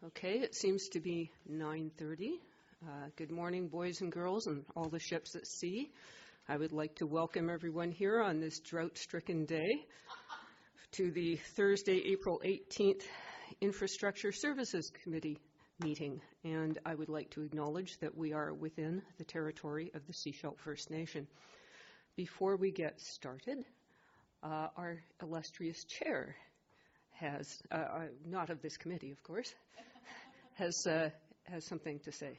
Okay, it seems to be 9:30. Good morning, boys and girls and all the ships at sea. I would like to welcome everyone here on this drought-stricken day to the Thursday, April 18th Infrastructure Services Committee meeting. And I would like to acknowledge that we are within the territory of the Sechelt First Nation. Before we get started, our illustrious chair has, not of this committee, of course, has something to say.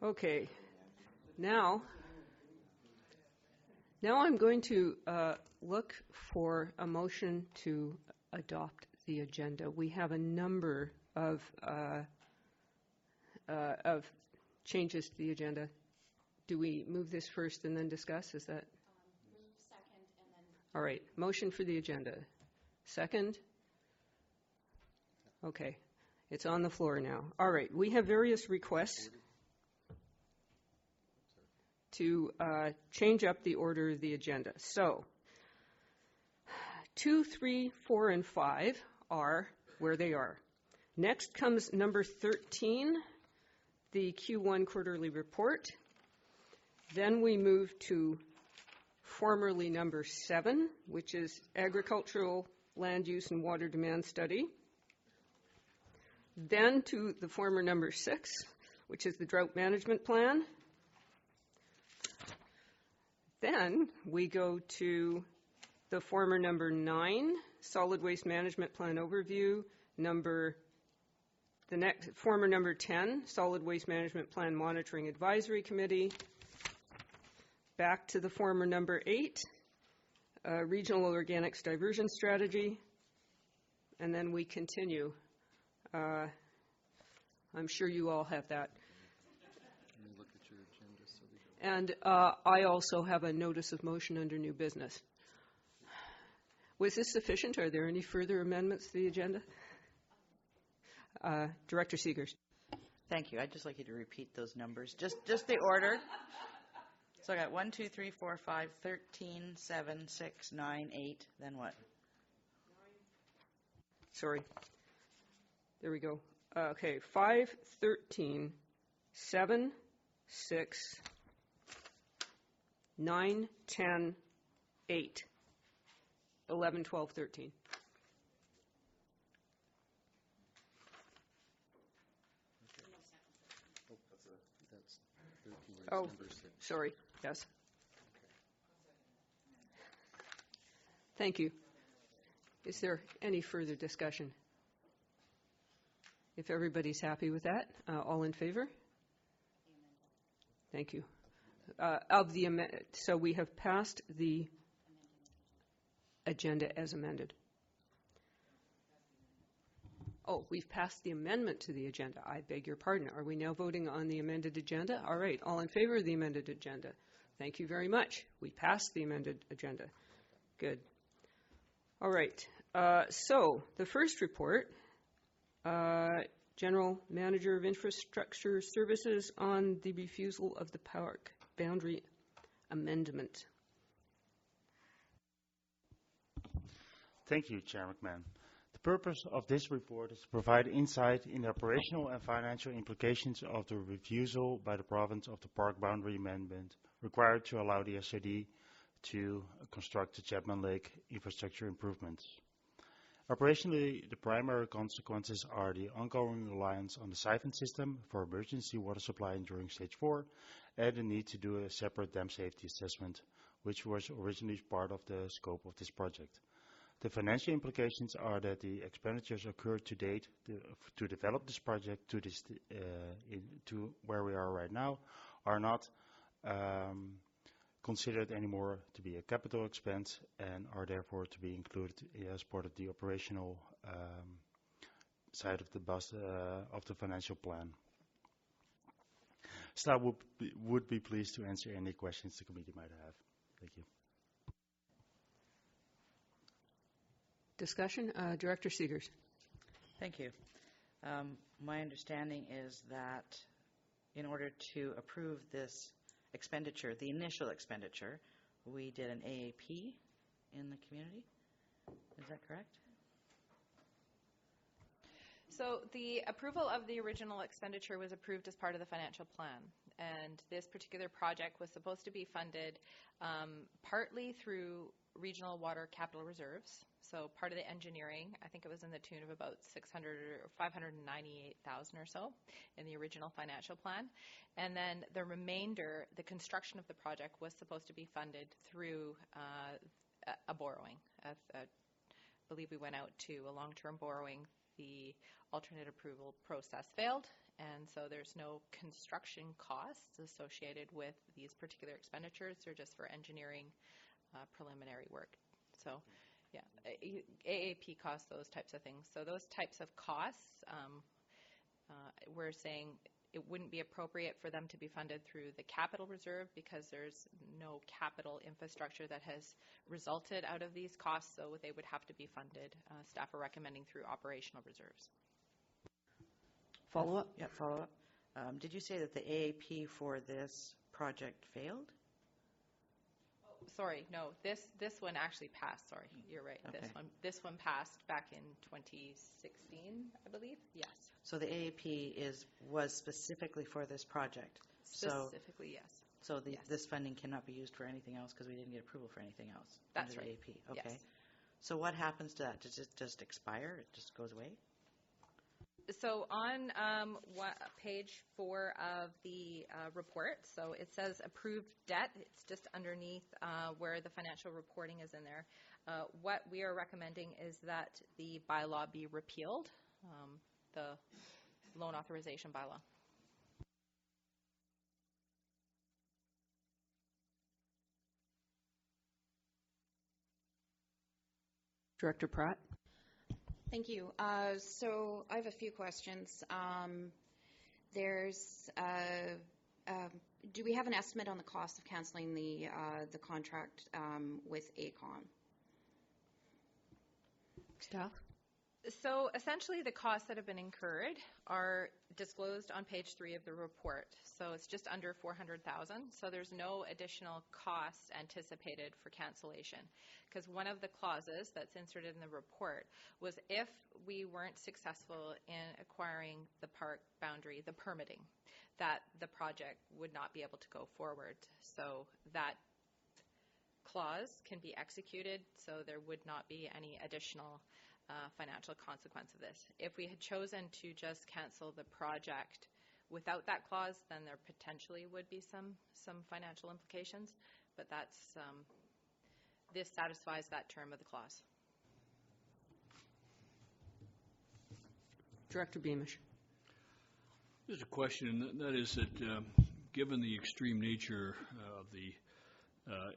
Okay, now I'm going to look for a motion to adopt the agenda. We have a number of changes to the agenda. Do we move this first and then discuss? Is that? Move second and then. All right, motion for the agenda. Second? Okay, it's on the floor now. All right, we have various requests to change up the order of the agenda. So 2, 3, 4, and 5 are where they are. Next comes number 13, the Q1 quarterly report. Then we move to formerly number 7, which is agricultural land use and water demand study. Then to the former number 6, which is the drought management plan. Then we go to the former number 9, solid waste management plan overview, former number 10, solid waste management plan monitoring advisory committee, back to the former number 8, regional organics diversion strategy, and then we continue. I'm sure you all have that. And I also have a notice of motion under new business. Was this sufficient? Are there any further amendments to the agenda? Director Seegers. Thank you. I'd just like you to repeat those numbers. Just the order. So I got 1, 2, 3, 4, 5, 13, 7, 6, 9, 8. Then what? sorry. There we go. Okay, 5, 13, 7, 6, 9, 10, 8, 11, 12, 13. That's 13 is Oh, number 6. sorry, yes. Thank you. Is there any further discussion? If everybody's happy with that, all in favor? Thank you. So we have passed the agenda as amended. Oh, we've passed the amendment to the agenda. I beg your pardon. Are we now voting on the amended agenda? All right. All in favor of the amended agenda? Thank you very much. We passed the amended agenda. Good. All right. So the first report, General Manager of Infrastructure Services on the refusal of the park boundary amendment. Thank you, Chair McMahon. The purpose of this report is to provide insight in the operational and financial implications of the refusal by the province of the park boundary amendment required to allow the SOD to construct the Chapman Lake infrastructure improvements. Operationally, the primary consequences are the ongoing reliance on the siphon system for emergency water supply during Stage 4 and the need to do a separate dam safety assessment, which was originally part of the scope of this project. The financial implications are that the expenditures occurred to date to develop this project to where we are right now are not considered anymore to be a capital expense and are therefore to be included as part of the operational side of the financial plan. Staff would be pleased to answer any questions the committee might have. Thank you. Discussion? Director Seegers. Thank you. My understanding is that in order to approve this expenditure, the initial expenditure, we did an AAP in the community. Is that correct? So the approval of the original expenditure was approved as part of the financial plan. And this particular project was supposed to be funded partly through regional water capital reserves. So part of the engineering, I think it was in the tune of about 598,000 or so in the original financial plan. And then the remainder, the construction of the project was supposed to be funded through a borrowing. I believe we went out to a long-term borrowing. The alternate approval process failed, and so there's no construction costs associated with these particular expenditures. They're just for engineering preliminary work. So yeah, AAP costs, those types of things. So those types of costs, we're saying it wouldn't be appropriate for them to be funded through the capital reserve because there's no capital infrastructure that has resulted out of these costs, so they would have to be funded. Staff are recommending through operational reserves. Follow-up? Yeah, follow-up. Did you say that the AAP for this project failed? Sorry, no, this one actually passed. Sorry, you're right. Okay. This one passed back in 2016, I believe. Yes. So the AAP was specifically for this project. Specifically, yes. So Yes. this funding cannot be used for anything else because we didn't get approval for anything else. That's under right. The AAP. Okay. Yes. So what happens to that? Does it just expire? It just goes away? So on page 4 of the report, so it says approved debt. It's just underneath where the financial reporting is in there. What we are recommending is that the bylaw be repealed, the loan authorization bylaw. Director Pratt. Thank you. So I have a few questions. Do we have an estimate on the cost of canceling the contract with AECOM? Staff? So essentially the costs that have been incurred are disclosed on page 3 of the report. So it's just under $400,000. So there's no additional cost anticipated for cancellation. Because one of the clauses that's inserted in the report was if we weren't successful in acquiring the park boundary, the permitting, that the project would not be able to go forward. So that clause can be executed, so there would not be any additional financial consequence of this. If we had chosen to just cancel the project without that clause, then there potentially would be some financial implications, but this satisfies that term of the clause. Director Beamish. There's a question, and that is that given the extreme nature of the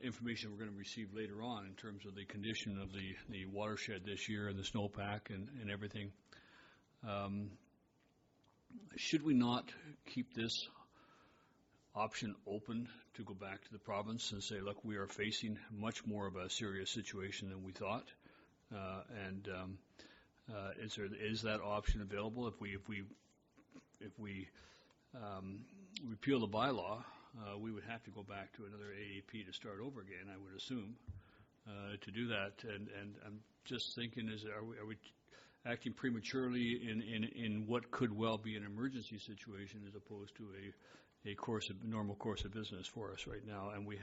information we're going to receive later on in terms of the condition of the watershed this year and the snowpack and everything, should we not keep this option open to go back to the province and say, look, we are facing much more of a serious situation than we thought, and is that option available? If we repeal the bylaw, we would have to go back to another AAP to start over again, I would assume, to do that. And I'm just thinking, are we acting prematurely in what could well be an emergency situation as opposed to a normal course of business for us right now? And we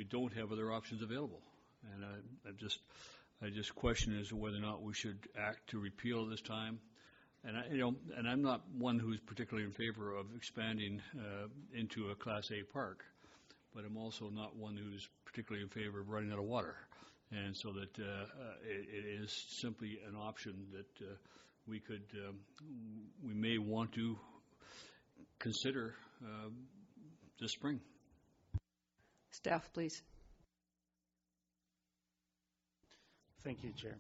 don't have other options available. And I just question as to whether or not we should act to repeal this time. And I'm not one who's particularly in favor of expanding into a Class A park, but I'm also not one who's particularly in favor of running out of water. And so that it is simply an option that we may want to consider this spring. Staff, please. Thank you, Chair.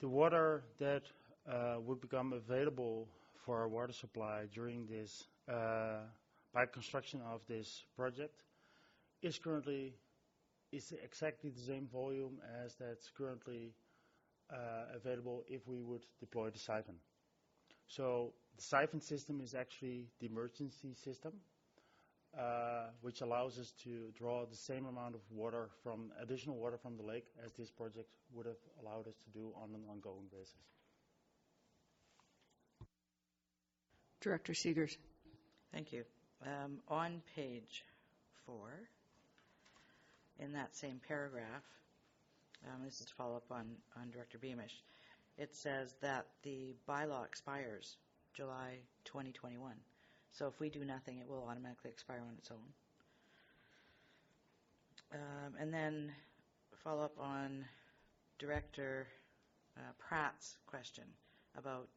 The water that would become available for our water supply during this, by construction of this project, is exactly the same volume as that's currently available if we would deploy the siphon. So the siphon system is actually the emergency system, which allows us to draw the same amount of additional water from the lake as this project would have allowed us to do on an ongoing basis. Director Seegers. Thank you. On page 4, in that same paragraph, this is to follow up on Director Beamish, it says that the bylaw expires July 2021. So if we do nothing, it will automatically expire on its own. And then follow up on Director Pratt's question about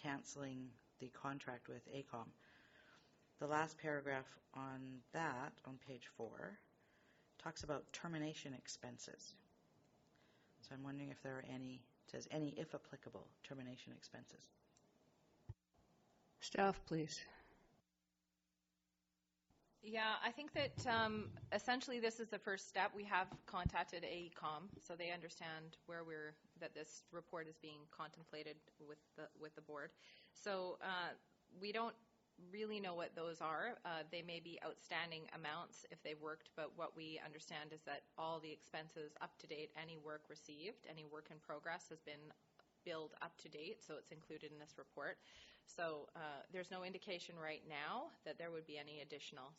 canceling the contract with AECOM. The last paragraph on that, on page 4, talks about termination expenses. So I'm wondering if there are any, it says any, if applicable, termination expenses. Staff, please. Yeah, I think that essentially this is the first step. We have contacted AECOM, so they understand that this report is being contemplated with the board. So we don't really know what those are. They may be outstanding amounts if they've worked, but what we understand is that all the expenses up to date, any work received, any work in progress has been billed up to date, so it's included in this report. So there's no indication right now that there would be any additional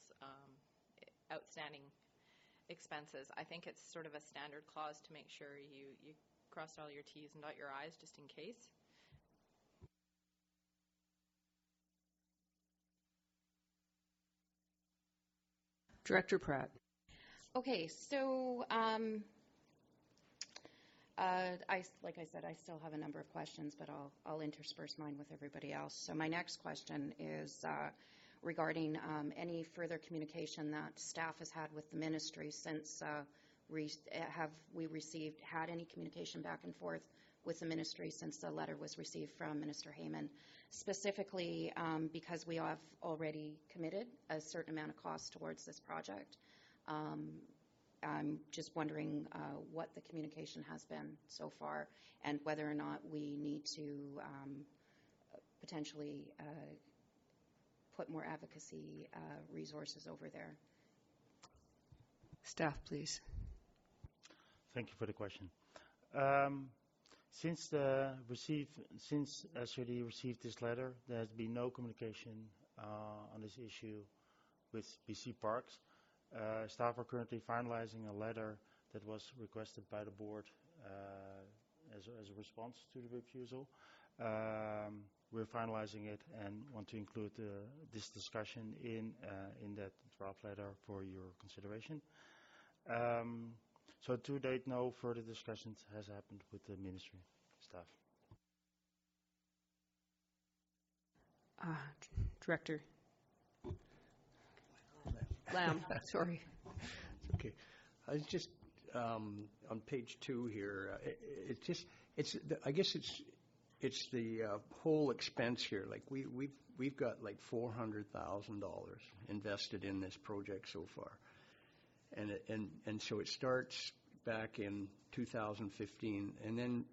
outstanding expenses. I think it's sort of a standard clause to make sure you cross all your T's and dot your I's just in case. Director Pratt. Okay, so like I said, I still have a number of questions, but I'll intersperse mine with everybody else. So my next question is regarding any further communication that staff has had with the ministry since have we had any communication back and forth with the ministry since the letter was received from Minister Heyman, specifically because we have already committed a certain amount of cost towards this project. I'm just wondering what the communication has been so far and whether or not we need to potentially put more advocacy resources over there. Staff, please. Thank you for the question. Since SRD received this letter, there has been no communication on this issue with BC Parks. Staff are currently finalizing a letter that was requested by the board as a response to the refusal. We're finalizing it and want to include this discussion in that draft letter for your consideration. So to date, no further discussions has happened with the ministry staff. Director Lamb, sorry. Okay. I was just on page 2 here. I guess it's the whole expense here. Like we've got like $400,000 invested in this project so far, and so it starts back in 2015, and then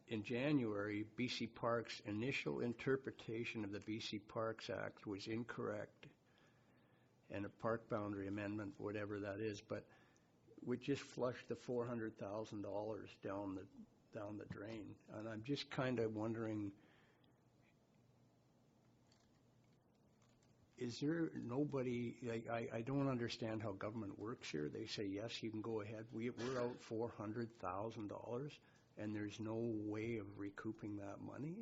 in January, BC Parks' initial interpretation of the BC Parks Act was incorrect, and a park boundary amendment, whatever that is, but we just flushed the $400,000 down the drain, and I'm just kind of wondering, is there nobody, like, I don't understand how government works here. They say, yes, you can go ahead. We're out $400,000, and there's no way of recouping that money?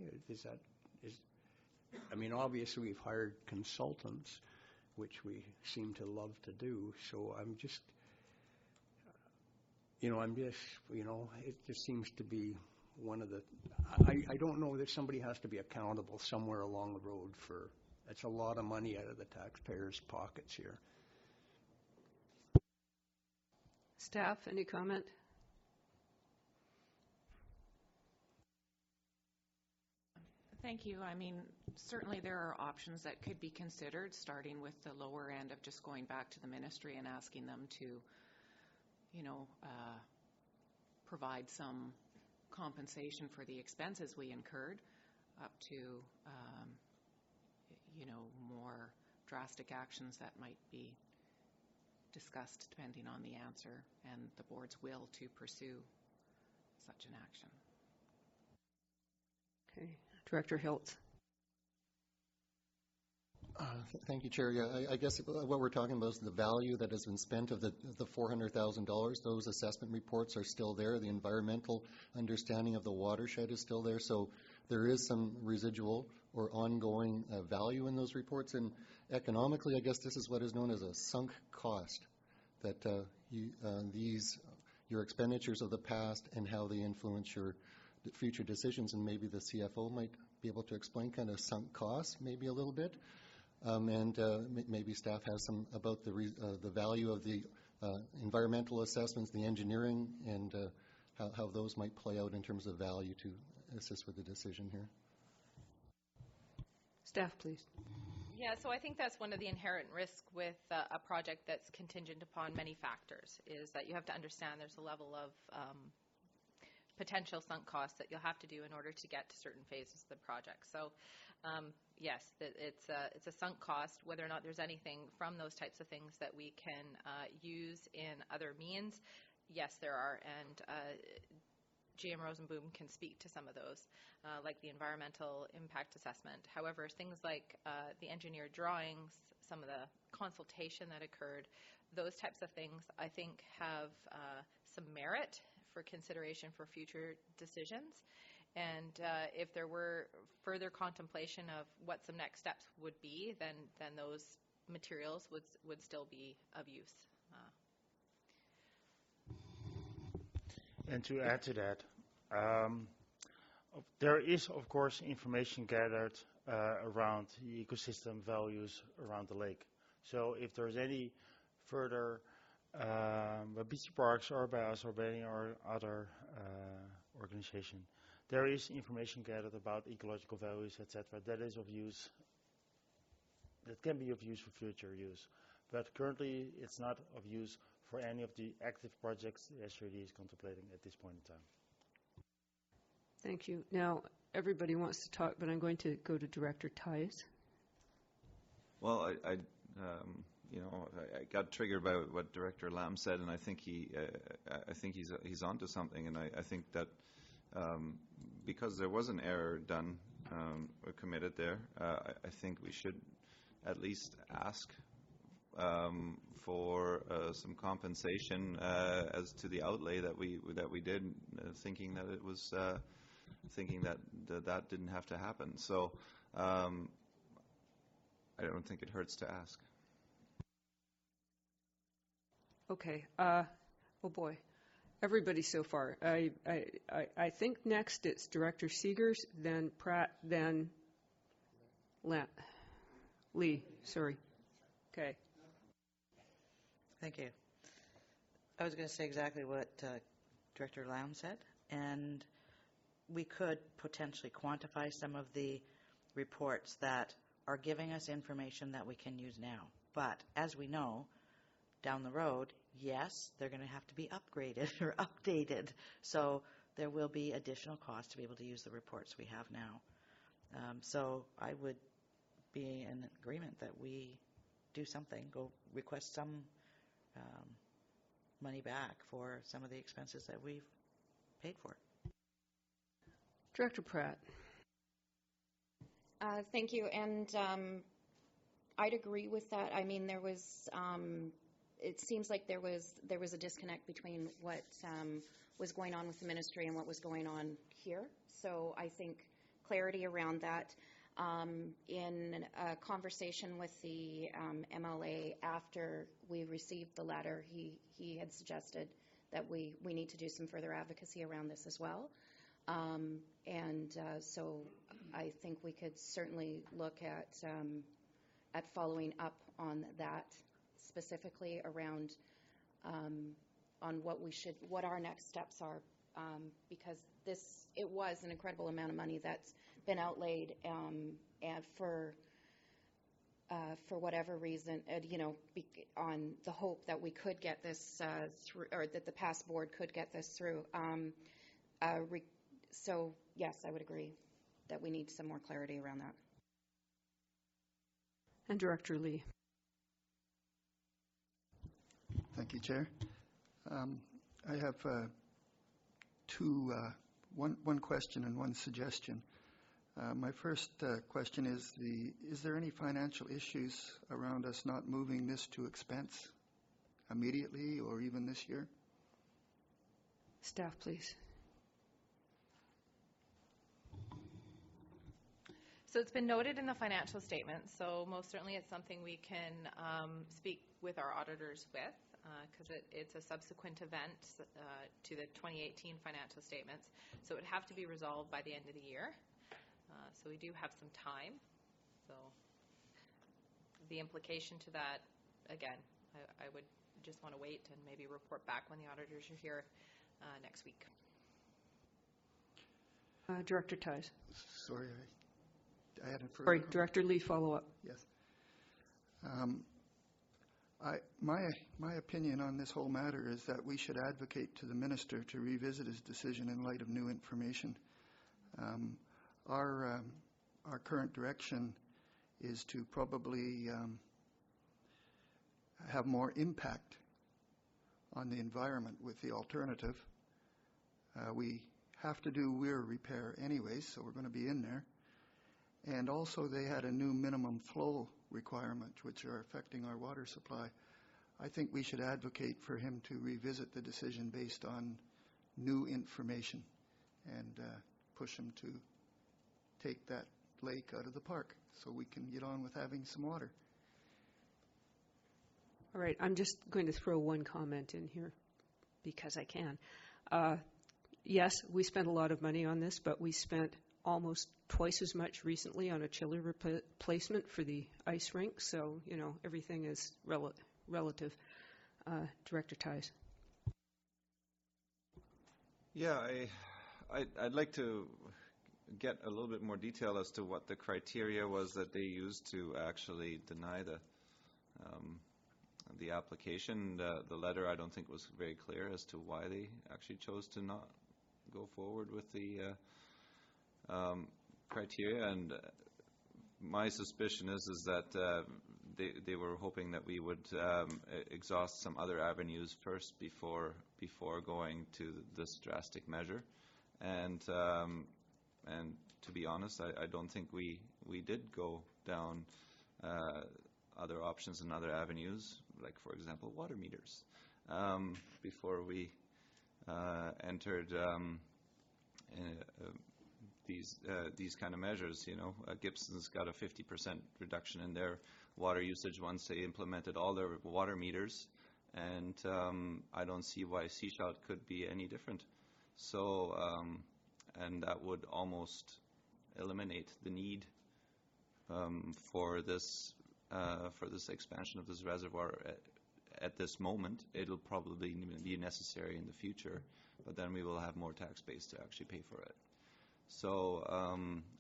I mean, obviously we've hired consultants, which we seem to love to do, so I'm just, it just seems to be one of the, I don't know that somebody has to be accountable somewhere along the road for, that's a lot of money out of the taxpayers' pockets here. Staff, any comment? Thank you. I mean, certainly there are options that could be considered, starting with the lower end of just going back to the ministry and asking them to, provide some compensation for the expenses we incurred, up to, more drastic actions that might be discussed depending on the answer and the board's will to pursue such an action. Okay. Director Hiltz. Thank you, Chair. Yeah, I guess what we're talking about is the value that has been spent of the $400,000. Those assessment reports are still there. The environmental understanding of the watershed is still there. So there is some residual or ongoing value in those reports. And economically, I guess this is what is known as a sunk cost, that your expenditures of the past and how they influence your future decisions. And maybe the CFO might be able to explain kind of sunk costs maybe a little bit. And maybe staff has some about the value of the environmental assessments, the engineering, and how those might play out in terms of value to assist with the decision here. Staff, please. Yeah, so I think that's one of the inherent risks with a project that's contingent upon many factors, is that you have to understand there's a level of potential sunk costs that you'll have to do in order to get to certain phases of the project. So yes, it's a sunk cost. Whether or not there's anything from those types of things that we can use in other means, yes, there are, and GM Rosenboom can speak to some of those, like the environmental impact assessment. However, things like the engineered drawings, some of the consultation that occurred, those types of things I think have some merit for consideration for future decisions. And if there were further contemplation of what some next steps would be, then those materials would still be of use. And to add to that, there is, of course, information gathered around the ecosystem values around the lake. So if there's any further, by BC Parks or by us or by any other organization, there is information gathered about ecological values, etc. That is of use, that can be of use for future use. But currently, it's not of use for any of the active projects the SRD is contemplating at this point in time. Thank you. Now, everybody wants to talk, but I'm going to go to Director Theis. Well, I got triggered by what Director Lamb said, and I think he's onto something. And I think that because there was an error done or committed there, I think we should at least ask for some compensation as to the outlay that we did, thinking that it was thinking that didn't have to happen. So I don't think it hurts to ask. Okay. Oh boy, everybody so far. I think next it's Director Seegers, then Pratt, then Lee. Sorry. Okay. Thank you. I was going to say exactly what Director Lamb said, and we could potentially quantify some of the reports that are giving us information that we can use now. But as we know, down the road, yes, they're going to have to be upgraded or updated. So there will be additional cost to be able to use the reports we have now. So I would be in agreement that we do something, go request some money back for some of the expenses that we've paid for. Director Pratt. Thank you. And I'd agree with that. I mean, there was, it seems like there was a disconnect between what was going on with the ministry and what was going on here. So I think clarity around that. In a conversation with the MLA after we received the letter, he had suggested that we need to do some further advocacy around this as well. So I think we could certainly look at following up on that specifically around on what our next steps are, because it was an incredible amount of money that's been outlaid, and for whatever reason, on the hope that we could get this through, or that the past board could get this through. So yes, I would agree that we need some more clarity around that. And Director Lee. Thank you, Chair. I have one question and one suggestion. My first question is there any financial issues around us not moving this to expense immediately or even this year? Staff, please. So it's been noted in the financial statements, so most certainly it's something we can speak with our auditors with, because it's a subsequent event to the 2018 financial statements. So it would have to be resolved by the end of the year. So we do have some time. So the implication to that, again, I would just want to wait and maybe report back when the auditors are here next week. Director Theis. Sorry, I had a further Sorry, Director Lee, follow up. Yes. My opinion on this whole matter is that we should advocate to the minister to revisit his decision in light of new information. Our current direction is to probably have more impact on the environment with the alternative. We have to do weir repair anyways, so we're going to be in there. And also they had a new minimum flow requirement, which are affecting our water supply. I think we should advocate for him to revisit the decision based on new information and push him to take that lake out of the park so we can get on with having some water. All right, I'm just going to throw one comment in here because I can. Yes, we spent a lot of money on this, but we spent almost twice as much recently on a chiller replacement for the ice rink, so, everything is relative. Director Theis. Yeah, I'd like to get a little bit more detail as to what the criteria was that they used to actually deny the the application. The letter, I don't think, was very clear as to why they actually chose to not go forward with the criteria. And my suspicion is that they were hoping that we would exhaust some other avenues first before going to this drastic measure. And to be honest, I don't think we did go down other options and other avenues, like, for example, water meters, before we entered these kind of measures. Gibson's got a 50% reduction in their water usage once they implemented all their water meters, and I don't see why Sechelt could be any different. So, and that would almost eliminate the need for this expansion of this reservoir at this moment. It'll probably be necessary in the future, but then we will have more tax base to actually pay for it. So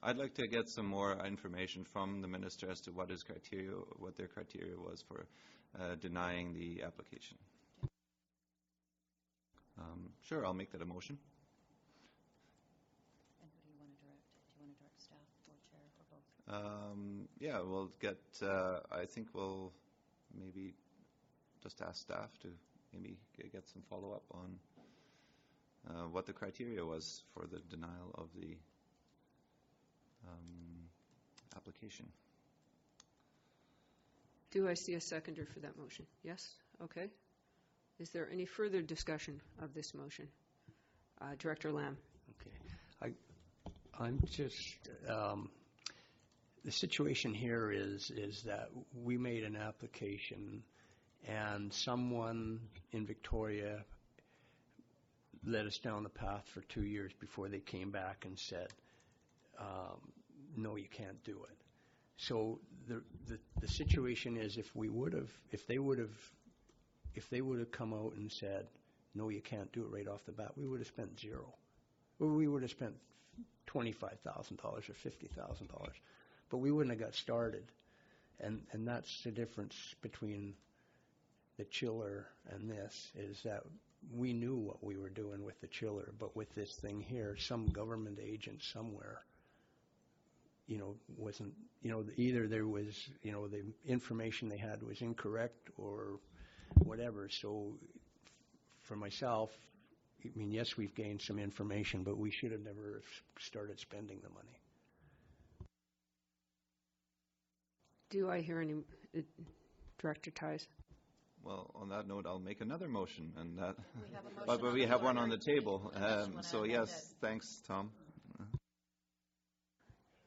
I'd like to get some more information from the minister as to what their criteria was for denying the application. Sure, I'll make that a motion. And who do you want to direct? Do you want to direct staff or chair or both? Yeah, we'll get, I think we'll maybe just ask staff to maybe get some follow-up on what the criteria was for the denial of the application. Do I see a seconder for that motion? Yes? Okay. Is there any further discussion of this motion? Director Lamb. Okay. I'm just, the situation here is that we made an application and someone in Victoria led us down the path for 2 years before they came back and said, no, you can't do it. So the situation is, if they would have come out and said, no, you can't do it right off the bat, we would have spent zero. Or we would have spent $25,000 or $50,000, but we wouldn't have got started. And that's the difference between the chiller and this, is that we knew what we were doing with the chiller, but with this thing here, some government agent somewhere, wasn't, either there was, the information they had was incorrect or whatever. So for myself, I mean, yes, we've gained some information, but we should have never started spending the money. Do I hear any, Director Ties? Well, on that note, I'll make another motion, and that. We have a motion but on we the have one floor. on the table. So yes, amended. thanks, Tom.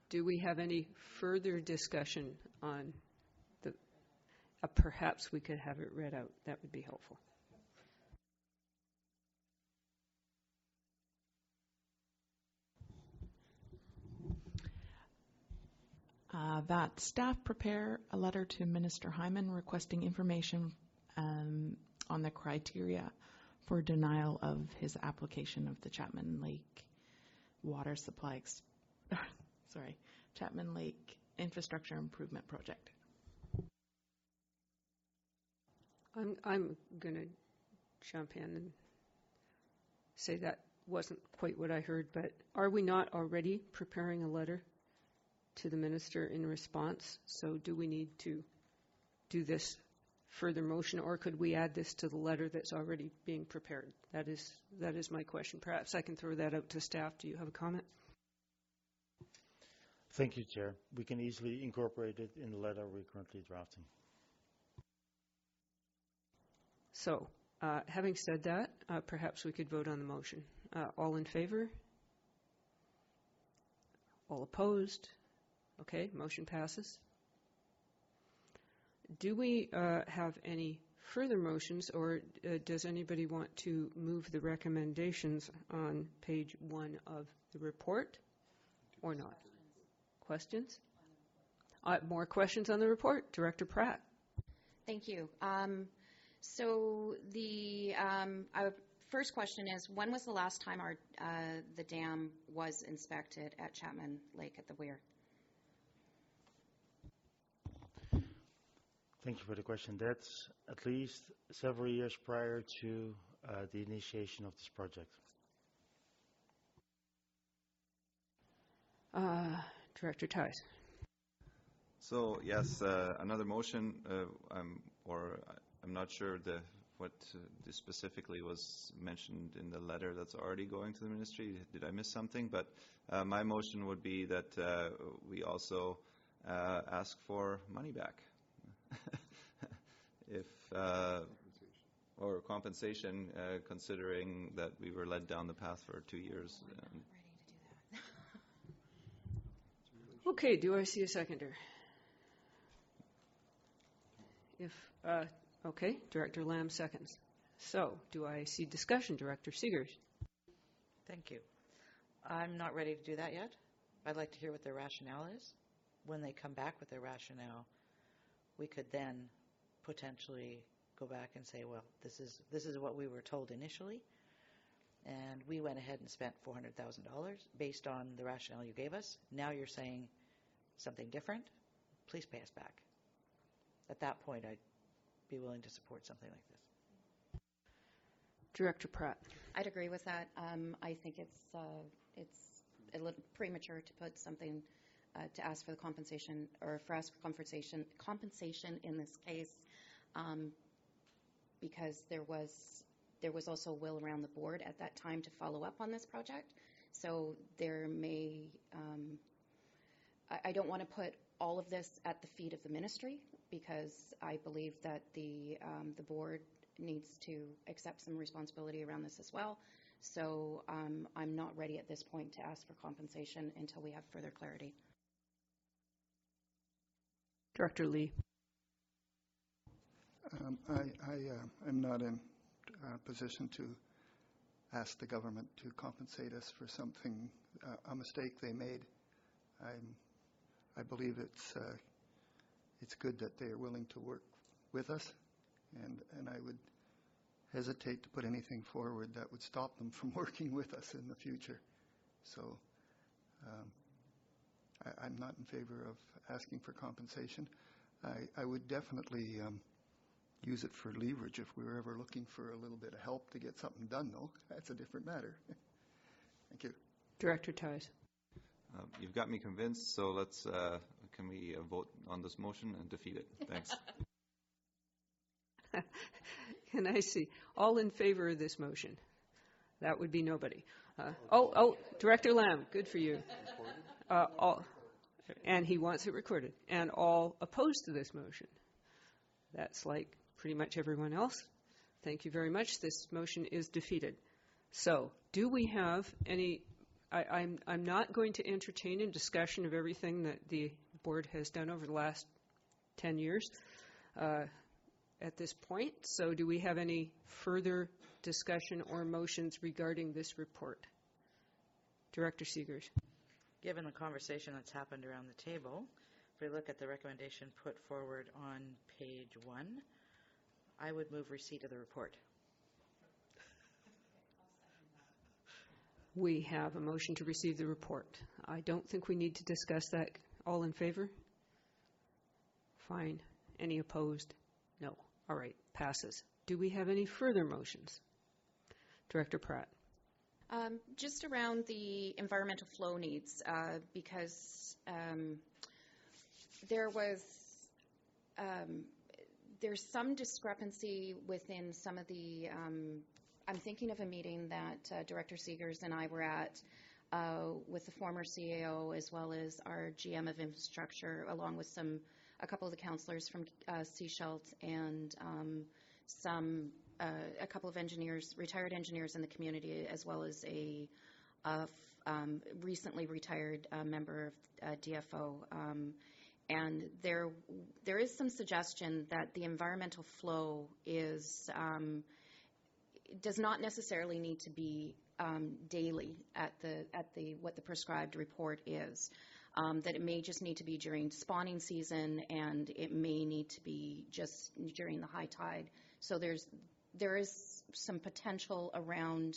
Do we have any further discussion on the, perhaps we could have it read out. That would be helpful. That staff prepare a letter to Minister Hyman requesting information on the criteria for denial of his application of the Chapman Lake water supply, Chapman Lake Infrastructure Improvement Project. I'm going to jump in and say that wasn't quite what I heard, but are we not already preparing a letter to the minister in response? So do we need to do this further motion, or could we add this to the letter that's already being prepared? That is my question. Perhaps I can throw that out to staff. Do you have a comment? Thank you, Chair. We can easily incorporate it in the letter we're currently drafting. So, having said that, perhaps we could vote on the motion. All in favor? All opposed? Okay, motion passes. Do we have any further motions, or does anybody want to move the recommendations on page 1 of the report, or not? Questions? More questions on the report? Director Pratt. Thank you. So the our first question is, when was the last time the dam was inspected at Chapman Lake at the weir? Thank you for the question. That's at least several years prior to the initiation of this project. Director Tice. So yes, another motion, I'm not sure what specifically was mentioned in the letter that's already going to the ministry. Did I miss something? But my motion would be that we also ask for money back, or compensation, considering that we were led down the path for 2 years. Okay, do I see a seconder? Okay, Director Lamb seconds. So, do I see discussion? Director Seegers. Thank you. I'm not ready to do that yet. I'd like to hear what their rationale is. When they come back with their rationale, we could then potentially go back and say, well, this is what we were told initially, and we went ahead and spent $400,000 based on the rationale you gave us. Now you're saying something different. Please pay us back. At that point, I'd be willing to support something like this. Director Pratt. I'd agree with that. I think it's a little premature to put something to ask for the compensation, or for ask for compensation in this case, because there was also will around the board at that time to follow up on this project. So there may I don't want to put all of this at the feet of the ministry, because I believe that the board needs to accept some responsibility around this as well. So I'm not ready at this point to ask for compensation until we have further clarity. Director Lee. I am not in a position to ask the government to compensate us for something, a mistake they made. I believe it's good that they are willing to work with us, and I would hesitate to put anything forward that would stop them from working with us in the future. So I'm not in favor of asking for compensation. I would definitely use it for leverage if we were ever looking for a little bit of help to get something done, though. That's a different matter. Thank you. Director Tice. You've got me convinced, so can we vote on this motion and defeat it? Thanks. Can I see all in favor of this motion? That would be nobody. Director Lamb, good for you. And he wants it recorded. And all opposed to this motion? That's like pretty much everyone else. Thank you very much. This motion is defeated. So, do we have any... I'm not going to entertain a discussion of everything that the board has done over the last 10 years at this point. So do we have any further discussion or motions regarding this report? Director Seegers. Given the conversation that's happened around the table, if we look at the recommendation put forward on page 1, I would move receipt of the report. We have a motion to receive the report. I don't think we need to discuss that. All in favor? Fine. Any opposed? No. All right. Passes. Do we have any further motions? Director Pratt. Just around the environmental flow needs, because there's some discrepancy within some of the I'm thinking of a meeting that Director Seegers and I were at with the former CAO, as well as our GM of infrastructure, along with a couple of the councillors from Seashelt, and a couple of engineers, retired engineers in the community, as well as a recently retired member of DFO. And there is some suggestion that the environmental flow does not necessarily need to be daily at what the prescribed report is. That it may just need to be during spawning season, and it may need to be just during the high tide. So there is some potential around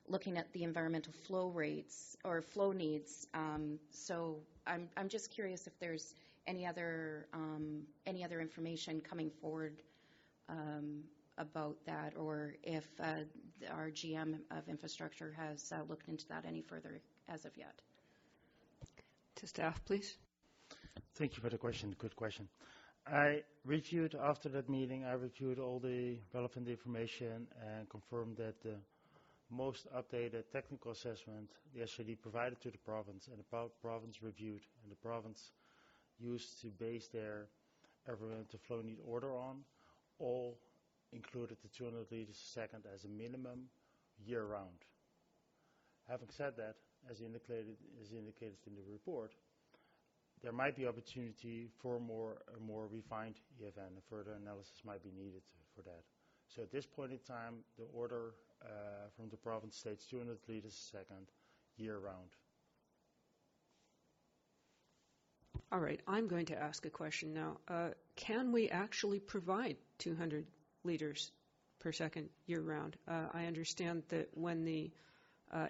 looking at the environmental flow rates or flow needs. So I'm just curious if there's any other information coming forward about that, or if our GM of infrastructure has looked into that any further as of yet. To staff, please. Thank you for the question. Good question. I reviewed, after that meeting, I reviewed all the relevant information and confirmed that the most updated technical assessment the SRD provided to the province and the province reviewed and the province used to base their environmental flow need order on all included the 200 liters a second as a minimum year-round. Having said that, as indicated in the report, there might be opportunity for a more refined EFN, and further analysis might be needed for that. So at this point in time, the order from the province states 200 liters a second year-round. All right, I'm going to ask a question now. Can we actually provide 200 liters per second year-round? I understand that when the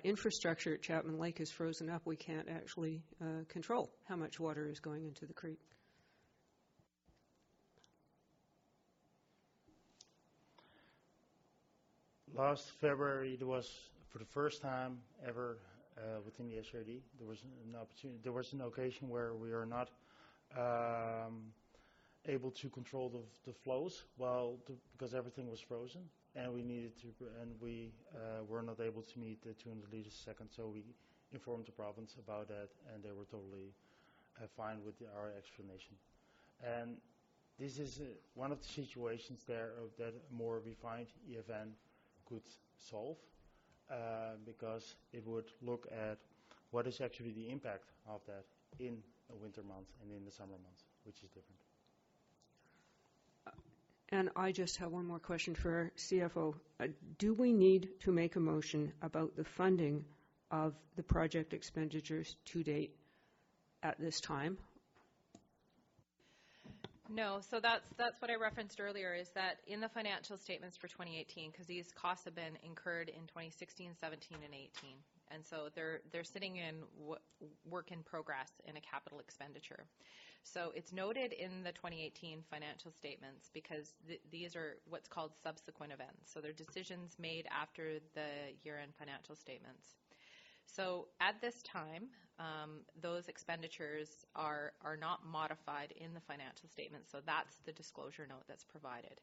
infrastructure at Chapman Lake is frozen up, we can't actually control how much water is going into the creek. Last February, there was, for the first time ever within the SRD, there was an opportunity. There was an occasion where we are not able to control the flows, because everything was frozen, and we were not able to meet the 200 liters a second. So we informed the province about that, and they were totally fine with our explanation. And this is one of the situations there that a more refined EFN could solve, because it would look at what is actually the impact of that in the winter months and in the summer months, which is different. And I just have one more question for our CFO. Do we need to make a motion about the funding of the project expenditures to date at this time? No, so that's what I referenced earlier, is that in the financial statements for 2018, because these costs have been incurred in 2016, 17, and 18, and so they're sitting in work in progress in a capital expenditure. So it's noted in the 2018 financial statements because these are what's called subsequent events. So they're decisions made after the year-end financial statements. So at this time, those expenditures are not modified in the financial statement. So that's the disclosure note that's provided.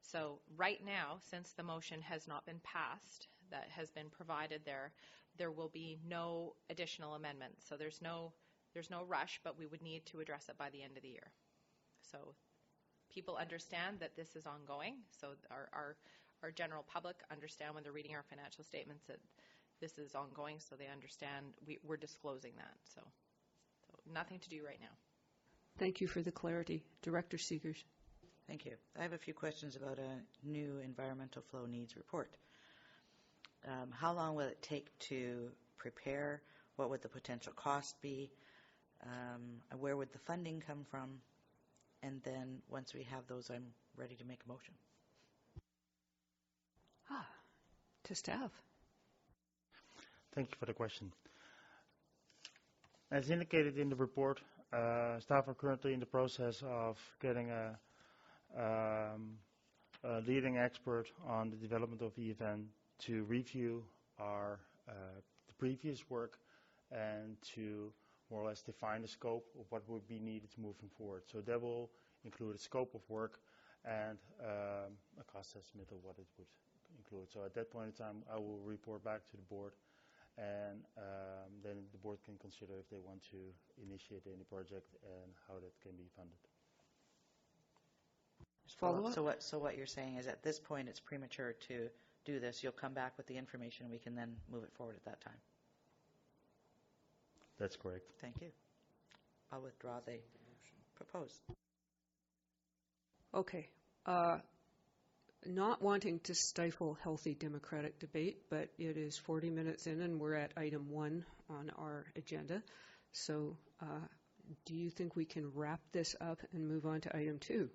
So right now, since the motion has not been passed, that has been provided there will be no additional amendments. So there's no rush, but we would need to address it by the end of the year. So people understand that this is ongoing. So our general public understand when they're reading our financial statements that this is ongoing, so they understand we're disclosing that. So nothing to do right now. Thank you for the clarity. Director Seegers. Thank you. I have a few questions about a new environmental flow needs report. How long will it take to prepare? What would the potential cost be? Where would the funding come from? And then once we have those, I'm ready to make a motion. To staff. Thank you for the question. As indicated in the report, staff are currently in the process of getting a leading expert on the development of EFN to review the previous work and to more or less define the scope of what would be needed moving forward. So that will include a scope of work and a cost estimate of what it would include. So at that point in time, I will report back to the board, and then the board can consider if they want to initiate any project and how that can be funded. Follow-up? So what you're saying is at this point it's premature to do this. You'll come back with the information. We can then move it forward at that time. That's correct. Thank you. I'll withdraw the proposed. Okay. Not wanting to stifle healthy democratic debate, but it is 40 minutes in and we're at item 1 on our agenda. So do you think we can wrap this up and move on to item 2?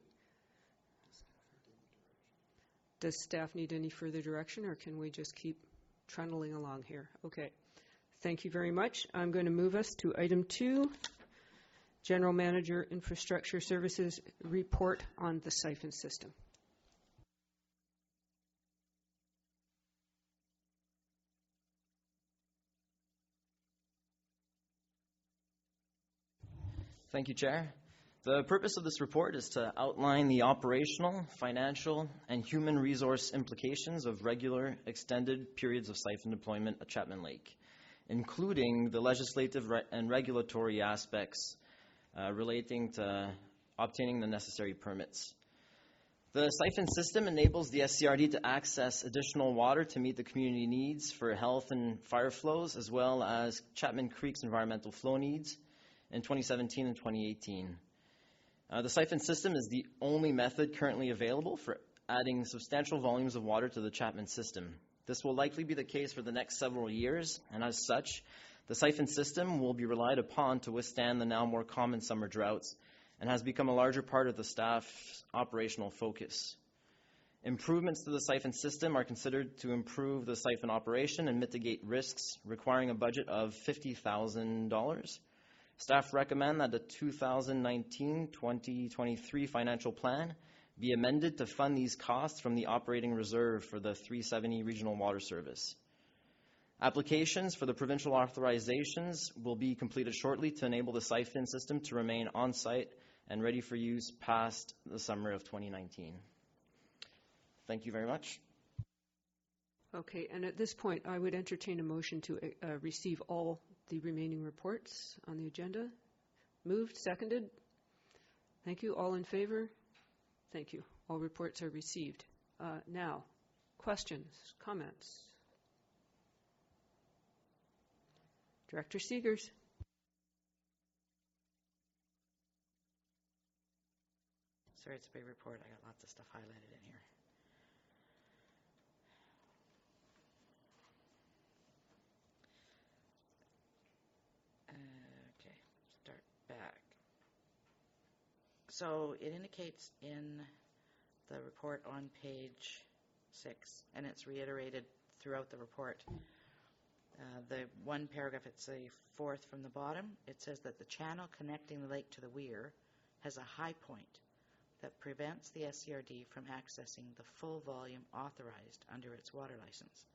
Does staff need any further direction, or can we just keep trundling along here? Okay. Thank you very much. I'm going to move us to item 2, General Manager, Infrastructure Services, report on the siphon system. Thank you, Chair. The purpose of this report is to outline the operational, financial, and human resource implications of regular, extended periods of siphon deployment at Chapman Lake, including the legislative and regulatory aspects relating to obtaining the necessary permits. The siphon system enables the SCRD to access additional water to meet the community needs for health and fire flows, as well as Chapman Creek's environmental flow needs in 2017 and 2018. The siphon system is the only method currently available for adding substantial volumes of water to the Chapman system. This will likely be the case for the next several years, and as such, the siphon system will be relied upon to withstand the now more common summer droughts and has become a larger part of the staff's operational focus. Improvements to the siphon system are considered to improve the siphon operation and mitigate risks, requiring a budget of $50,000. Staff recommend that the 2019-2023 financial plan be amended to fund these costs from the operating reserve for the 370 Regional Water Service. Applications for the provincial authorizations will be completed shortly to enable the siphon system to remain on-site and ready for use past the summer of 2019. Thank you very much. Okay, and at this point, I would entertain a motion to receive all the remaining reports on the agenda. Moved, seconded. Thank you. All in favor? Thank you. All reports are received. Now, questions, comments? Director Seegers. Sorry, it's a big report. I got lots of stuff highlighted in here. Okay, start back. So it indicates in the report on page 6, and it's reiterated throughout the report. The one paragraph, it's a fourth from the bottom. It says that the channel connecting the lake to the weir has a high point that prevents the SCRD from accessing the full volume authorized under its water license.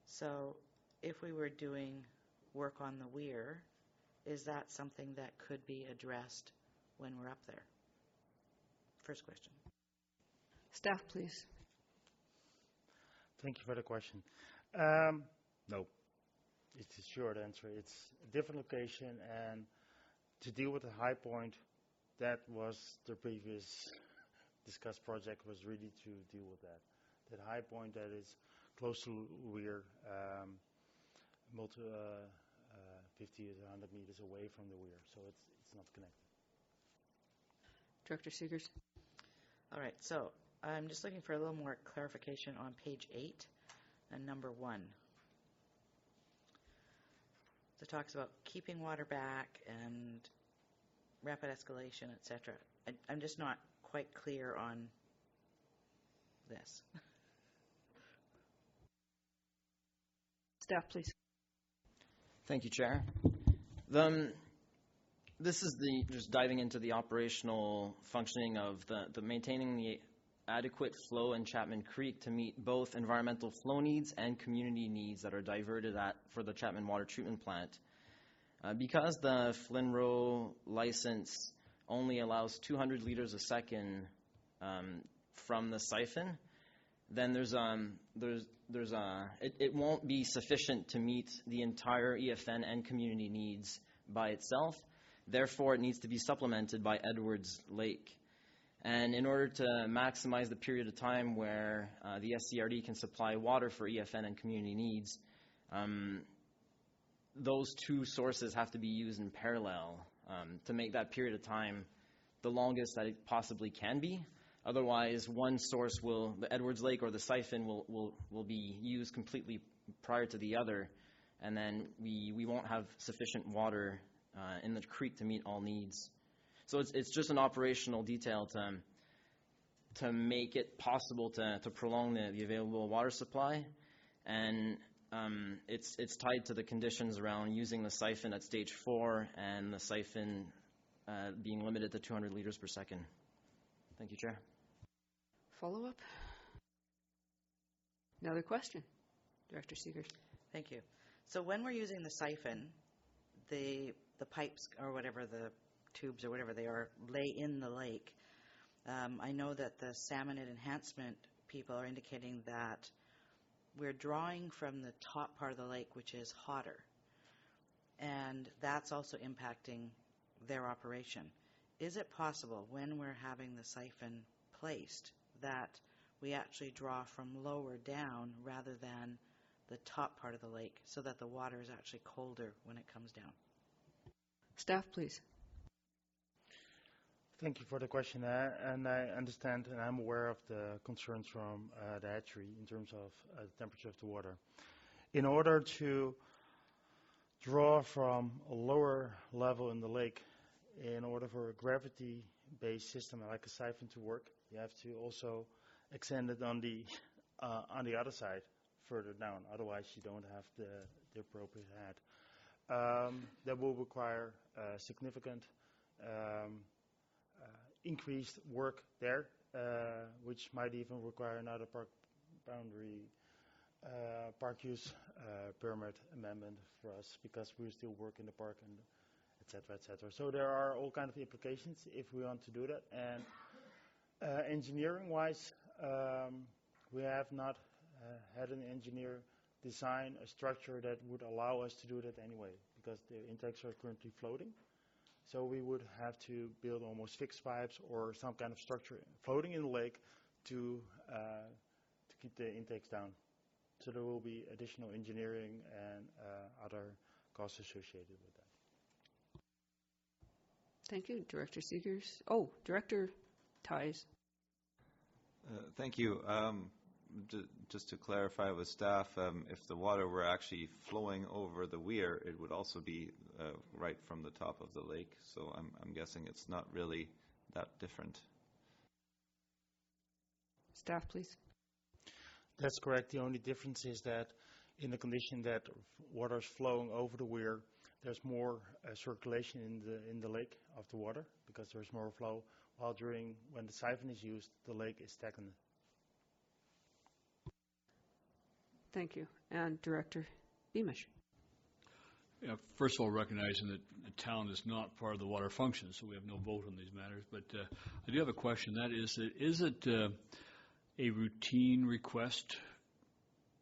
So if we were doing work on the weir, is that something that could be addressed when we're up there? First question. Staff, please. Thank you for the question. No. It's a short answer. It's a different location, and to deal with the high point, that was the previous discussed project, was really to deal with that. That high point that is close to weir, 50 to 100 meters away from the weir, so it's not connected. Director Seegers. All right, so I'm just looking for a little more clarification on page 8 and number 1. It talks about keeping water back and rapid escalation, etc. I'm just not quite clear on this. Staff, please. Thank you, Chair. This is just diving into the operational functioning of the maintaining the adequate flow in Chapman Creek to meet both environmental flow needs and community needs that are diverted for the Chapman Water Treatment Plant. Because the Flynn-Roe license only allows 200 liters a second from the siphon, then it won't be sufficient to meet the entire EFN and community needs by itself. Therefore, it needs to be supplemented by Edwards Lake. And in order to maximize the period of time where the SCRD can supply water for EFN and community needs, those two sources have to be used in parallel to make that period of time the longest that it possibly can be. Otherwise, one source the Edwards Lake or the siphon will be used completely prior to the other, and then we won't have sufficient water in the creek to meet all needs. So it's just an operational detail to make it possible to prolong the available water supply. And it's tied to the conditions around using the siphon at stage 4 and the siphon being limited to 200 liters per second. Thank you, Chair. Follow-up? Another question? Director Seegers. Thank you. So when we're using the siphon, the pipes or whatever, the tubes or whatever they are, lay in the lake. I know that the salmonid enhancement people are indicating that we're drawing from the top part of the lake, which is hotter, and that's also impacting their operation. Is it possible when we're having the siphon placed that we actually draw from lower down rather than the top part of the lake so that the water is actually colder when it comes down? Staff, please. Thank you for the question, and I understand and I'm aware of the concerns from the hatchery in terms of the temperature of the water. In order to draw from a lower level in the lake, in order for a gravity-based system like a siphon to work, you have to also extend it on the other side further down. Otherwise, you don't have the appropriate head. That will require significant increased work there, which might even require another park use permit amendment for us because we still work in the park and et cetera, et cetera. So there are all kinds of implications if we want to do that. And engineering-wise, we have not had an engineer design a structure that would allow us to do that anyway because the intakes are currently floating. So we would have to build almost fixed pipes or some kind of structure floating in the lake to keep the intakes down. So there will be additional engineering and other costs associated with that. Thank you, Director Seegers. Oh, Director Ties. Thank you. Just to clarify with staff, if the water were actually flowing over the weir, it would also be right from the top of the lake. So I'm guessing it's not really that different. Staff, please. That's correct. The only difference is that in the condition that water is flowing over the weir, there's more circulation in the lake of the water because there's more flow, while when the siphon is used, the lake is stagnant. Thank you. And Director Beamish. Yeah, first of all, recognizing that the town is not part of the water function, so we have no vote on these matters. But I do have a question. That is it a routine request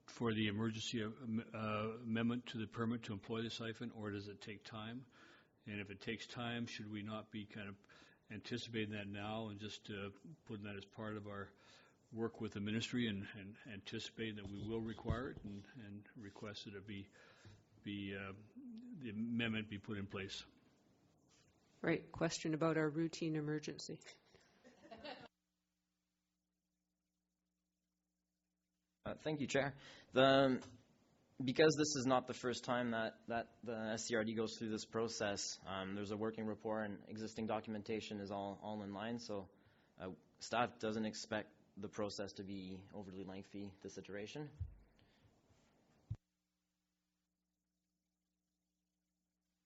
for the emergency amendment to the permit to employ the siphon, or does it take time? And if it takes time, should we not be kind of anticipating that now and just putting that as part of our work with the ministry and anticipating that we will require it and request that it be the amendment be put in place? Right. Question about our routine emergency. Thank you, Chair. Because this is not the first time that the SCRD goes through this process, there's a working report and existing documentation is all in line, so staff doesn't expect the process to be overly lengthy this iteration.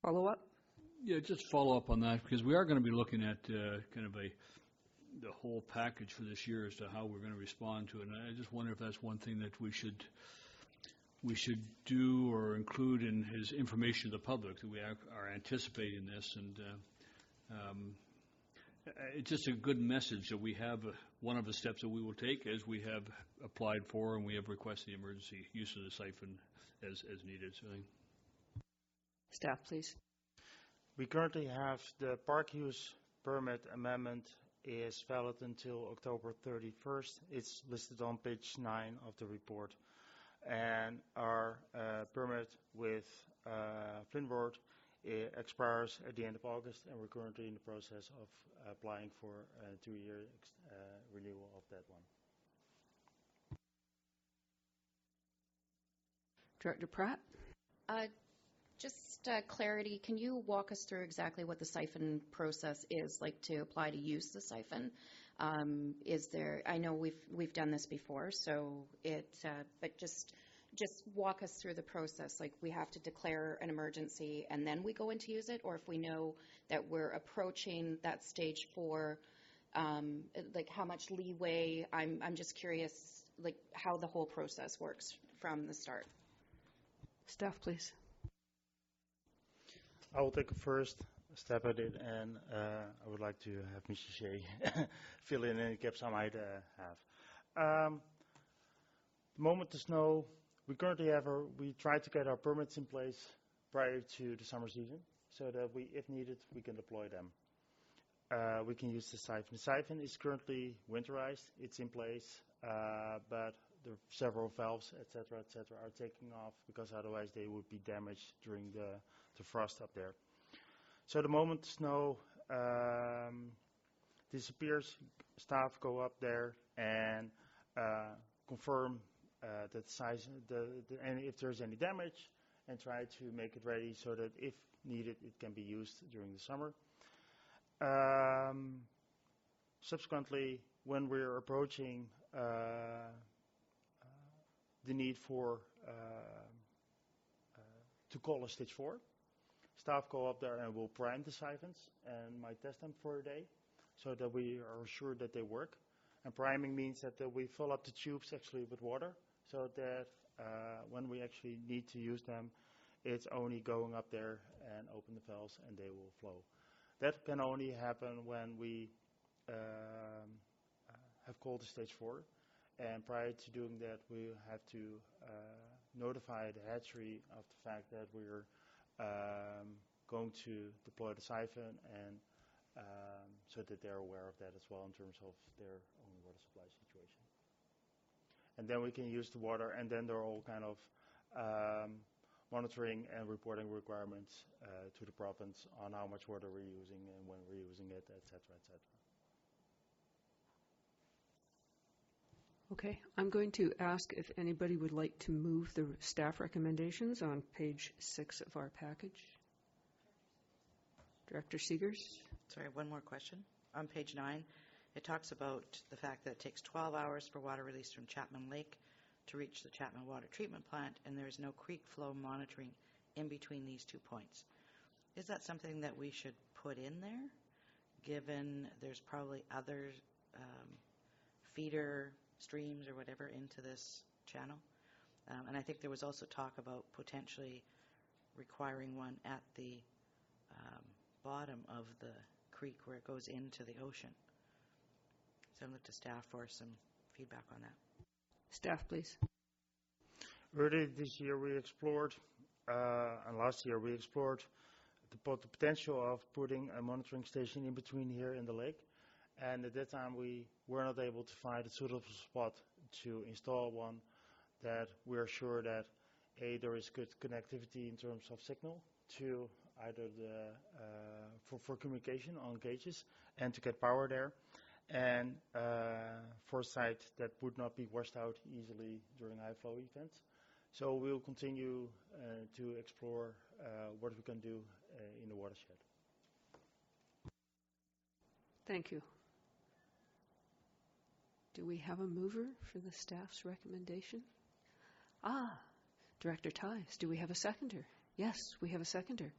Follow up? Yeah, just follow up on that because we are going to be looking at kind of the whole package for this year as to how we're going to respond to it. And I just wonder if that's one thing that we should do or include in his information to the public, that we are anticipating this. And it's just a good message that we have one of the steps that we will take as we have applied for and we have requested the emergency use of the siphon as needed. So, staff, please. We currently have the park use permit amendment is valid until October 31st. It's listed on page 9 of the report. And our permit with Flintword expires at the end of August, and we're currently in the process of applying for a 2-year renewal of that one. Director Pratt? Just clarity, can you walk us through exactly what the siphon process is like to apply to use the siphon? I know we've done this before, so but just just walk us through the process. Like, we have to declare an emergency and then we go in to use it, or if we know that we're approaching that stage 4, like how much leeway? I'm just curious, like how the whole process works from the start. Staff, please. I will take a first step at it, and I would like to have Mr. Shea fill in any gaps I might have. The moment the snow, we currently we try to get our permits in place prior to the summer season, so that if needed, we can deploy them. We can use the siphon. The siphon is currently winterized. It's in place, but there are several valves, etc., are taking off because otherwise they would be damaged during the frost up there. So the moment the snow disappears, staff go up there and confirm that size, and if there's any damage, and try to make it ready so that if needed, it can be used during the summer. Subsequently, when we're approaching the need for to call a stage 4, staff go up there and will prime the siphons and might test them for a day so that we are sure that they work. And priming means that we fill up the tubes actually with water so that when we actually need to use them, it's only going up there and open the valves and they will flow. That can only happen when we have called the stage 4. And prior to doing that, we have to notify the hatchery of the fact that we're going to deploy the siphon, and so that they're aware of that as well in terms of their own water supply situation. And then we can use the water, and then there are all kind of monitoring and reporting requirements to the province on how much water we're using and when we're using it, etc., etc. Okay, I'm going to ask if anybody would like to move the staff recommendations on page 6 of our package. Director Seegers. Sorry, one more question. On page 9, it talks about the fact that it takes 12 hours for water released from Chapman Lake to reach the Chapman Water Treatment Plant, and there is no creek flow monitoring in between these 2 points. Is that something that we should put in there, given there's probably other feeder streams or whatever into this channel? And I think there was also talk about potentially requiring one at the bottom of the creek where it goes into the ocean. So I'm looking to staff for some feedback on that. Staff, please. Earlier this year we explored, and last year we explored the potential of putting a monitoring station in between here in the lake. And at that time we were not able to find a suitable spot to install one that we are sure that A, there is good connectivity in terms of signal to either for communication on gauges and to get power there, and for a site that would not be washed out easily during high flow events. So we'll continue to explore what we can do in the watershed. Thank you. Do we have a mover for the staff's recommendation? Director Tighes, do we have a seconder? Yes, we have a seconder.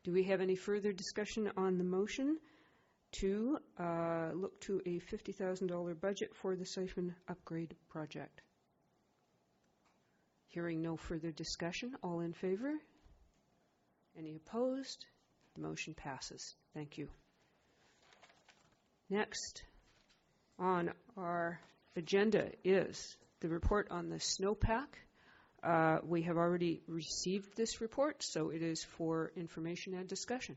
Do we have any further discussion on the motion to look to a $50,000 budget for the siphon upgrade project? Hearing no further discussion, all in favor? Any opposed? The motion passes. Thank you. Next on our agenda is the report on the snowpack. We have already received this report, so it is for information and discussion.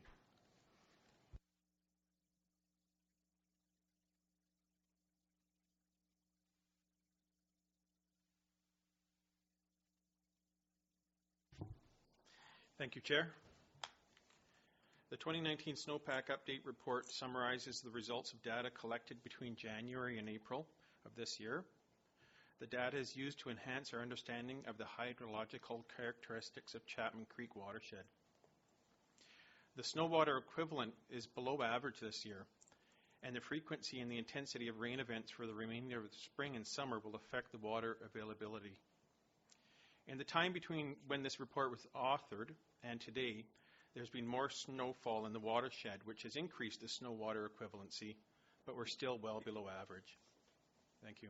Thank you, Chair. The 2019 Snowpack Update Report summarizes the results of data collected between January and April of this year. The data is used to enhance our understanding of the hydrological characteristics of Chapman Creek watershed. The snow water equivalent is below average this year, and the frequency and the intensity of rain events for the remainder of the spring and summer will affect the water availability. In the time between when this report was authored and today, there's been more snowfall in the watershed, which has increased the snow water equivalency, but we're still well below average. Thank you.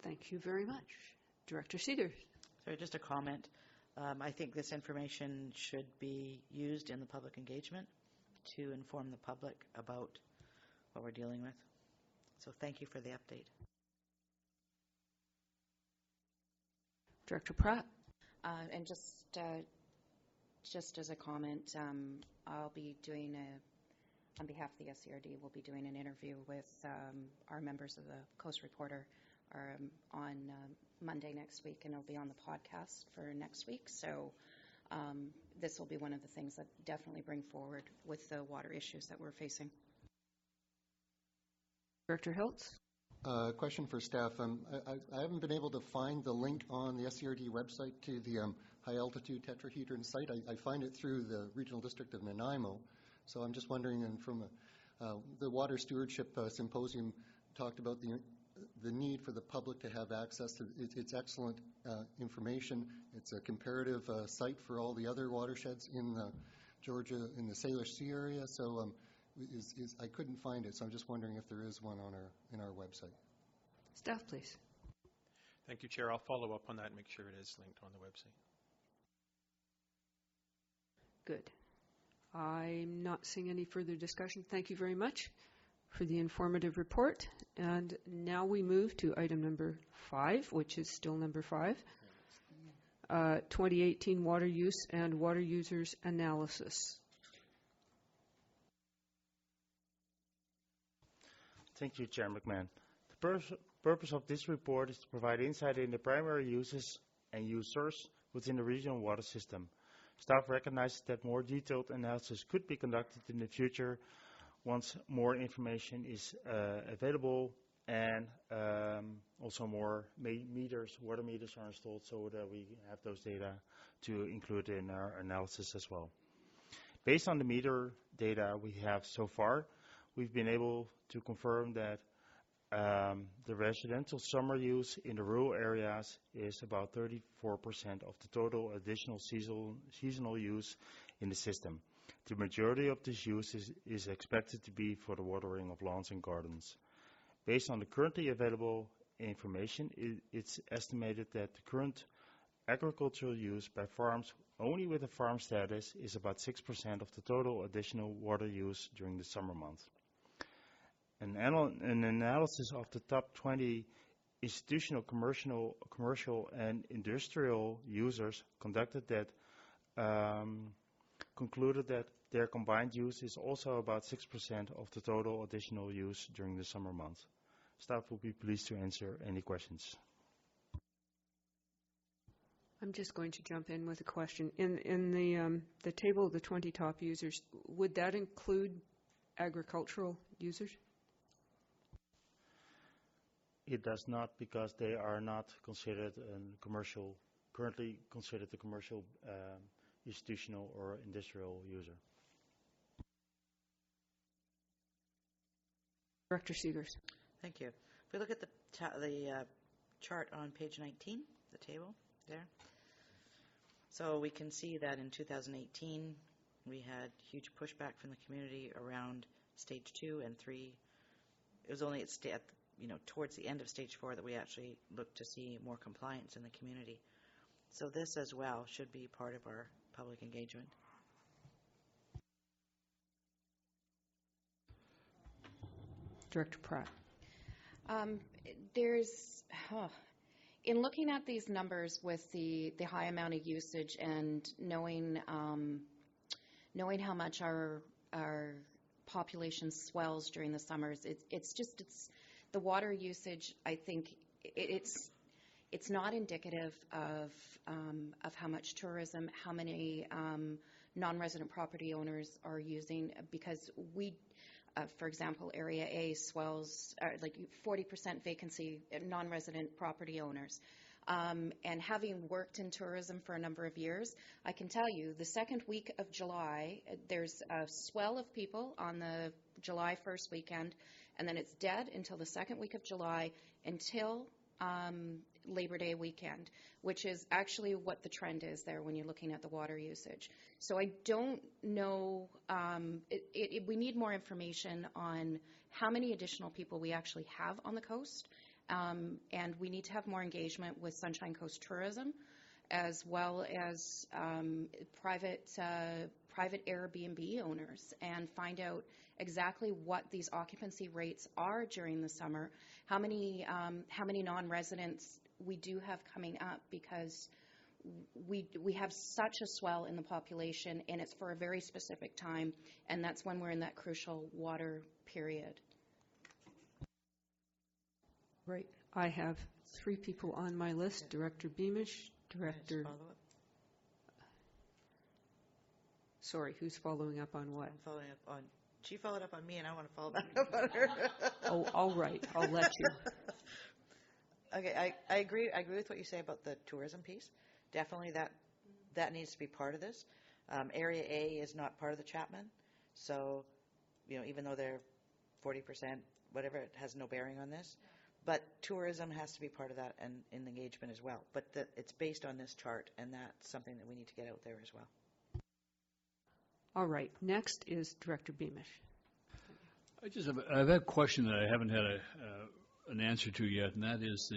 Thank you very much. Director Seegers. Sorry, just a comment. I think this information should be used in the public engagement to inform the public about what we're dealing with. So thank you for the update. Director Pratt. And just as a comment, I'll be doing on behalf of the SCRD, we'll be doing an interview with our members of the Coast Reporter on Monday next week, and it'll be on the podcast for next week. So this will be one of the things that definitely bring forward with the water issues that we're facing. Director Hiltz. Question for staff. I haven't been able to find the link on the SCRD website to the high-altitude tetrahedron site. I find it through the Regional District of Nanaimo. So I'm just wondering, and from the Water Stewardship Symposium talked about the need for the public to have access to it's excellent information. It's a comparative site for all the other watersheds in Georgia, in the Salish Sea area. So I couldn't find it, so I'm just wondering if there is one on in our website. Staff, please. Thank you, Chair. I'll follow up on that and make sure it is linked on the website. Good. I'm not seeing any further discussion. Thank you very much for the informative report. And now we move to item number 5, which is still number 5, 2018 Water Use and Water Users Analysis. Thank you, Chair McMahon. The purpose of this report is to provide insight into primary uses and users within the regional water system. Staff recognizes that more detailed analysis could be conducted in the future once more information is available and also more water meters are installed, so that we have those data to include in our analysis as well. Based on the meter data we have so far, we've been able to confirm that the residential summer use in the rural areas is about 34% of the total additional seasonal use in the system. The majority of this use is expected to be for the watering of lawns and gardens. Based on the currently available information, it's estimated that the current agricultural use by farms only with a farm status is about 6% of the total additional water use during the summer months. An analysis of the top 20 institutional, commercial and industrial users conducted that concluded that their combined use is also about 6% of the total additional use during the summer months. Staff will be pleased to answer any questions. I'm just going to jump in with a question. In the table of the 20 top users, would that include agricultural users? It does not, because they are not considered currently considered a commercial, institutional or industrial user. Director Seegers. Thank you. If we look at the chart on page 19, the table there, so we can see that in 2018 we had huge pushback from the community around stage 2 and 3. It was only towards the end of stage 4 that we actually looked to see more compliance in the community. So this as well should be part of our public engagement. Director Pratt. In looking at these numbers with the high amount of usage and knowing how much our population swells during the summers, it's the water usage. I think it's not indicative of how much tourism, how many non-resident property owners are using, because for example, Area A swells like 40% vacancy, non-resident property owners. And having worked in tourism for a number of years, I can tell you the second week of July, there's a swell of people on the July 1st weekend, and then it's dead until the second week of July, until Labor Day weekend, which is actually what the trend is there when you're looking at the water usage. So I don't know, we need more information on how many additional people we actually have on the coast, and we need to have more engagement with Sunshine Coast Tourism, as well as private Airbnb owners, and find out exactly what these occupancy rates are during the summer, how many non-residents we do have coming up, because we have such a swell in the population, and it's for a very specific time, and that's when we're in that crucial water period. Right. I have 3 people on my list: Director Beamish, Director. Sorry, who's following up on what? I'm following up on. She followed up on me, and I want to follow back up on her. Oh, all right. I'll let you. Okay, I agree. I agree with what you say about the tourism piece. Definitely, that needs to be part of this. Area A is not part of the Chapman, so even though they're 40%, whatever, it has no bearing on this. But tourism has to be part of that and in engagement as well. But it's based on this chart, and that's something that we need to get out there as well. All right. Next is Director Beamish. I have a question that I haven't had an answer to yet, and that is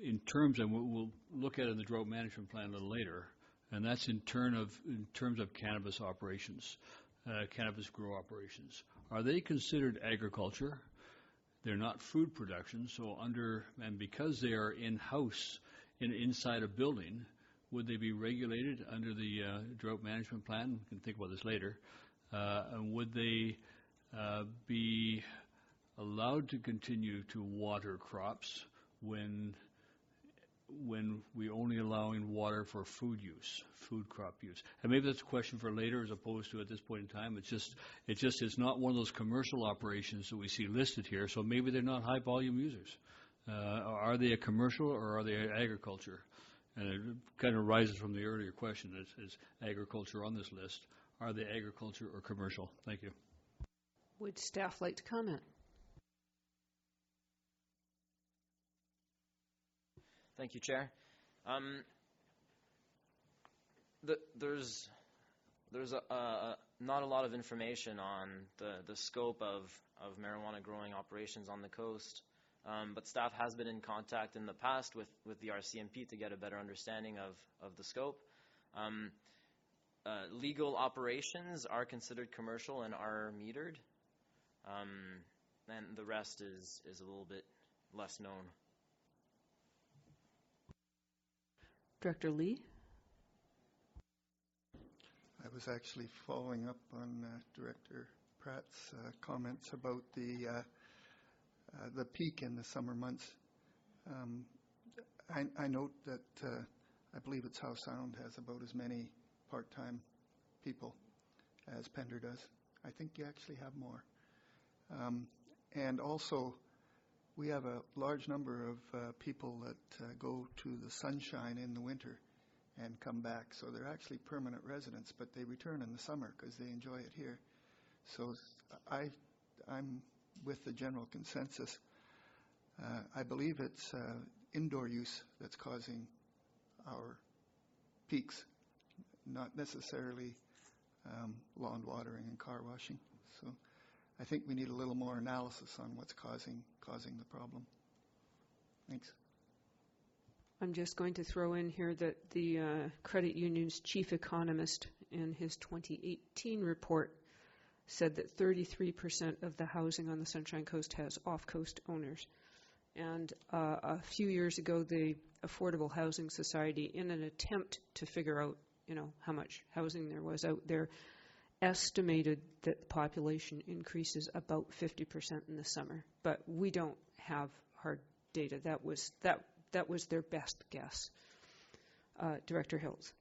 in terms of, we'll look at it in the drought management plan a little later, and that's in terms of cannabis operations, cannabis grow operations. Are they considered agriculture? They're not food production, and because they are in-house, inside a building, would they be regulated under the drought management plan? We can think about this later. And would they be allowed to continue to water crops when we only allowing water for food use, food crop use? And maybe that's a question for later as opposed to at this point in time. It's not one of those commercial operations that we see listed here, so maybe they're not high volume users. Are they a commercial or are they agriculture? And it kind of rises from the earlier question, is agriculture on this list? Are they agriculture or commercial? Thank you. Would staff like to comment? Thank you, Chair. There's not a lot of information on the scope of marijuana growing operations on the coast, but staff has been in contact in the past with the RCMP to get a better understanding of the scope. Legal operations are considered commercial and are metered, and the rest is a little bit less known. Director Lee? I was actually following up on Director Pratt's comments about the peak in the summer months. I note that I believe it's Howe Sound has about as many part-time people as Pender does. I think you actually have more. And also, we have a large number of people that go to the Sunshine in the winter and come back. So they're actually permanent residents, but they return in the summer because they enjoy it here. So I'm with the general consensus. I believe it's indoor use that's causing our peaks, not necessarily lawn watering and car washing. So I think we need a little more analysis on what's causing the problem. Thanks. I'm just going to throw in here that the credit union's chief economist in his 2018 report said that 33% of the housing on the Sunshine Coast has off-coast owners. And a few years ago, the Affordable Housing Society, in an attempt to figure out, how much housing there was out there, estimated that the population increases about 50% in the summer. But we don't have hard data. That was their best guess. Director Hills.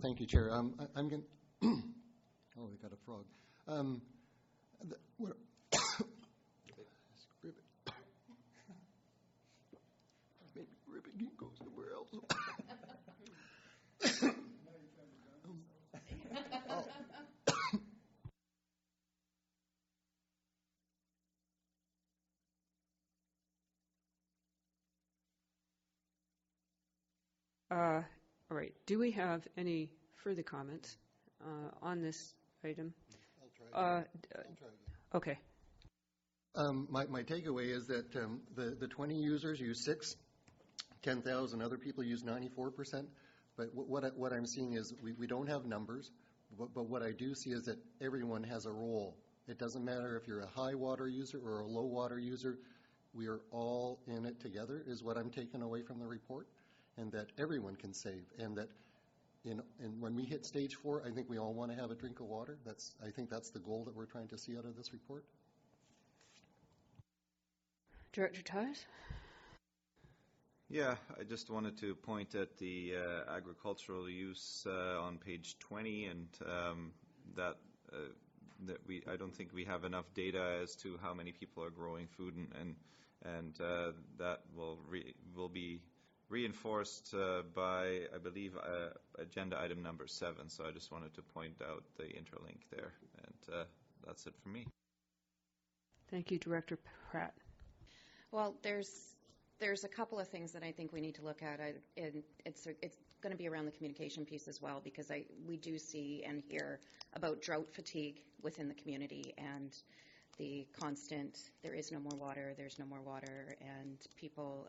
Thank you, Chair. I'm going. Oh, we got a frog. Maybe Ribbit goes somewhere else. All right. Do we have any further comments on this item? I'll try again. Okay. My takeaway is that the 20 users use 6, 10,000 other people use 94%. But what I'm seeing is we don't have numbers, but what I do see is that everyone has a role. It doesn't matter if you're a high water user or a low water user. We are all in it together is what I'm taking away from the report, and that everyone can save, and that and when we hit stage 4, I think we all want to have a drink of water. I think that's the goal that we're trying to see out of this report. Director Tyus? Yeah, I just wanted to point at the agricultural use on page 20, and that I don't think we have enough data as to how many people are growing food, and that will be reinforced by, I believe, agenda item number 7. So I just wanted to point out the interlink there, and that's it for me. Thank you, Director Pratt. Well, there's a couple of things that I think we need to look at. It's going to be around the communication piece as well, because we do see and hear about drought fatigue within the community and the constant, there is no more water, there's no more water, and people,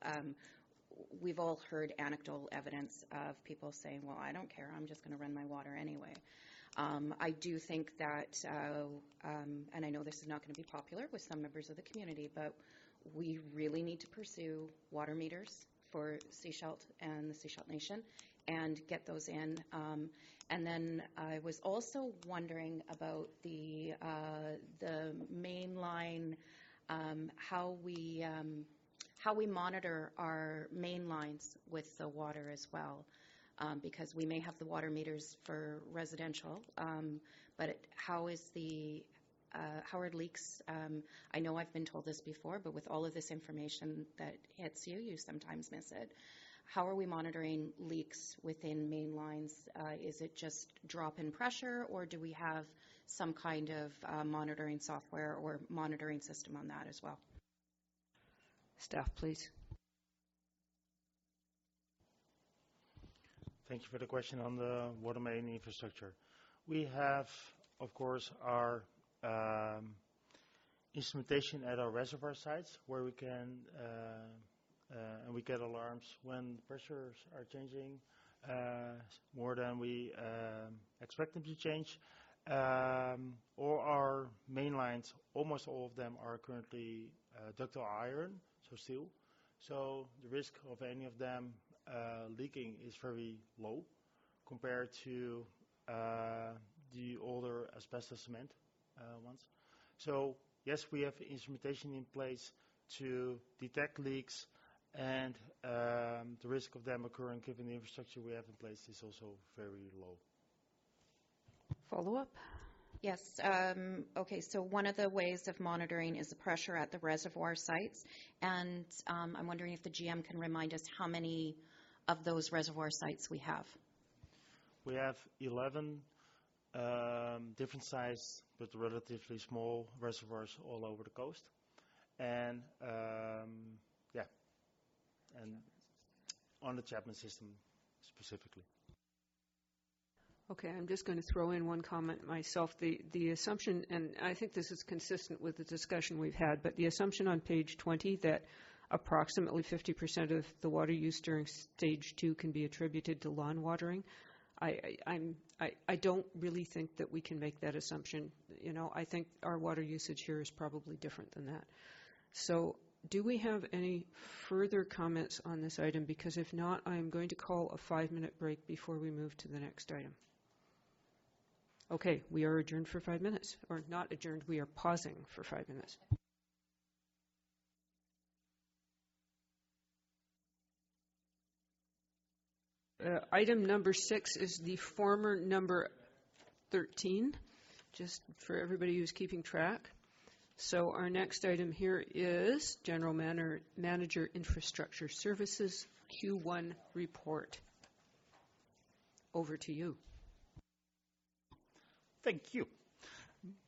we've all heard anecdotal evidence of people saying, well, I don't care, I'm just going to run my water anyway. I do think that, and I know this is not going to be popular with some members of the community, but we really need to pursue water meters for Sechelt and the Sechelt Nation and get those in. And then I was also wondering about the mainline, how we monitor our main lines with the water as well, because we may have the water meters for residential, but how are leaks? I know I've been told this before, but with all of this information that hits you, you sometimes miss it. How are we monitoring leaks within main lines? Is it just drop in pressure, or do we have some kind of monitoring software or monitoring system on that as well? Staff, please. Thank you for the question on the water main infrastructure. We have, of course, our instrumentation at our reservoir sites where we can and we get alarms when pressures are changing more than we expect them to change. All our main lines, almost all of them are currently ductile iron, so steel. So the risk of any of them leaking is very low compared to the older asbestos cement ones. So yes, we have instrumentation in place to detect leaks, and the risk of them occurring given the infrastructure we have in place is also very low. Follow-up? Yes. Okay, so one of the ways of monitoring is the pressure at the reservoir sites, and I'm wondering if the GM can remind us how many of those reservoir sites we have. We have 11 different size but relatively small reservoirs all over the coast, and and on the Chapman system specifically. Okay, I'm just going to throw in one comment myself. The assumption, and I think this is consistent with the discussion we've had, but the assumption on page 20 that approximately 50% of the water use during stage 2 can be attributed to lawn watering, I don't really think that we can make that assumption. You know, I think our water usage here is probably different than that. So do we have any further comments on this item? Because if not, I'm going to call a 5-minute break before we move to the next item. Okay, we are adjourned for 5 minutes. Or not adjourned, we are pausing for 5 minutes. Item number 6 is the former number 13, just for everybody who's keeping track. So our next item here is General Manager Infrastructure Services Q1 report. Over to you. Thank you,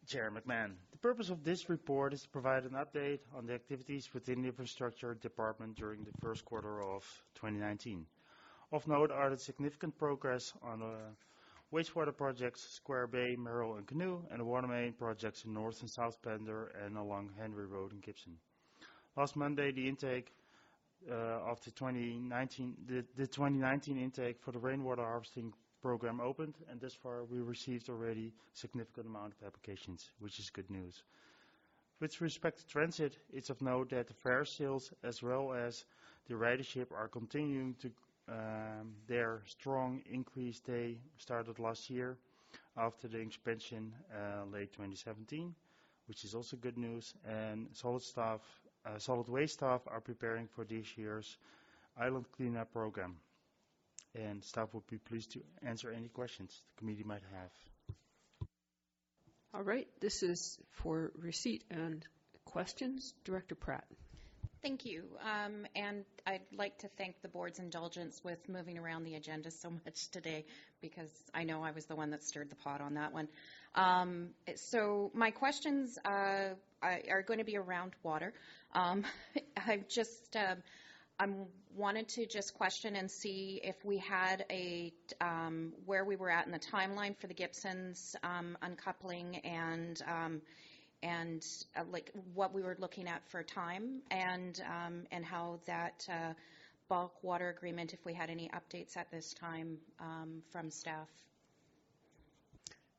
Chair McMahon. The purpose of this report is to provide an update on the activities within the Infrastructure Department during the first quarter of 2019. Of note are the significant progress on wastewater projects, Square Bay, Merrill and Canoe, and the water main projects in North and South Pender and along Henry Road in Gibson. Last Monday, the intake of the 2019 intake for the rainwater harvesting program opened, and thus far we received already significant amount of applications, which is good news. With respect to transit, it's of note that the fare sales as well as the ridership are continuing to their strong increase they started last year after the expansion late 2017, which is also good news. And solid waste staff are preparing for this year's island cleanup program. And staff would be pleased to answer any questions the committee might have. All right, this is for receipt and questions. Director Pratt. Thank you. And I'd like to thank the board's indulgence with moving around the agenda so much today, because I know I was the one that stirred the pot on that one. So my questions are going to be around water. I wanted to just question and see if we had where we were at in the timeline for the Gibsons uncoupling and like what we were looking at for time and how that bulk water agreement, if we had any updates at this time from staff.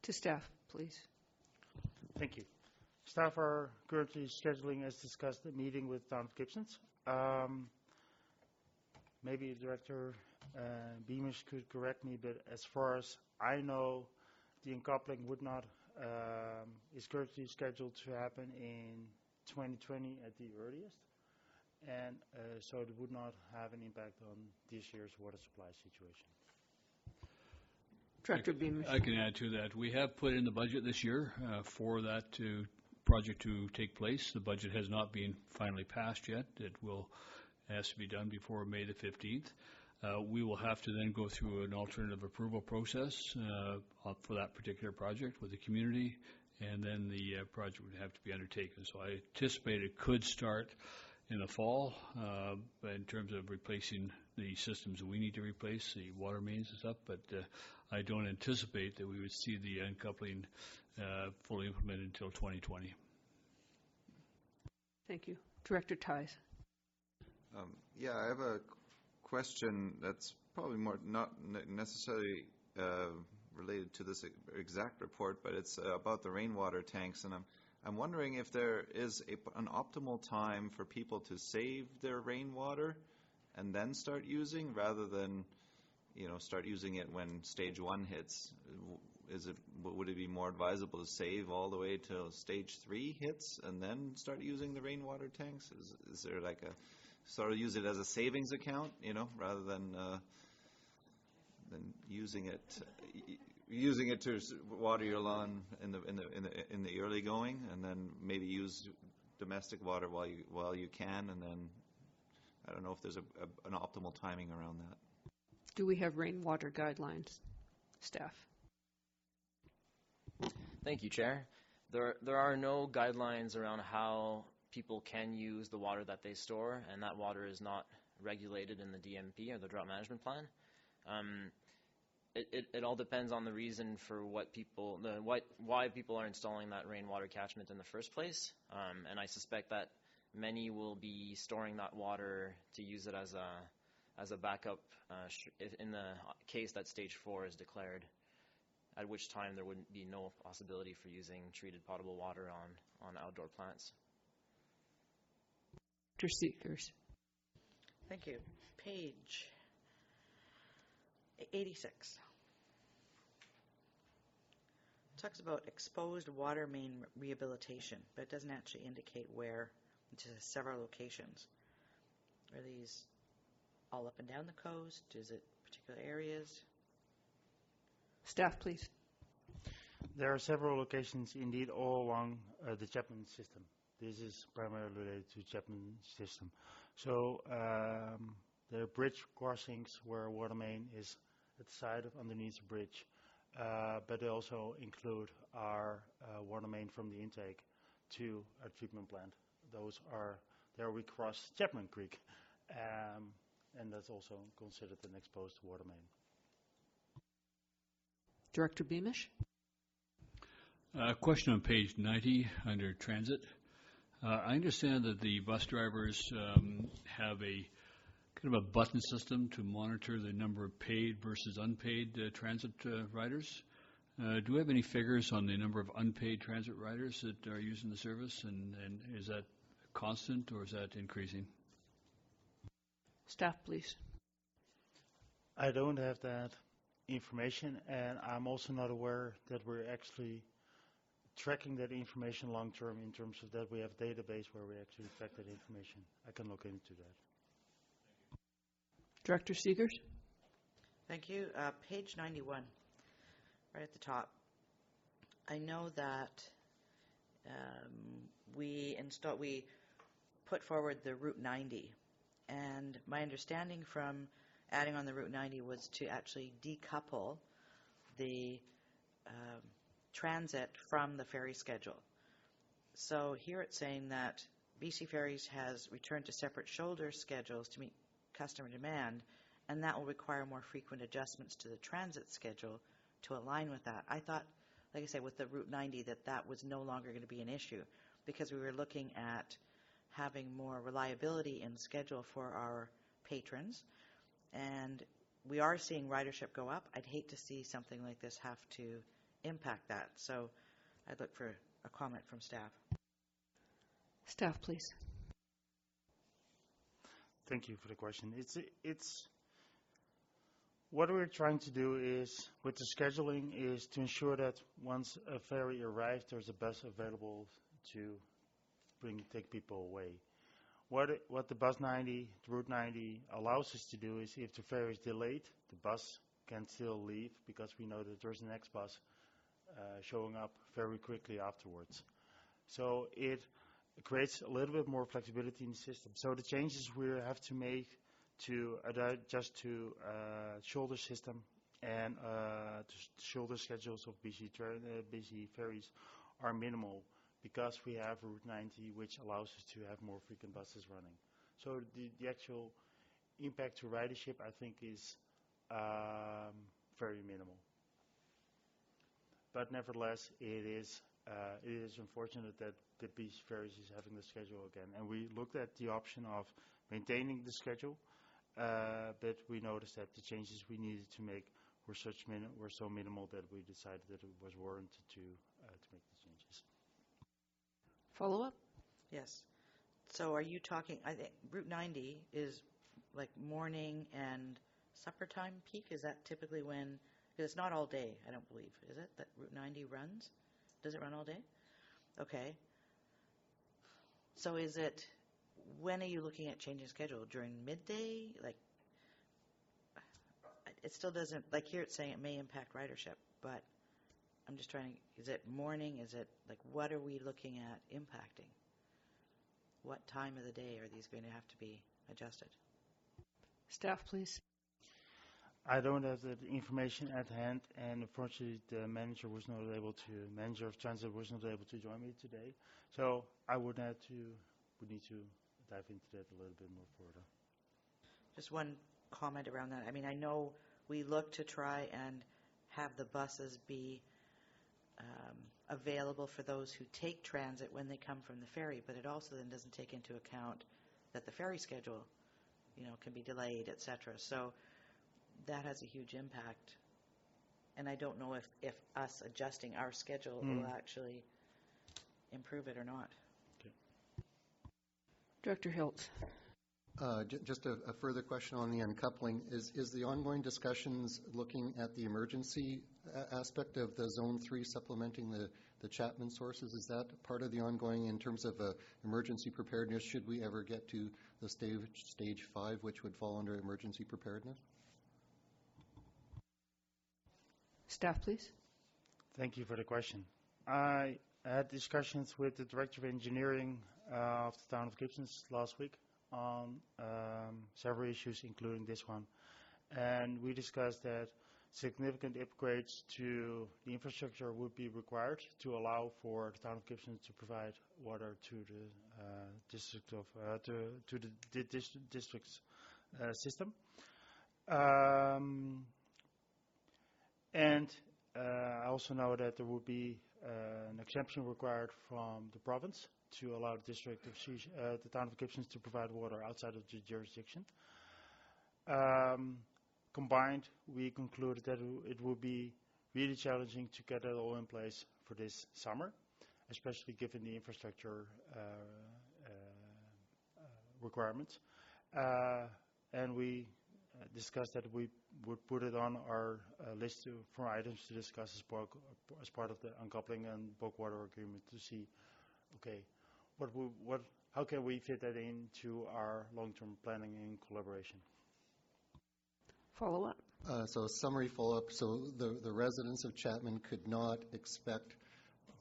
To staff, please. Thank you. Staff are currently scheduling, as discussed, a meeting with Town of Gibsons. Maybe Director Beamish could correct me, but as far as I know, the uncoupling would not is currently scheduled to happen in 2020 at the earliest, and so it would not have an impact on this year's water supply situation. Director Beamish. I can add to that. We have put in the budget this year for that project to take place. The budget has not been finally passed yet. It has to be done before May the 15th. We will have to then go through an alternative approval process for that particular project with the community, and then the project would have to be undertaken. So I anticipate it could start in the fall in terms of replacing the systems that we need to replace, the water mains and stuff, but I don't anticipate that we would see the uncoupling fully implemented until 2020. Thank you. Director Ties. Yeah, I have a question that's probably more not necessarily related to this exact report, but it's about the rainwater tanks, and I'm wondering if there is an optimal time for people to save their rainwater and then start using, rather than start using it when stage 1 hits. Would it be more advisable to save all the way till stage 3 hits and then start using the rainwater tanks? Is there like a sort of use it as a savings account, rather than using it to water your lawn in the early going, and then maybe use domestic water while you can, and then I don't know if there's an optimal timing around that. Do we have rainwater guidelines, staff? Thank you, Chair. There are no guidelines around how people can use the water that they store, and that water is not regulated in the DMP or the Drought Management Plan. It all depends on the reason for why people are installing that rainwater catchment in the first place, and I suspect that many will be storing that water to use it as a backup in the case that stage 4 is declared, at which time there wouldn't be no possibility for using treated potable water on outdoor plants. Director Seekers. Thank you. Page 86. Talks about exposed water main rehabilitation, but it doesn't actually indicate where. It just has several locations. Are these all up and down the coast? Is it particular areas? Staff, please. There are several locations indeed all along the Chapman system. This is primarily related to Chapman system. So there are bridge crossings where water main is at the side of underneath the bridge, but they also include our water main from the intake to our treatment plant. Those are there we cross Chapman Creek, and that's also considered an exposed water main. Director Beamish? Question on page 90 under transit. I understand that the bus drivers have a kind of a button system to monitor the number of paid versus unpaid transit riders. Do we have any figures on the number of unpaid transit riders that are using the service, and is that constant or is that increasing? Staff, please. I don't have that information, and I'm also not aware that we're actually tracking that information long term in terms of that we have a database where we actually track that information. I can look into that. Director Seegers? Thank you. Page 91, right at the top. I know that we put forward the Route 90, and my understanding from adding on the Route 90 was to actually decouple the transit from the ferry schedule. So here it's saying that BC Ferries has returned to separate shoulder schedules to meet customer demand, and that will require more frequent adjustments to the transit schedule to align with that. I thought, like I said, with the Route 90, that was no longer going to be an issue because we were looking at having more reliability in the schedule for our patrons, and we are seeing ridership go up. I'd hate to see something like this have to impact that. So I'd look for a comment from staff. Staff, please. Thank you for the question. It's what we're trying to do is, with the scheduling, is to ensure that once a ferry arrives, there's a bus available to take people away. What the Bus 90, the Route 90 allows us to do is, if the ferry is delayed, the bus can still leave because we know that there's an next bus showing up very quickly afterwards. So it creates a little bit more flexibility in the system. So the changes we have to make to adjust to shoulder system and shoulder schedules of BC Ferries are minimal because we have Route 90, which allows us to have more frequent buses running. So the actual impact to ridership, I think, is very minimal. But nevertheless, it is unfortunate that the BC Ferries is having the schedule again. And we looked at the option of maintaining the schedule, but we noticed that the changes we needed to make were so minimal that we decided that it was warranted to make the changes. Follow-up? Yes. So are you talking, I think Route 90 is like morning and supper time peak? Is that typically when, because it's not all day, I don't believe, is it, that Route 90 runs? Does it run all day? Okay. So is it, when are you looking at changing schedule? During midday? Like, it still doesn't, like here it's saying it may impact ridership, but I'm just trying, is it morning? Is it, like, what are we looking at impacting? What time of the day are these going to have to be adjusted? Staff, please. I don't have that information at hand, and unfortunately the manager of transit was not able to join me today. So I would need to dive into that a little bit more further. Just one comment around that. I mean, I know we look to try and have the buses be available for those who take transit when they come from the ferry, but it also then doesn't take into account that the ferry schedule, can be delayed, etc. So that has a huge impact, and I don't know if us adjusting our schedule will actually improve it or not. Okay. Director Hiltz. Just a further question on the uncoupling. Is the ongoing discussions looking at the emergency aspect of the Zone 3 supplementing the Chapman sources? Is that part of the ongoing in terms of emergency preparedness? Should we ever get to the stage 5, which would fall under emergency preparedness? Staff, please. Thank you for the question. I had discussions with the Director of Engineering of the Town of Gibson last week on several issues, including this one. And we discussed that significant upgrades to the infrastructure would be required to allow for the Town of Gibson to provide water to the districts system. And I also know that there will be an exemption required from the province to allow the district of the town of Gibsons to provide water outside of the jurisdiction. Combined, we concluded that it would be really challenging to get it all in place for this summer, especially given the infrastructure requirements. And we discussed that we would put it on our list for items to discuss as part of the uncoupling and bulk water agreement to see, okay, how can we fit that into our long-term planning and collaboration? Follow-up. So a summary follow-up. So the residents of Chapman could not expect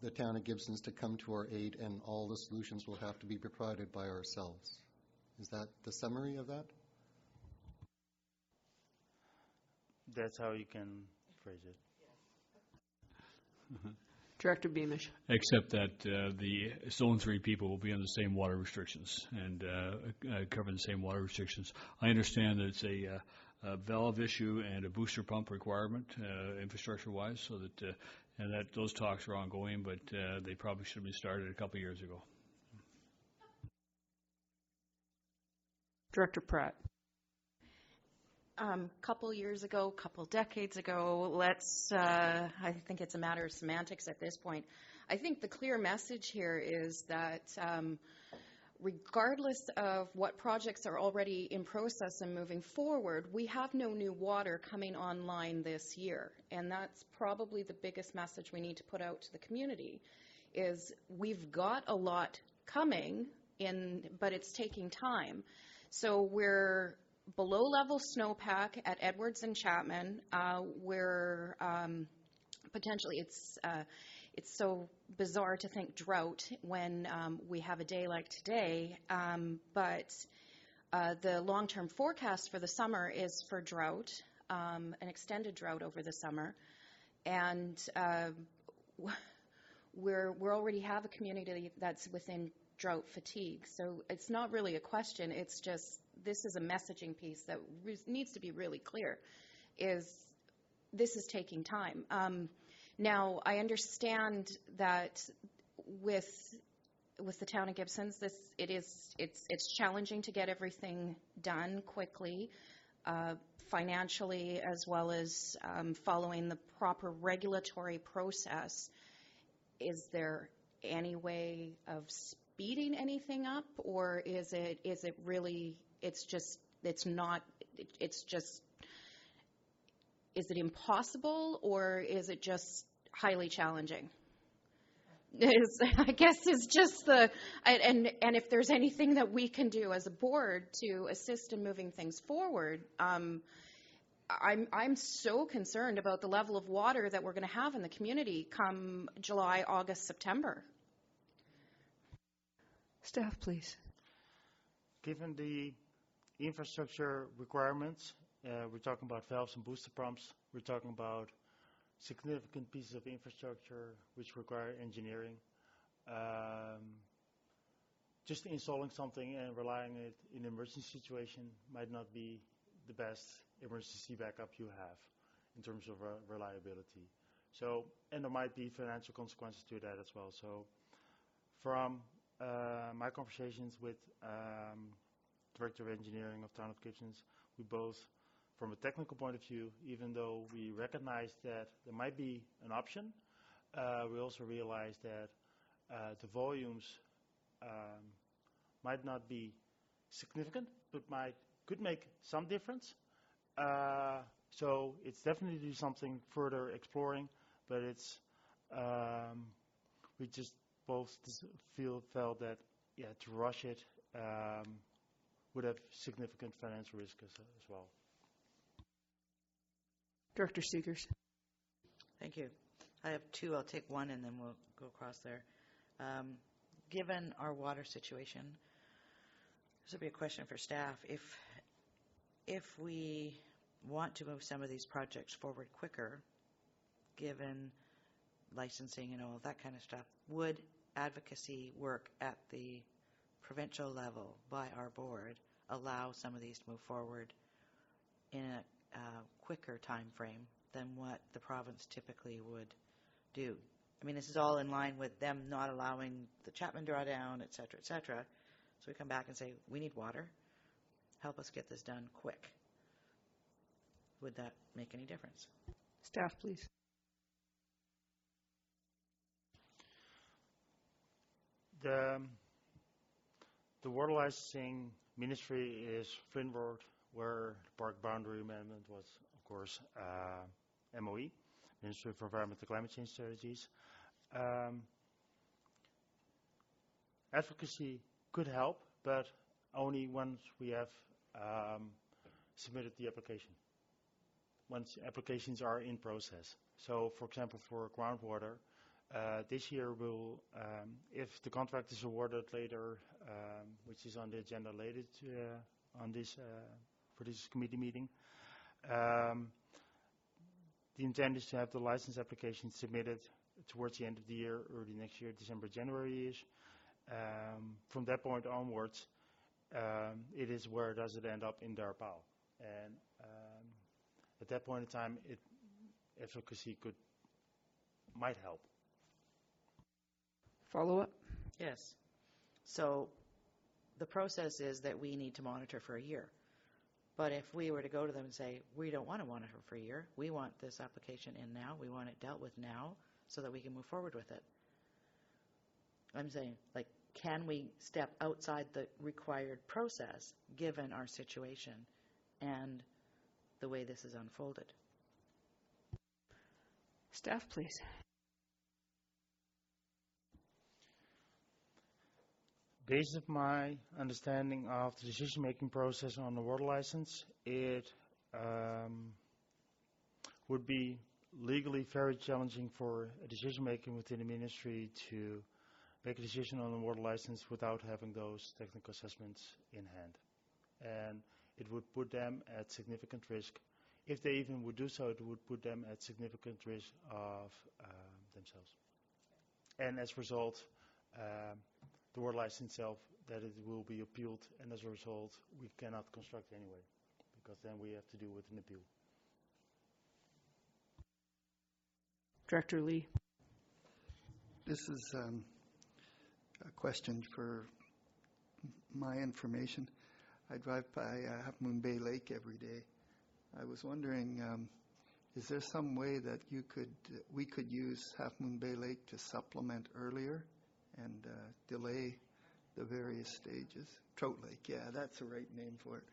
the town of Gibsons to come to our aid, and all the solutions will have to be provided by ourselves. Is that the summary of that? That's how you can phrase it. Director Beamish. Except that the Zone 3 people will be on the same water restrictions and cover the same water restrictions. I understand that it's a valve issue and a booster pump requirement, infrastructure-wise, so that and that those talks are ongoing, but they probably should have been started a couple years ago. Director Pratt. Couple years ago, couple decades ago, I think it's a matter of semantics at this point. I think the clear message here is that regardless of what projects are already in process and moving forward, we have no new water coming online this year. And that's probably the biggest message we need to put out to the community, is we've got a lot coming but it's taking time. So we're below level snowpack at Edwards and Chapman. We're potentially, it's so bizarre to think drought when we have a day like today, but the long-term forecast for the summer is for drought, an extended drought over the summer, and we already have a community that's within drought fatigue. So it's not really a question, it's just this is a messaging piece that needs to be really clear, is this is taking time. Now, I understand that with the town of Gibsons, it's challenging to get everything done quickly, financially, as well as following the proper regulatory process. Is there any way of speeding anything up, or is it really, is it impossible, or is it just highly challenging? I guess it's just and if there's anything that we can do as a board to assist in moving things forward, I'm so concerned about the level of water that we're going to have in the community come July, August, September. Staff, please. Given the infrastructure requirements, we're talking about valves and booster pumps. We're talking about significant pieces of infrastructure which require engineering. Just installing something and relying on it in an emergency situation might not be the best emergency backup you have in terms of reliability. So, and there might be financial consequences to that as well. So, from my conversations with Director of Engineering of Town of Gibsons, we both, from a technical point of view, even though we recognize that there might be an option, we also realize that the volumes might not be significant, but could make some difference. So it's definitely something further exploring, but it's we just both felt that to rush it would have significant financial risk as well. Director Seegers. Thank you. I have two. I'll take one and then we'll go across there. Given our water situation, this would be a question for staff. If we want to move some of these projects forward quicker, given licensing and all that kind of stuff, would advocacy work at the provincial level by our board allow some of these to move forward in a quicker time frame than what the province typically would do. I mean, this is all in line with them not allowing the Chapman drawdown, et cetera, et cetera. So we come back and say, we need water. Help us get this done quick. Would that make any difference? Staff, please. The water licensing ministry is Flint Road, where the park boundary amendment was, of course, MOE, Ministry for Environment and Climate Change Strategies. Advocacy could help, but only once we have submitted the application, once applications are in process. So, for example, for groundwater, this year we'll, if the contract is awarded later, which is on the agenda later on this for this committee meeting, the intent is to have the license application submitted towards the end of the year, early next year, December, January-ish. From that point onwards, it is where does it end up in their pile. And at that point in time, advocacy might help. Follow up? Yes. So the process is that we need to monitor for a year. But if we were to go to them and say, we don't want to monitor for a year, we want this application in now, we want it dealt with now so that we can move forward with it. I'm saying, like, can we step outside the required process given our situation and the way this is unfolded? Staff, please. Based on my understanding of the decision-making process on the water license, it would be legally very challenging for a decision-making within the ministry to make a decision on the water license without having those technical assessments in hand. And it would put them at significant risk. If they even would do so, it would put them at significant risk of themselves. And as a result, the water license itself, that it will be appealed, and as a result, we cannot construct anyway, because then we have to deal with an appeal. Director Lee. This is a question for my information. I drive by Half Moon Bay Lake every day. I was wondering, is there some way that we could use Half Moon Bay Lake to supplement earlier and delay the various stages? Trout Lake, yeah, that's the right name for it.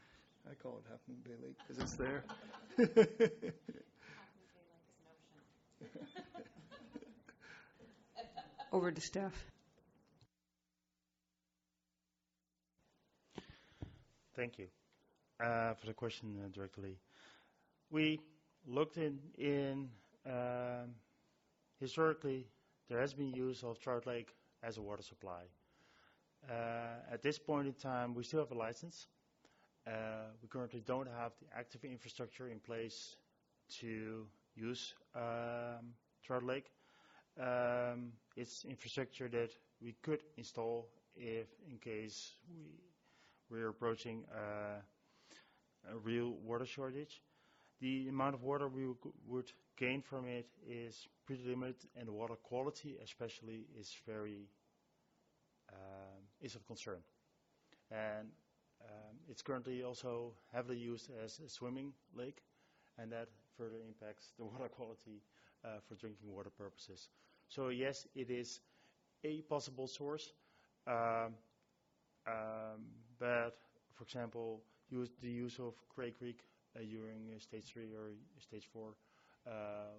I call it Half Moon Bay Lake because it's there. Over to staff. Thank you for the question, Director Lee. We looked in historically, there has been use of Trout Lake as a water supply. At this point in time, we still have a license. We currently don't have the active infrastructure in place to use Trout Lake. It's infrastructure that we could install if, in case we're approaching a real water shortage. The amount of water we would gain from it is pretty limited, and the water quality especially is very is of concern. And it's currently also heavily used as a swimming lake, and that further impacts the water quality for drinking water purposes. So yes, it is a possible source, but for example, the use of Grey Creek during stage 3 or stage 4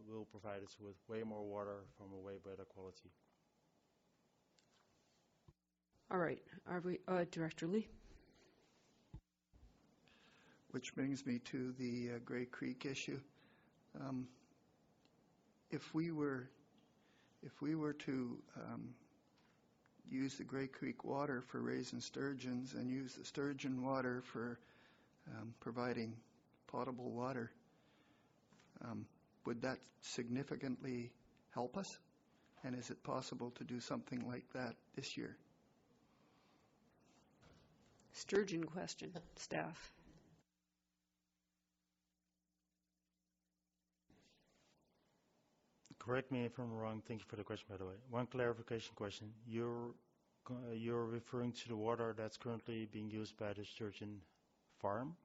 will provide us with way more water from a way better quality. All right. Are we, Director Lee? Which brings me to the Grey Creek issue. If we were to use the Grey Creek water for raising sturgeons and use the sturgeon water for providing potable water, would that significantly help us? And is it possible to do something like that this year? Sturgeon question, staff. Correct me if I'm wrong. Thank you for the question, by the way. One clarification question. You're referring to the water that's currently being used by the Sturgeon farm?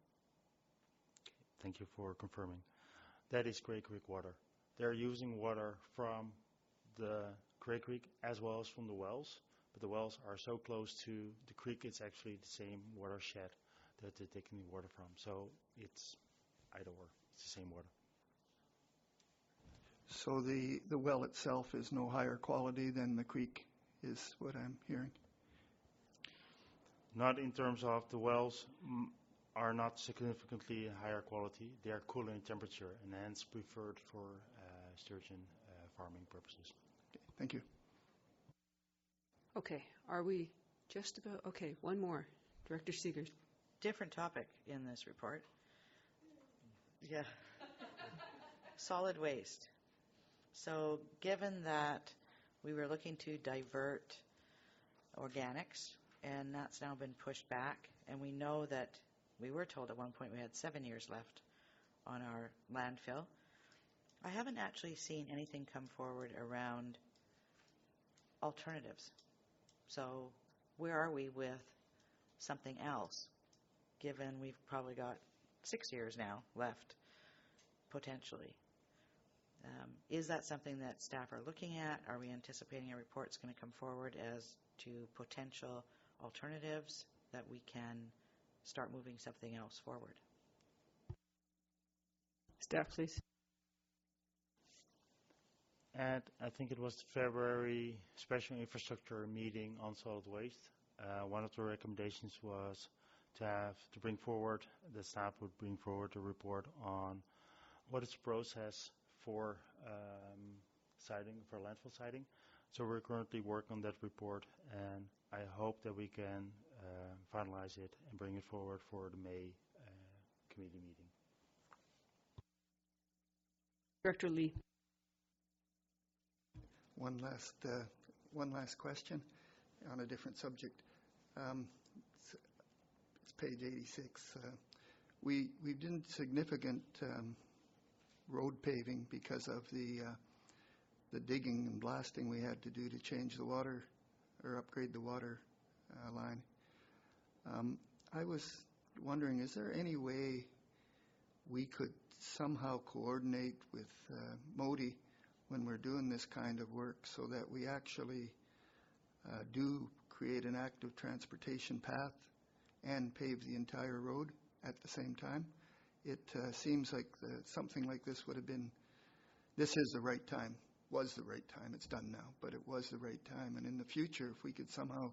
Thank you for confirming. That is Grey Creek water. They're using water from the Grey Creek as well as from the wells, but the wells are so close to the creek, it's actually the same watershed that they're taking the water from. So it's either or. It's the same water. So the well itself is no higher quality than the creek, is what I'm hearing. Not in terms of the wells are not significantly higher quality. They are cooler in temperature and hence preferred for sturgeon farming purposes. Okay, thank you. Okay, are we just about, okay, one more. Director Seegers. Different topic in this report. Yeah. Solid waste. So given that we were looking to divert organics, and that's now been pushed back, and we know that we were told at one point we had 7 years left on our landfill, I haven't actually seen anything come forward around alternatives. So where are we with something else, given we've probably got 6 years now left, potentially? Is that something that staff are looking at? Are we anticipating a report's going to come forward as to potential alternatives that we can start moving something else forward? Staff, please. And I think it was the February special infrastructure meeting on solid waste. One of the recommendations was to bring forward, the staff would bring forward a report on what is the process for siting, for landfill siting. So we're currently working on that report, and I hope that we can finalize it and bring it forward for the May committee meeting. Director Lee. One last question on a different subject. It's page 86. We did significant road paving because of the digging and blasting we had to do to change the water or upgrade the water line. I was wondering, is there any way we could somehow coordinate with Modi when we're doing this kind of work so that we actually do create an active transportation path and pave the entire road at the same time? It seems like something like this would have been, this is the right time, was the right time. It's done now, but it was the right time. And in the future, if we could somehow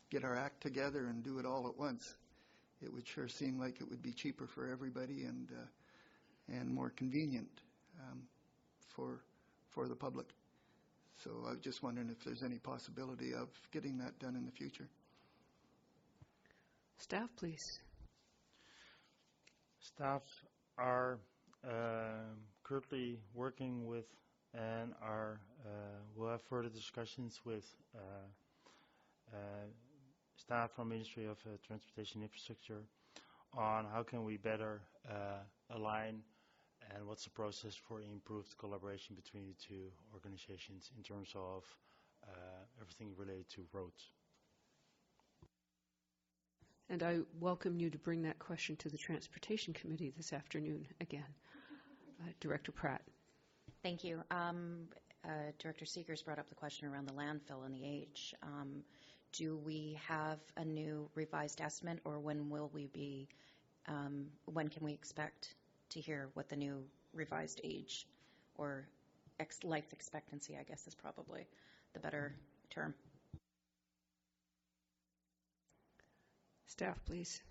get our act together and do it all at once, it would sure seem like it would be cheaper for everybody and more convenient for the public. So I was just wondering if there's any possibility of getting that done in the future. Staff, please. Staff are currently working with and will have further discussions with staff from Ministry of Transportation Infrastructure on how can we better align and what's the process for improved collaboration between the two organizations in terms of everything related to roads. And I welcome you to bring that question to the Transportation Committee this afternoon again. Director Pratt. Thank you. Director Seegers brought up the question around the landfill and the age. Do we have a new revised estimate, or when will we be, when can we expect to hear what the new revised age or life expectancy, I guess, is probably the better term? Staff, please.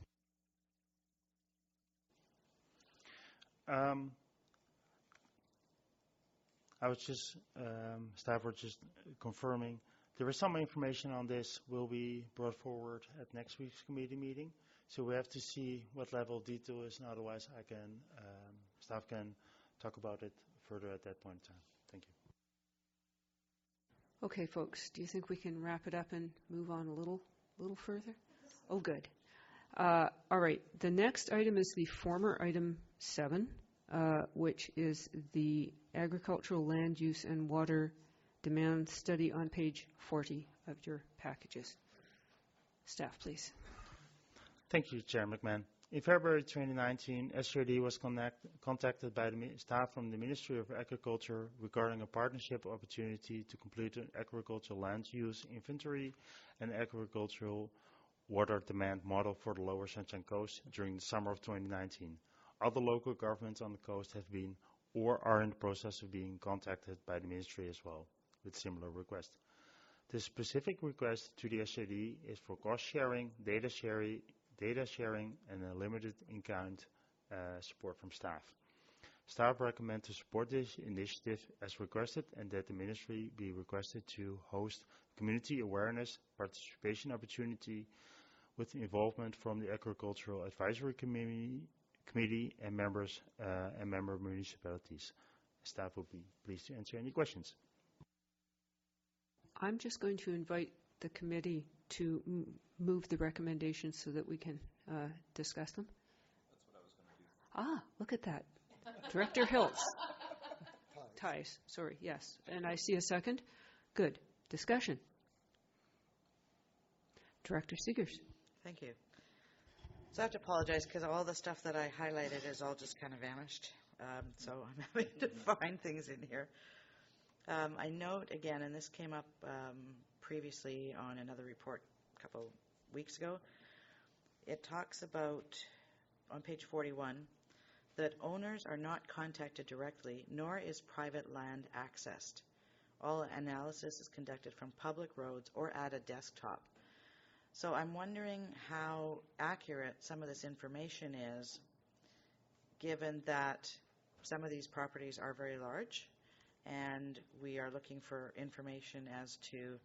Staff were just confirming. There is some information on this will be brought forward at next week's committee meeting. So we have to see what level of detail is, and otherwise staff can talk about it further at that point in time. Thank you. Okay, folks, do you think we can wrap it up and move on a little further? Oh, good. All right, the next item is the former item 7, which is the agricultural land use and water demand study on page 40 of your packages. Staff, please. Thank you, Chair McMahon. In February 2019, SJD was contacted by the staff from the Ministry of Agriculture regarding a partnership opportunity to complete an agricultural land use inventory and agricultural water demand model for the Lower Sunshine Coast during the summer of 2019. Other local governments on the coast have been or are in the process of being contacted by the Ministry as well with similar requests. The specific request to the SJD is for cost sharing, data sharing, and a limited in-kind support from staff. Staff recommend to support this initiative as requested and that the Ministry be requested to host community awareness participation opportunity with involvement from the Agricultural Advisory Committee and members and member municipalities. Staff will be pleased to answer any questions. I'm just going to invite the committee to move the recommendations so that we can discuss them. That's what I was going to do. Look at that. Director Hiltz. Ties, sorry, yes. And I see a second. Good. Discussion. Director Seegers. Thank you. So I have to apologize because all the stuff that I highlighted is all just kind of vanished. So I'm having to find things in here. I note again, and this came up previously on another report a couple weeks ago, it talks about, on page 41, that owners are not contacted directly, nor is private land accessed. All analysis is conducted from public roads or at a desktop. So I'm wondering how accurate some of this information is, given that some of these properties are very large, and we are looking for information as to,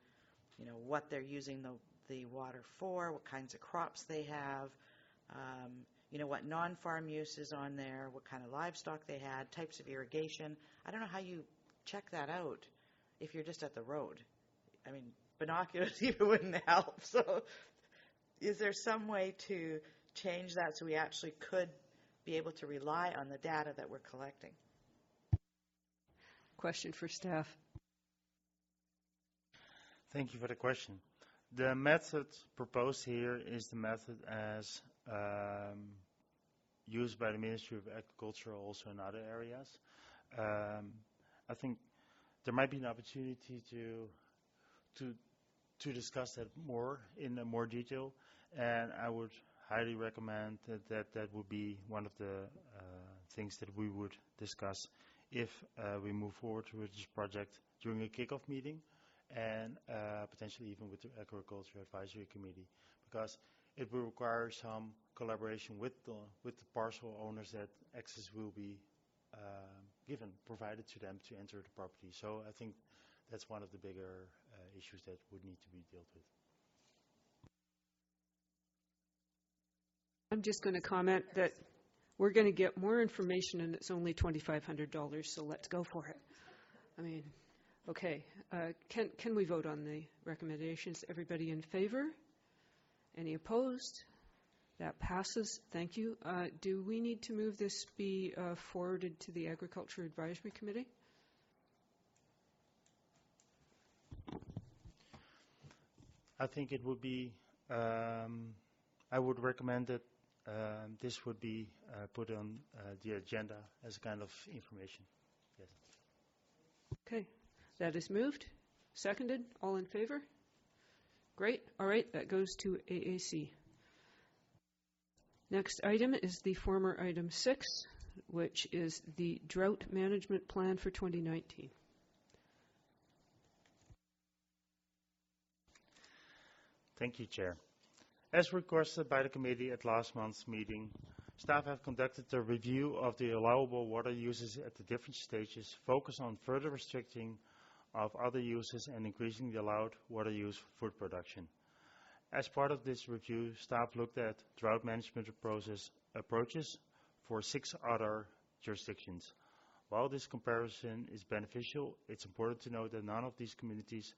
you know, what they're using the water for, what kinds of crops they have, you know, what non-farm use is on there, what kind of livestock they had, types of irrigation. I don't know how you check that out if you're just at the road. I mean, binoculars even wouldn't help. So is there some way to change that so we actually could be able to rely on the data that we're collecting? Question for staff. Thank you for the question. The method proposed here is the method as used by the Ministry of Agriculture also in other areas. I think there might be an opportunity to discuss that more in more detail, and I would highly recommend that would be one of the things that we would discuss if we move forward with this project during a kickoff meeting and potentially even with the Agriculture Advisory Committee, because it will require some collaboration with the parcel owners that access will be provided to them to enter the property. So I think that's one of the bigger issues that would need to be dealt with. I'm just going to comment that we're going to get more information and it's only $2,500, so let's go for it. I mean, okay. Can we vote on the recommendations? Everybody in favor? Any opposed? That passes. Thank you. Do we need to move this be forwarded to the Agriculture Advisory Committee? I think it would be, I would recommend that this would be put on the agenda as a kind of information. Yes. Okay. That is moved. Seconded. All in favor? Great. All right. That goes to AAC. Next item is the former item 6, which is the Drought Management Plan for 2019. Thank you, Chair. As requested by the committee at last month's meeting, staff have conducted a review of the allowable water uses at the different stages, focused on further restricting of other uses and increasing the allowed water use for food production. As part of this review, staff looked at drought management approaches for 6 other jurisdictions. While this comparison is beneficial, it's important to note that none of these communities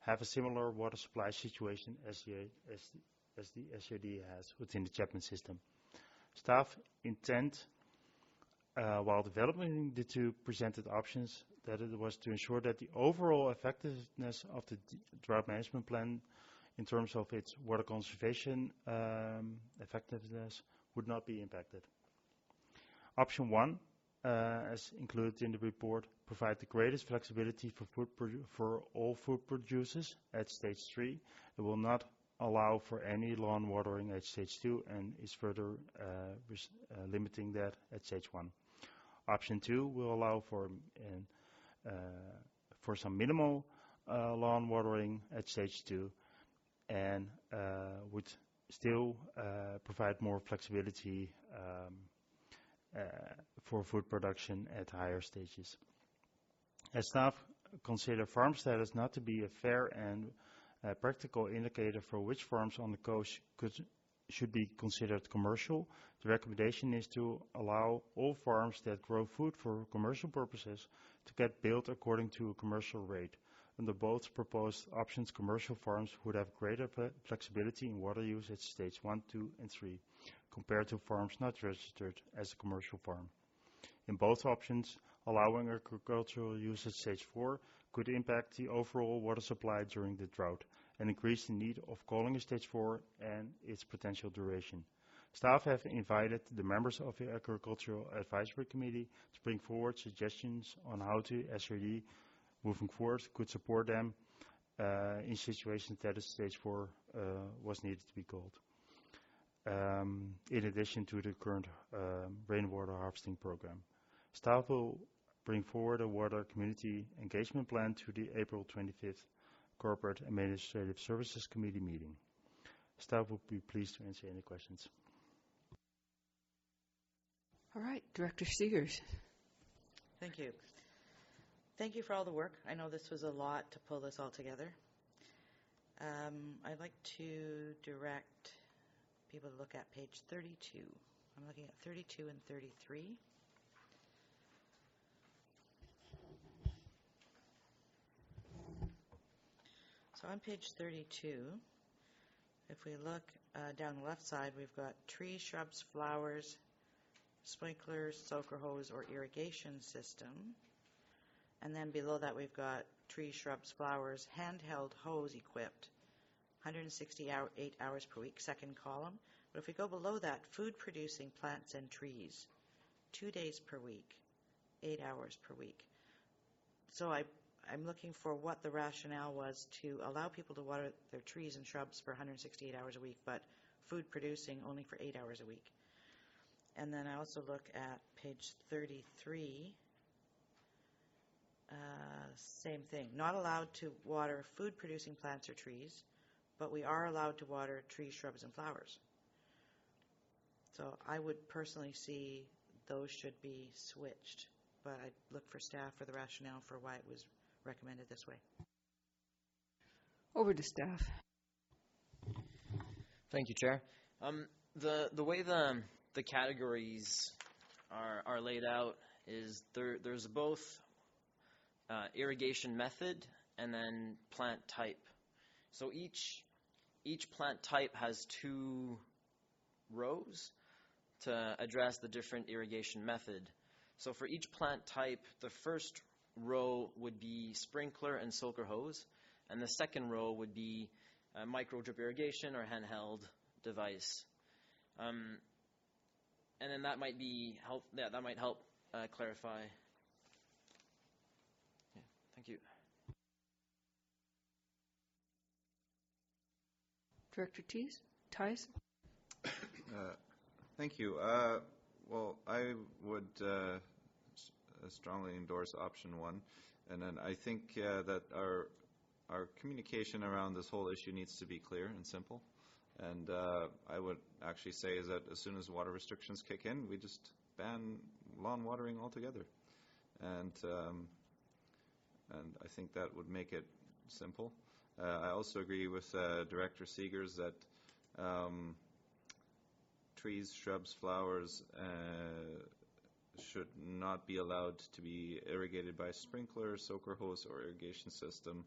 have a similar water supply situation as as the SRD has within the Chapman system. Staff intend, while developing the two presented options, that it was to ensure that the overall effectiveness of the drought management plan in terms of its water conservation effectiveness would not be impacted. Option 1, as included in the report, provide the greatest flexibility for all food producers at stage 3. It will not allow for any lawn watering at stage 2 and is further limiting that at stage 1. Option 2 will allow for some minimal lawn watering at stage 2 and would still provide more flexibility for food production at higher stages. As staff consider farm status not to be a fair and practical indicator for which farms on the coast should be considered commercial, the recommendation is to allow all farms that grow food for commercial purposes to get billed according to a commercial rate. Under both proposed options, commercial farms would have greater flexibility in water use at stage 1, 2, and 3, compared to farms not registered as a commercial farm. In both options, allowing agricultural use at stage 4 could impact the overall water supply during the drought and increase the need of calling a stage 4 and its potential duration. Staff have invited the members of the Agricultural Advisory Committee to bring forward suggestions on how the SRD moving forward could support them in situations that a stage 4 was needed to be called. In addition to the current rainwater harvesting program. Staff will bring forward a water community engagement plan to the April 25th Corporate Administrative Services Committee meeting. Staff will be pleased to answer any questions. All right, Director Seegers. Thank you. Thank you for all the work. I know this was a lot to pull this all together. I'd like to direct people to look at page 32. I'm looking at 32 and 33. So on page 32, if we look down the left side, we've got trees, shrubs, flowers, sprinklers, soaker hose, or irrigation system. And then below that, we've got trees, shrubs, flowers, handheld hose equipped, 168 hours per week, second column. But if we go below that, food producing plants and trees, 2 days per week, 8 hours per week. So I'm looking for what the rationale was to allow people to water their trees and shrubs for 168 hours a week, but food producing only for 8 hours a week. And then I also look at page 33. Same thing. Not allowed to water food producing plants or trees, but we are allowed to water trees, shrubs, and flowers. So I would personally see those should be switched, but I'd look for staff for the rationale for why it was recommended this way. Over to staff. Thank you, Chair. The way the categories are laid out is there's both irrigation method and then plant type. So each plant type has 2 rows to address the different irrigation method. So for each plant type, the first row would be sprinkler and soaker hose, and the second row would be micro drip irrigation or handheld device. And then that might help clarify. Yeah, thank you. Director Theis? Thank you. Well, I would strongly endorse option 1, and then I think that our communication around this whole issue needs to be clear and simple. And I would actually say is that as soon as water restrictions kick in, we just ban lawn watering altogether. And I think that would make it simple. I also agree with Director Seegers that trees, shrubs, flowers should not be allowed to be irrigated by sprinkler, soaker hose, or irrigation system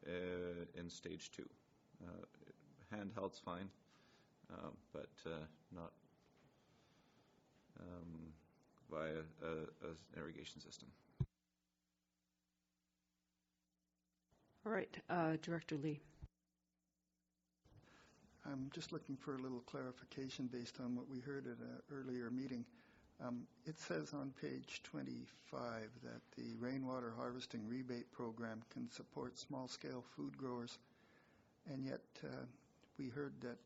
in stage 2. handheld's fine, but not via an irrigation system. All right, Director Lee. I'm just looking for a little clarification based on what we heard at an earlier meeting. It says on page 25 that the rainwater harvesting rebate program can support small-scale food growers, and yet we heard that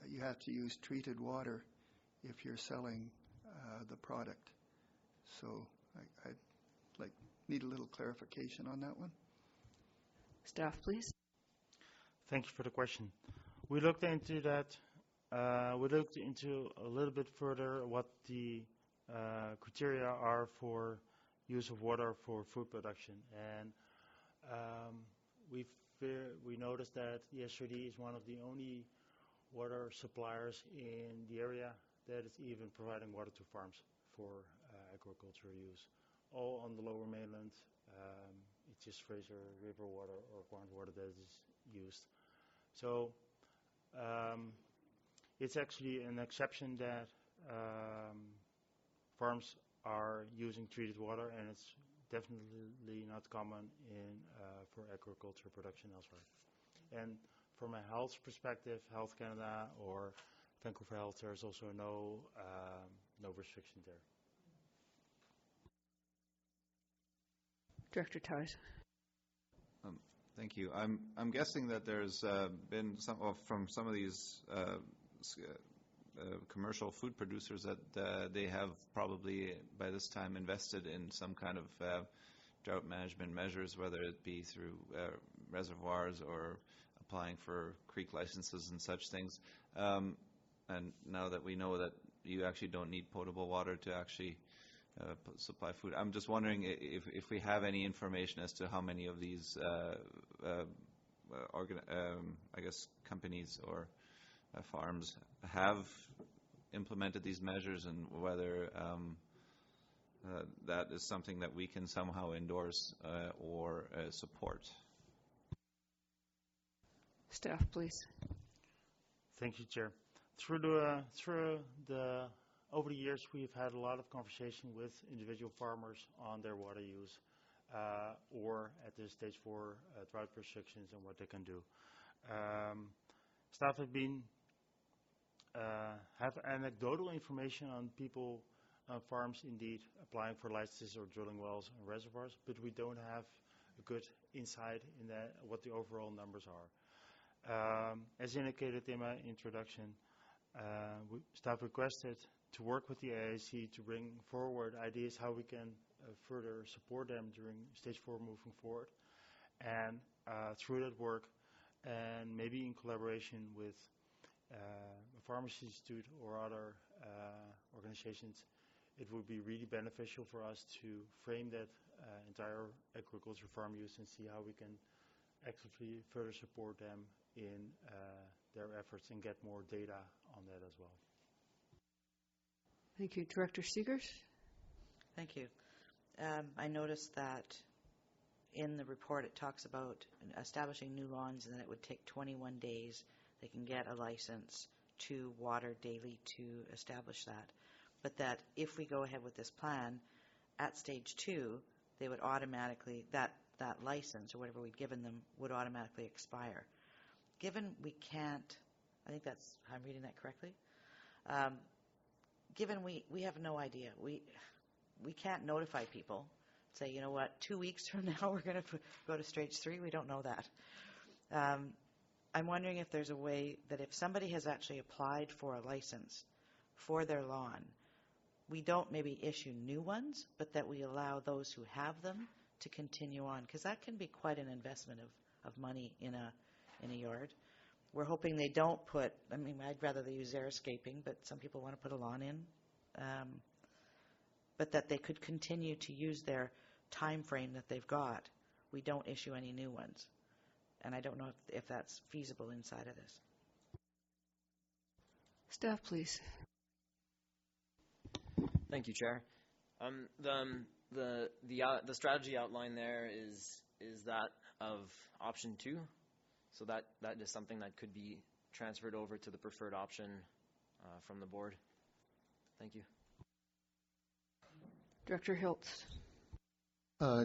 you have to use treated water if you're selling the product. So I need a little clarification on that one. Staff, please. Thank you for the question. We looked into that. We looked into a little bit further what the criteria are for use of water for food production, and we noticed that the SRD is one of the only water suppliers in the area that is even providing water to farms for agricultural use. All on the lower mainland, it's just Fraser River water or groundwater that is used. So it's actually an exception that farms are using treated water, and it's definitely not common for agriculture production elsewhere. And from a health perspective, Health Canada or Vancouver Health, there's also no restriction there. Director Tighe. Thank you. I'm guessing that there's been from some of these commercial food producers that they have probably by this time invested in some kind of drought management measures, whether it be through reservoirs or applying for creek licenses and such things. And now that we know that you actually don't need potable water to actually supply food, I'm just wondering if we have any information as to how many of these I guess companies or farms have implemented these measures, and whether that is something that we can somehow endorse or support. Staff, please. Thank you, Chair. Over the years, we've had a lot of conversation with individual farmers on their water use, or at the stage 4 drought restrictions and what they can do. Staff have anecdotal information on people, farms indeed applying for licenses or drilling wells and reservoirs, but we don't have a good insight in what the overall numbers are. As indicated in my introduction, staff requested to work with the AIC to bring forward ideas how we can further support them during stage 4 moving forward. And through that work, and maybe in collaboration with a Pharmacy Institute or other organizations, it would be really beneficial for us to frame that entire agriculture farm use and see how we can actively further support them in their efforts and get more data on that as well. Thank you. Director Seegers? Thank you. I noticed that in the report it talks about establishing new lawns and that it would take 21 days. They can get a license to water daily to establish that. But that if we go ahead with this plan, at stage 2, they would automatically, that license or whatever we'd given them would automatically expire. Given we can't, I think that's, I'm reading that correctly? Given we have no idea, we can't notify people, say, you know what, 2 weeks from now we're going to go to stage 3. We don't know that. I'm wondering if there's a way that if somebody has actually applied for a license for their lawn, we don't maybe issue new ones, but that we allow those who have them to continue on, because that can be quite an investment of money in a yard. We're hoping they don't put, I mean, I'd rather they use airscaping, but some people want to put a lawn in. But that they could continue to use their time frame that they've got. We don't issue any new ones. And I don't know if that's feasible inside of this. Staff, please. Thank you, Chair. The strategy outline there is that of option 2. So that is something that could be transferred over to the preferred option from the board. Thank you. Director Hiltz.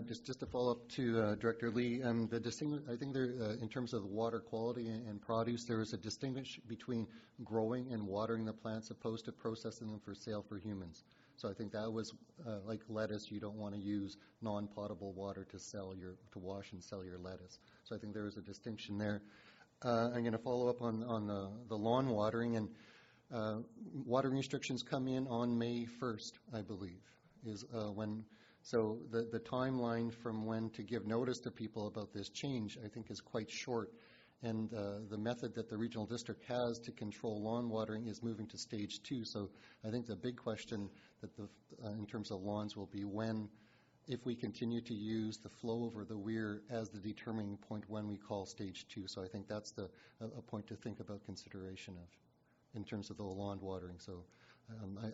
Just to follow up to Director Lee, I think there, in terms of water quality and produce, there is a distinction between growing and watering the plants opposed to processing them for sale for humans. So I think that was like lettuce. You don't want to use non-potable water to wash and sell your lettuce. So I think there is a distinction there. I'm going to follow up on the lawn watering, and watering restrictions come in on May 1st, I believe, is when. So the timeline from when to give notice to people about this change, I think, is quite short. And the method that the regional district has to control lawn watering is moving to stage 2. So I think the big question that in terms of lawns will be if we continue to use the flow over the weir as the determining point when we call stage 2. So I think that's a point to think about consideration of in terms of the lawn watering. So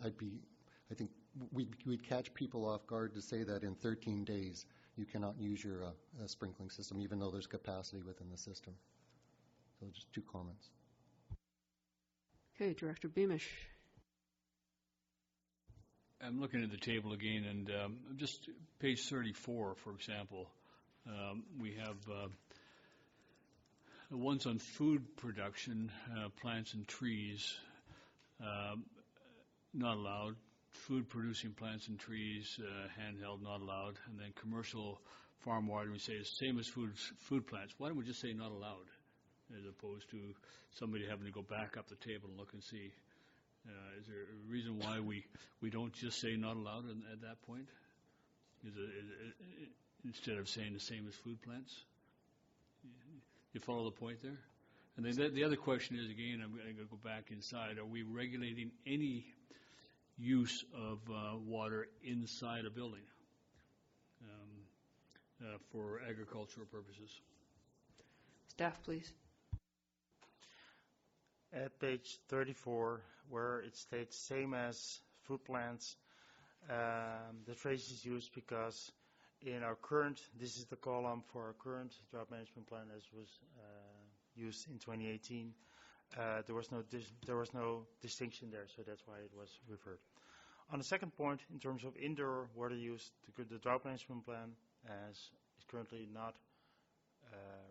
I think we'd catch people off guard to say that in 13 days you cannot use your sprinkling system, even though there's capacity within the system. So just 2 comments. Okay, Director Beamish. I'm looking at the table again, and just page 34, for example, we have the ones on food production, plants and trees, not allowed. Food producing plants and trees, handheld, not allowed. And then commercial farm watering, we say it's the same as food plants. Why don't we just say not allowed, as opposed to somebody having to go back up the table and look and see? Is there a reason why we don't just say not allowed at that point? Is it, instead of saying the same as food plants? You follow the point there? And then the other question is, again, I'm going to go back inside. Are we regulating any use of water inside a building for agricultural purposes? Staff, please. At page 34, where it states same as food plants, the phrase is used because in our current, this is the column for our current drought management plan as was used in 2018. There was no distinction there, so that's why it was referred. On the second point, in terms of indoor water use, the drought management plan is currently not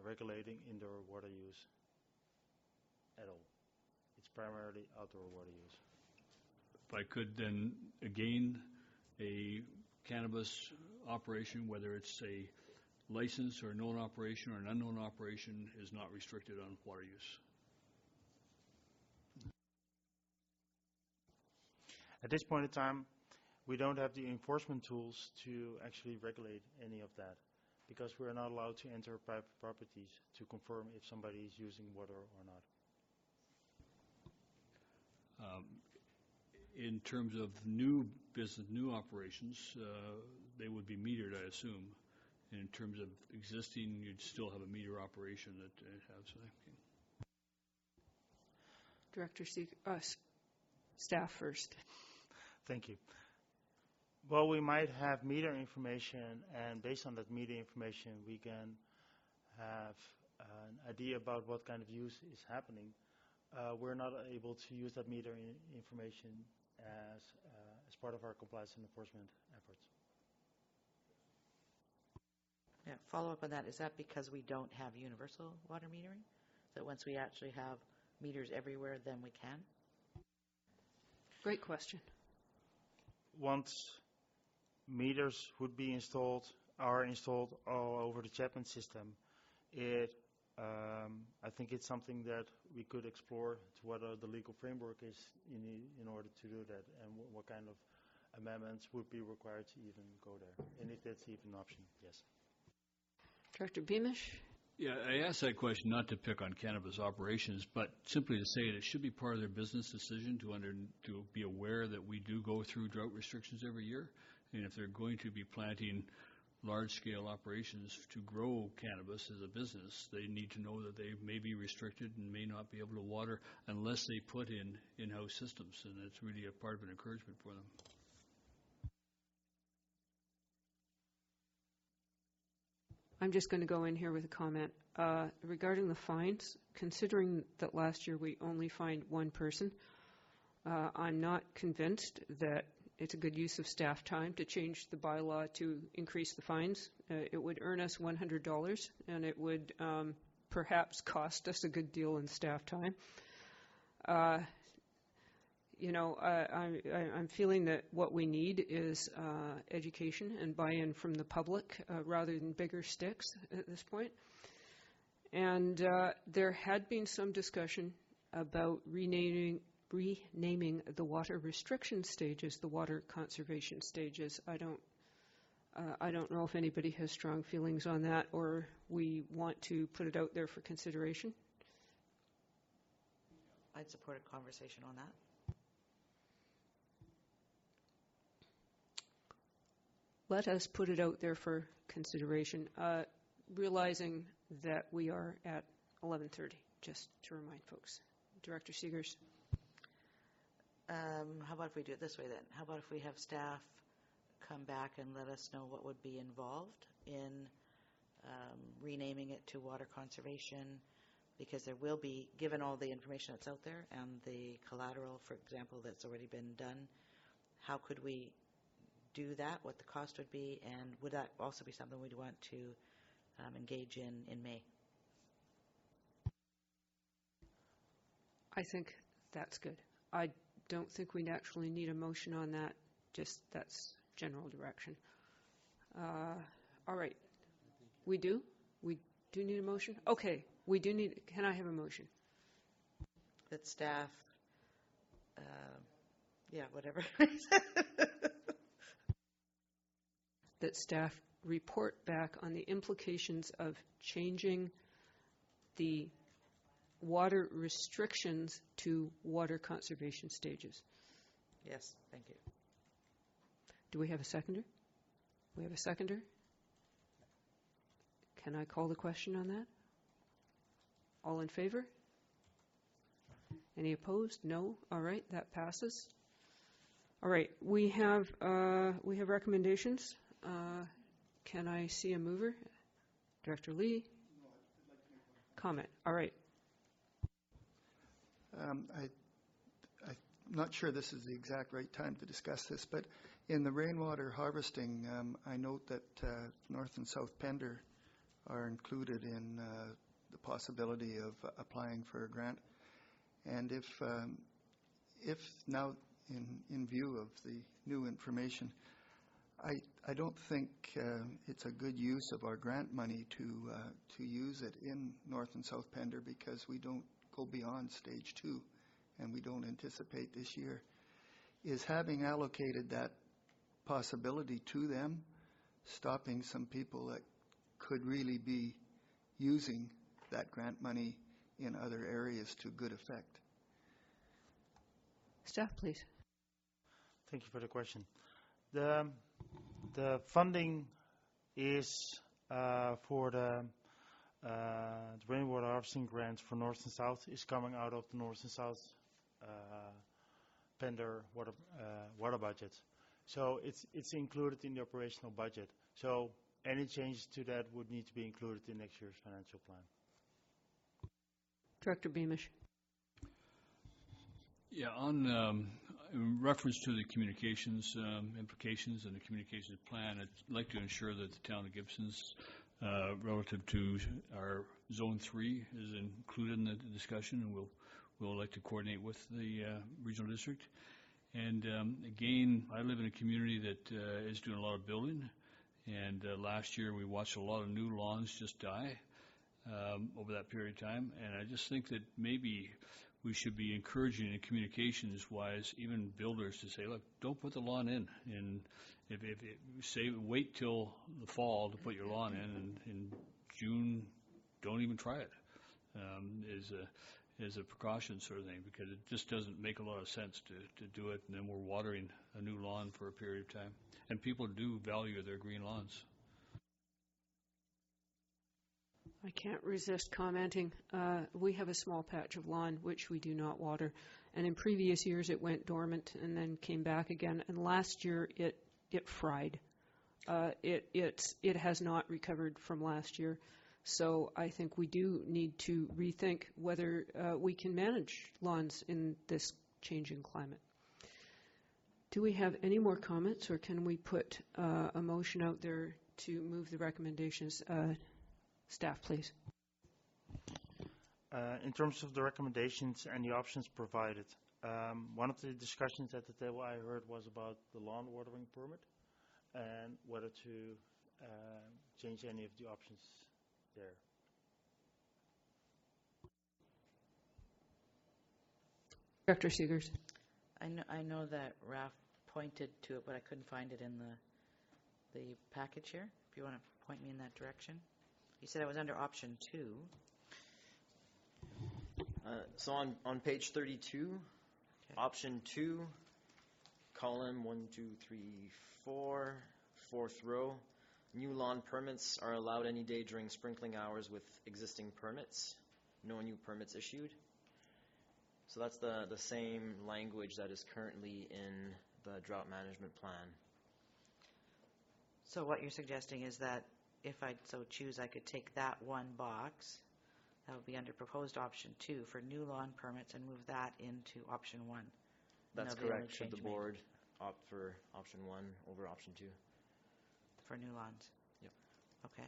regulating indoor water use at all. It's primarily outdoor water use. If I could then, again, a cannabis operation, whether it's a license or a known operation or an unknown operation, is not restricted on water use. At this point in time, we don't have the enforcement tools to actually regulate any of that because we're not allowed to enter private properties to confirm if somebody is using water or not. In terms of new business, new operations, they would be metered, I assume. And in terms of existing, you'd still have a meter operation that has. Director staff first. Thank you. Well, we might have meter information, and based on that meter information, we can have an idea about what kind of use is happening. We're not able to use that meter information as part of our compliance and enforcement efforts. Yeah, follow up on that. Is that because we don't have universal water metering? That once we actually have meters everywhere, then we can? Great question. Once meters would be are installed all over the Chapman system, I think it's something that we could explore to what the legal framework is in order to do that, and what kind of amendments would be required to even go there, and if that's even an option, yes. Director Beamish? Yeah, I asked that question not to pick on cannabis operations, but simply to say that it should be part of their business decision to be aware that we do go through drought restrictions every year, and if they're going to be planting large-scale operations to grow cannabis as a business, they need to know that they may be restricted and may not be able to water unless they put in in-house systems, and it's really a part of an encouragement for them. I'm just going to go in here with a comment. Regarding the fines, considering that last year we only fined one person, I'm not convinced that it's a good use of staff time to change the bylaw to increase the fines. It would earn us $100, and it would perhaps cost us a good deal in staff time. I'm feeling that what we need is education and buy-in from the public rather than bigger sticks at this point. And there had been some discussion about renaming the water restriction stages, the water conservation stages. I don't know if anybody has strong feelings on that, or we want to put it out there for consideration. I'd support a conversation on that. Let us put it out there for consideration, realizing that we are at 11:30, just to remind folks. Director Seegers. How about if we do it this way then? How about if we have staff come back and let us know what would be involved in renaming it to water conservation, because there will be, given all the information that's out there and the collateral, for example, that's already been done, how could we do that, what the cost would be, and would that also be something we'd want to engage in May? I think that's good. I don't think we actually need a motion on that, just that's general direction. All right. We do? We do need a motion? Okay, we do need, can I have a motion? That staff, whatever. That staff report back on the implications of changing the water restrictions to water conservation stages. Yes, thank you. Do we have a seconder? We have a seconder? Can I call the question on that? All in favor? Any opposed? No? All right, that passes. All right, we have recommendations. Can I see a mover? Director Lee? Comment. All right. I'm not sure this is the exact right time to discuss this, but in the rainwater harvesting, I note that North and South Pender are included in the possibility of applying for a grant. And if now, in view of the new information, I don't think it's a good use of our grant money to use it in North and South Pender, because we don't go beyond stage 2, and we don't anticipate this year. Is having allocated that possibility to them stopping some people that could really be using that grant money in other areas to good effect? Staff, please. Thank you for the question. The funding is for the rainwater harvesting grants for North and South is coming out of the North and South Pender water budget. So it's included in the operational budget. So any changes to that would need to be included in next year's financial plan. Director Beamish. Yeah, in reference to the communications implications and the communications plan, I'd like to ensure that the town of Gibson's relative to our Zone 3 is included in the discussion, and we'll like to coordinate with the regional district. And again, I live in a community that is doing a lot of building, and last year we watched a lot of new lawns just die over that period of time, and I just think that maybe we should be encouraging in communications-wise, even builders, to say, look, don't put the lawn in. And if say wait till the fall to put your lawn in, and in June, don't even try it. Is a precaution sort of thing, because it just doesn't make a lot of sense to do it, and then we're watering a new lawn for a period of time. And people do value their green lawns. I can't resist commenting. We have a small patch of lawn which we do not water, and in previous years it went dormant and then came back again, and last year it fried. it has not recovered from last year. So I think we do need to rethink whether we can manage lawns in this changing climate. Do we have any more comments, or can we put a motion out there to move the recommendations? Staff, please. In terms of the recommendations and the options provided, one of the discussions at the table I heard was about the lawn watering permit and whether to change any of the options there. Director Seegers. I know that Ralph pointed to it, but I couldn't find it in the package here. If you want to point me in that direction. He said it was under option 2. So on page 32, Okay. option 2, column 1, 2, 3, 4, fourth row, new lawn permits are allowed any day during sprinkling hours with existing permits. No new permits issued. So that's the same language that is currently in the drought management plan. So what you're suggesting is that if I so choose, I could take that one box, that would be under proposed option 2 for new lawn permits, and move that into option 1. That's that'll be the only correct. Should the change made board opt for option 1 over option 2? for new lawns? Yep. Okay.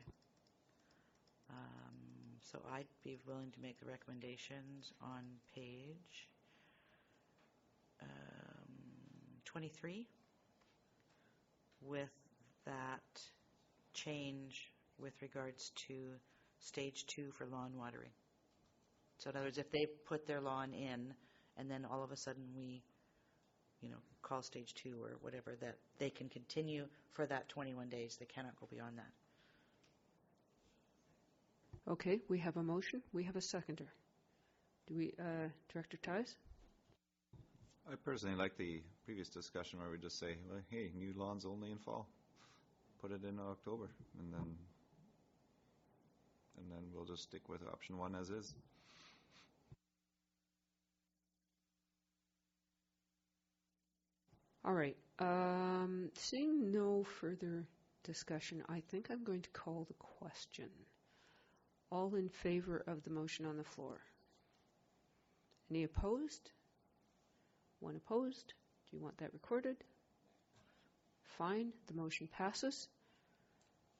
So I'd be willing to make the recommendations on page 23 with that change with regards to stage 2 for lawn watering. So in other words, if they put their lawn in and then all of a sudden we, call stage 2 or whatever, that they can continue for that 21 days. They cannot go beyond that. Okay, we have a motion. We have a seconder. Do we, Director Ties? I personally like the previous discussion where we just say, well, hey, new lawns only in fall. Put it in October, and then we'll just stick with option 1 as is. All right. Seeing no further discussion, I think I'm going to call the question. All in favor of the motion on the floor? Any opposed? One opposed. Do you want that recorded? Fine. The motion passes.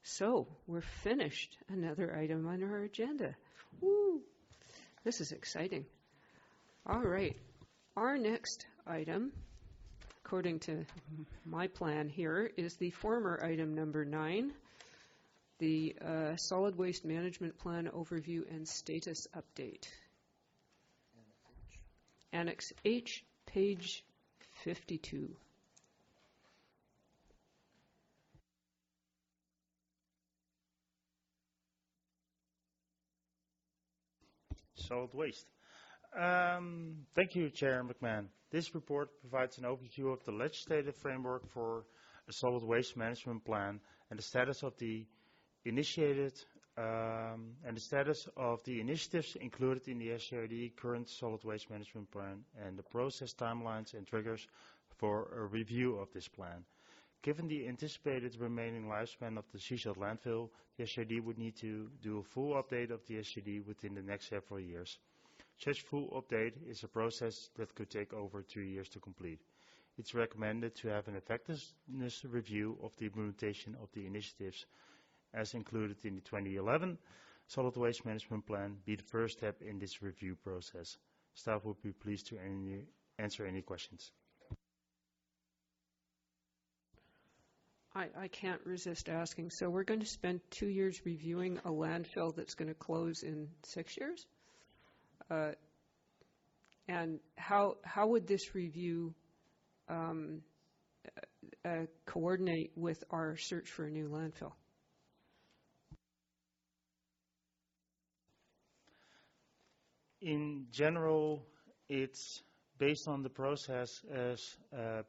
So we're finished. Another item on our agenda. Woo! This is exciting. All right. Our next item, according to my plan here, is the former item number 9, the Solid Waste Management Plan Overview and Status Update. Annex H, page 52. Solid waste. Thank you, Chair McMahon. This report provides an overview of the legislative framework for a solid waste management plan and the status of the initiatives included in the SCRD current solid waste management plan and the process timelines and triggers for a review of this plan. Given the anticipated remaining lifespan of the Seashell landfill, the SCRD would need to do a full update of the SCRD within the next several years. Such full update is a process that could take over 2 years to complete. It's recommended to have an effectiveness review of the implementation of the initiatives as included in the 2011 Solid Waste Management Plan be the first step in this review process. Staff would be pleased to answer any questions. I can't resist asking. So we're going to spend 2 years reviewing a landfill that's going to close in 6 years? And how would this review coordinate with our search for a new landfill? In general, it's based on the process as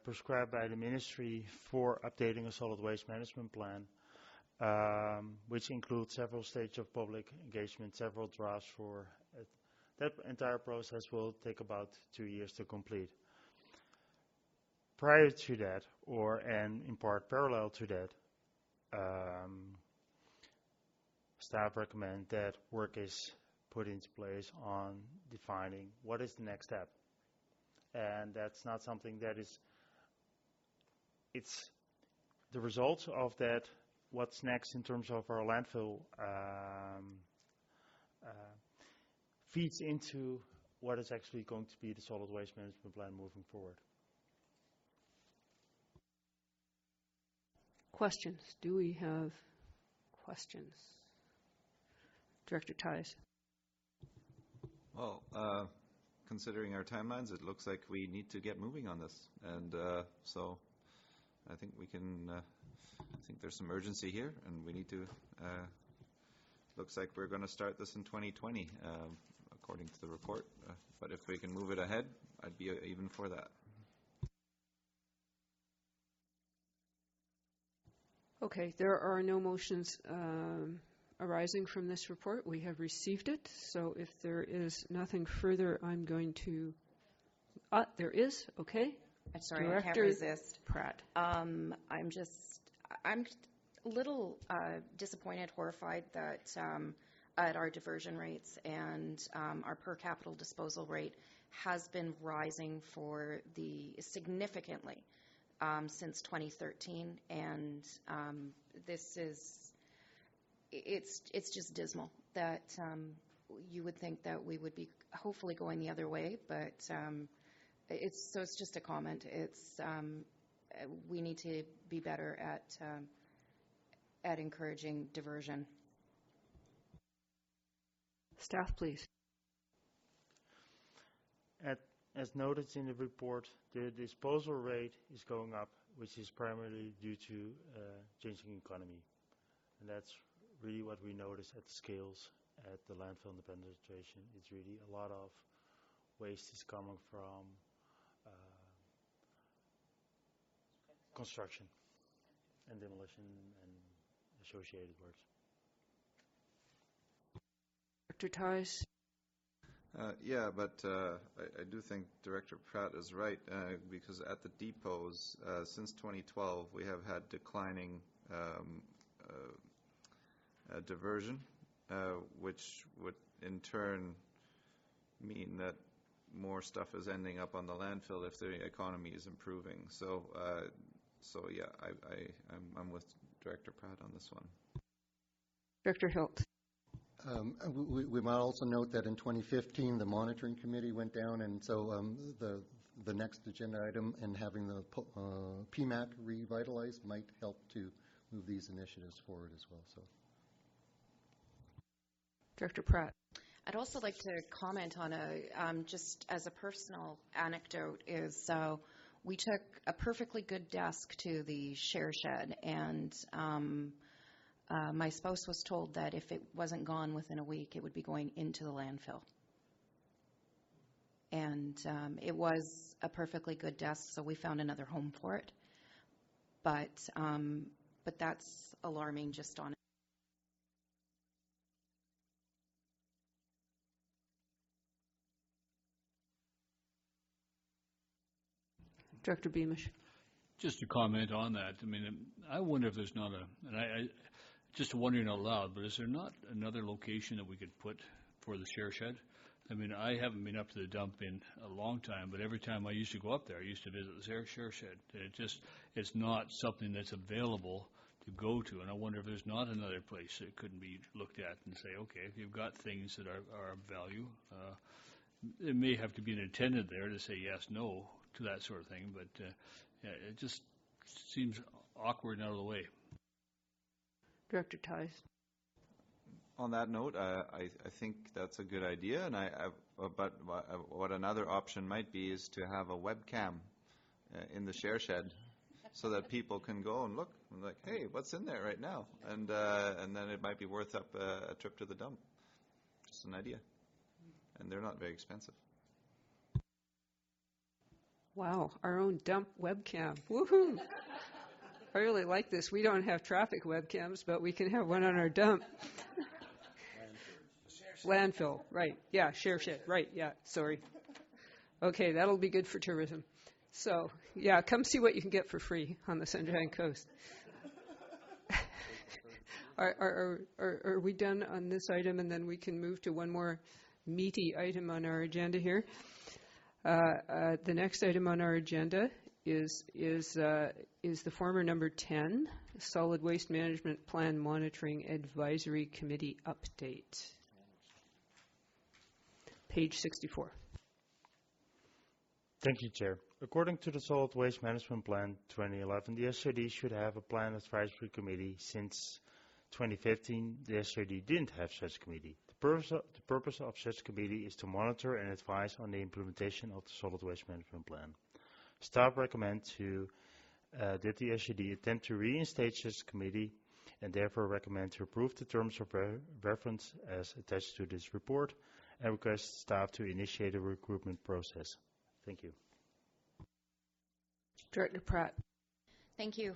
prescribed by the Ministry for updating a solid waste management plan, which includes several stages of public engagement, several drafts for it. That entire process will take about 2 years to complete. Prior to that, and in part parallel to that, staff recommend that work is put into place on defining what is the next step. And that's not something that is, it's the results of that, what's next in terms of our landfill feeds into what is actually going to be the solid waste management plan moving forward. Questions? Do we have questions? Director Theis. Well, considering our timelines, it looks like we need to get moving on this. And so I think we can, I think there's some urgency here, and we need to, looks like we're going to start this in 2020, according to the report. But if we can move it ahead, I'd be even for that. Okay, there are no motions arising from this report. We have received it, so if there is nothing further, I'm going to... there is? Okay. I'm sorry, Director I can't resist. Pratt. I'm a little disappointed, horrified that at our diversion rates and our per capita disposal rate has been rising significantly since 2013, and this is, it's just dismal that you would think that we would be hopefully going the other way, but it's just a comment. It's we need to be better at encouraging diversion. Staff, please. As noted in the report, the disposal rate is going up, which is primarily due to changing economy. And that's really what we notice at the scales at the landfill and the penetration. It's really a lot of waste is coming from construction and demolition and associated works. Dr. Theis. Yeah, but I do think Director Pratt is right, because at the depots, since 2012, we have had declining diversion, which would in turn mean that more stuff is ending up on the landfill if the economy is improving. So yeah, I'm with Director Pratt on this one. Director Hilt. We might also note that in 2015, the monitoring committee went down, and so the next agenda item and having the PMAC revitalized might help to move these initiatives forward as well. So, Director Pratt. I'd also like to comment on just as a personal anecdote is we took a perfectly good desk to the share shed, and my spouse was told that if it wasn't gone within a week, it would be going into the landfill. And it was a perfectly good desk, so we found another home for it. But that's alarming just on it. Director Beamish. Just to comment on that, I mean, I wonder if there's not and I just wondering out loud, but is there not another location that we could put for the share shed? I mean, I haven't been up to the dump in a long time, but every time I used to go up there, I used to visit the share shed. It's not something that's available to go to, and I wonder if there's not another place that couldn't be looked at and say, okay, if you've got things that are of value, it may have to be an attendant there to say yes, no to that sort of thing, but yeah, it just seems awkward and out of the way. Director Theis. On that note, I think that's a good idea, and but what another option might be is to have a webcam in the share shed, so that people can go and look, and like, hey, what's in there right now, and then it might be worth up a trip to the dump. Just an idea, and they're not very expensive. Wow, our own dump webcam. Woohoo! I really like this. We don't have traffic webcams, but we can have one on our dump. Landfill, right. Yeah, share shed, right. Yeah, sorry. Okay, that'll be good for tourism. So, yeah, come see what you can get for free on the Sunshine Coast. Are we done on this item, and then we can move to one more meaty item on our agenda here? The next item on our agenda is the former number 10, Solid Waste Management Plan Monitoring Advisory Committee update. Page 64. Thank you, Chair. According to the Solid Waste Management Plan 2011, the SRD should have a plan advisory committee. Since 2015, the SRD didn't have such committee. The purpose of such committee is to monitor and advise on the implementation of the Solid Waste Management Plan. Staff recommend that the SRD attempt to reinstate such committee and therefore recommend to approve the terms of reference as attached to this report and request staff to initiate a recruitment process. Thank you. Director Pratt. Thank you.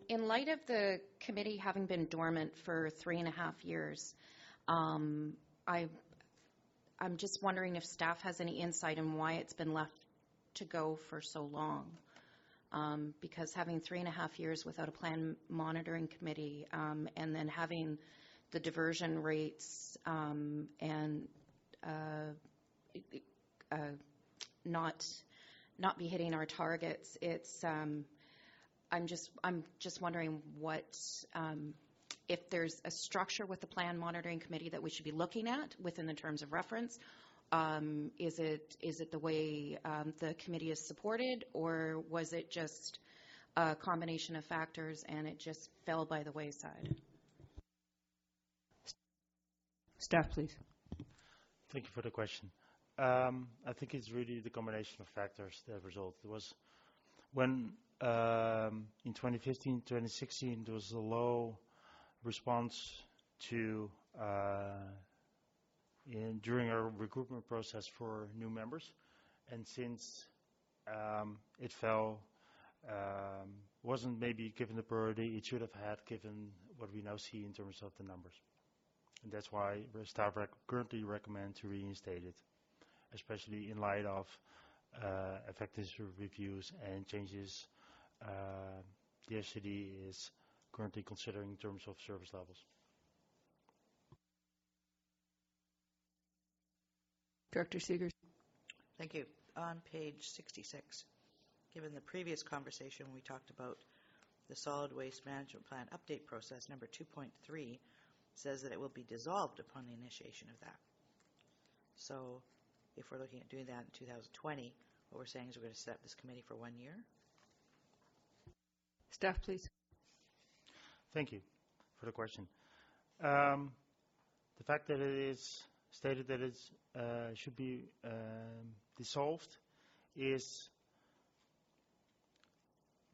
In light of the committee having been dormant for 3.5 years, I'm just wondering if staff has any insight on why it's been left to go for so long. Because having 3.5 years without a plan monitoring committee, and then having the diversion rates and not be hitting our targets, it's I'm just wondering what if there's a structure with the plan monitoring committee that we should be looking at within the terms of reference. Is it the way the committee is supported, or was it just a combination of factors and it just fell by the wayside? Staff, please. Thank you for the question. I think it's really the combination of factors that result. It was when in 2015, 2016, there was a low response to during our recruitment process for new members, and since it fell, wasn't maybe given the priority it should have had, given what we now see in terms of the numbers. And that's why staff currently recommend to reinstate it, especially in light of effective reviews and changes the SCD is currently considering in terms of service levels. Director Seegers. Thank you. On page 66, given the previous conversation, we talked about the Solid Waste Management Plan update process. Number 2.3 says that it will be dissolved upon the initiation of that. So if we're looking at doing that in 2020, what we're saying is we're going to set up this committee for 1 year. Staff, please. Thank you for the question. The fact that it is stated that it should be dissolved is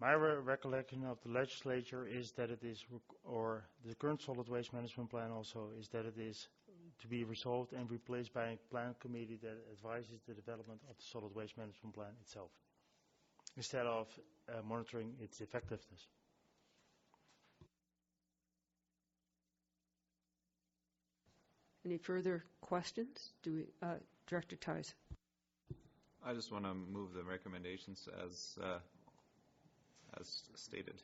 my recollection of the legislature is that it is, or the current solid waste management plan also, is that it is to be resolved and replaced by a plan committee that advises the development of the solid waste management plan itself, instead of monitoring its effectiveness. Any further questions? Director Theis. I just want to move the recommendations as stated.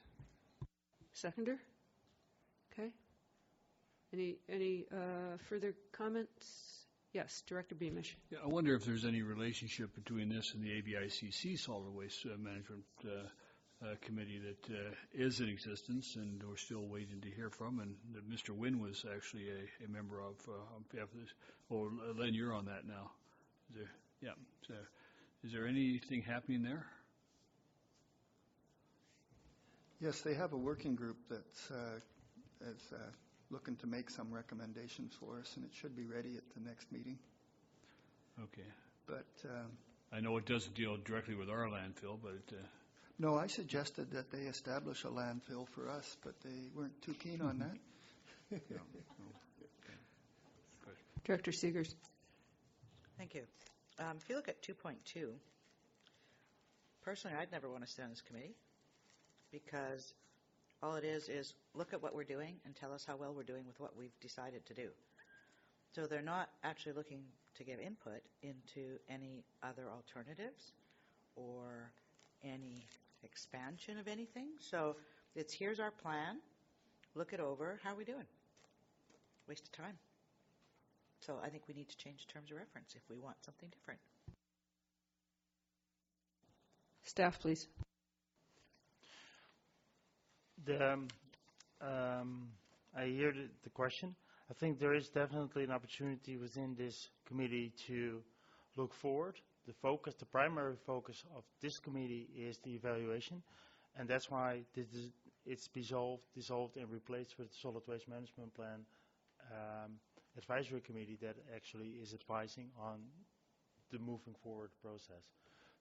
Seconder? Okay. Any further comments? Yes, Director Beamish. Yeah, I wonder if there's any relationship between this and the ABICC Solid Waste Management Committee that is in existence, and we're still waiting to hear from, and that Mr. Wynn was actually a member of on behalf of this. Oh, Len, you're on that now. Is there anything happening there? Yes, they have a working group that's looking to make some recommendations for us, and it should be ready at the next meeting. Okay. But I know it doesn't deal directly with our landfill, but no, I suggested that they establish a landfill for us, but they weren't too keen on that. no. Director Seegers. Thank you. If you look at 2.2, personally, I'd never want to sit on this committee, because all it is look at what we're doing and tell us how well we're doing with what we've decided to do. So they're not actually looking to give input into any other alternatives or any expansion of anything. So it's here's our plan. look it over. How are we doing? Waste of time. So I think we need to change terms of reference if we want something different. Staff, please. I hear the question. I think there is definitely an opportunity within this committee to look forward. The primary focus of this committee is the evaluation, and that's why it's dissolved and replaced with the Solid Waste Management Plan Advisory Committee that actually is advising on the moving forward process.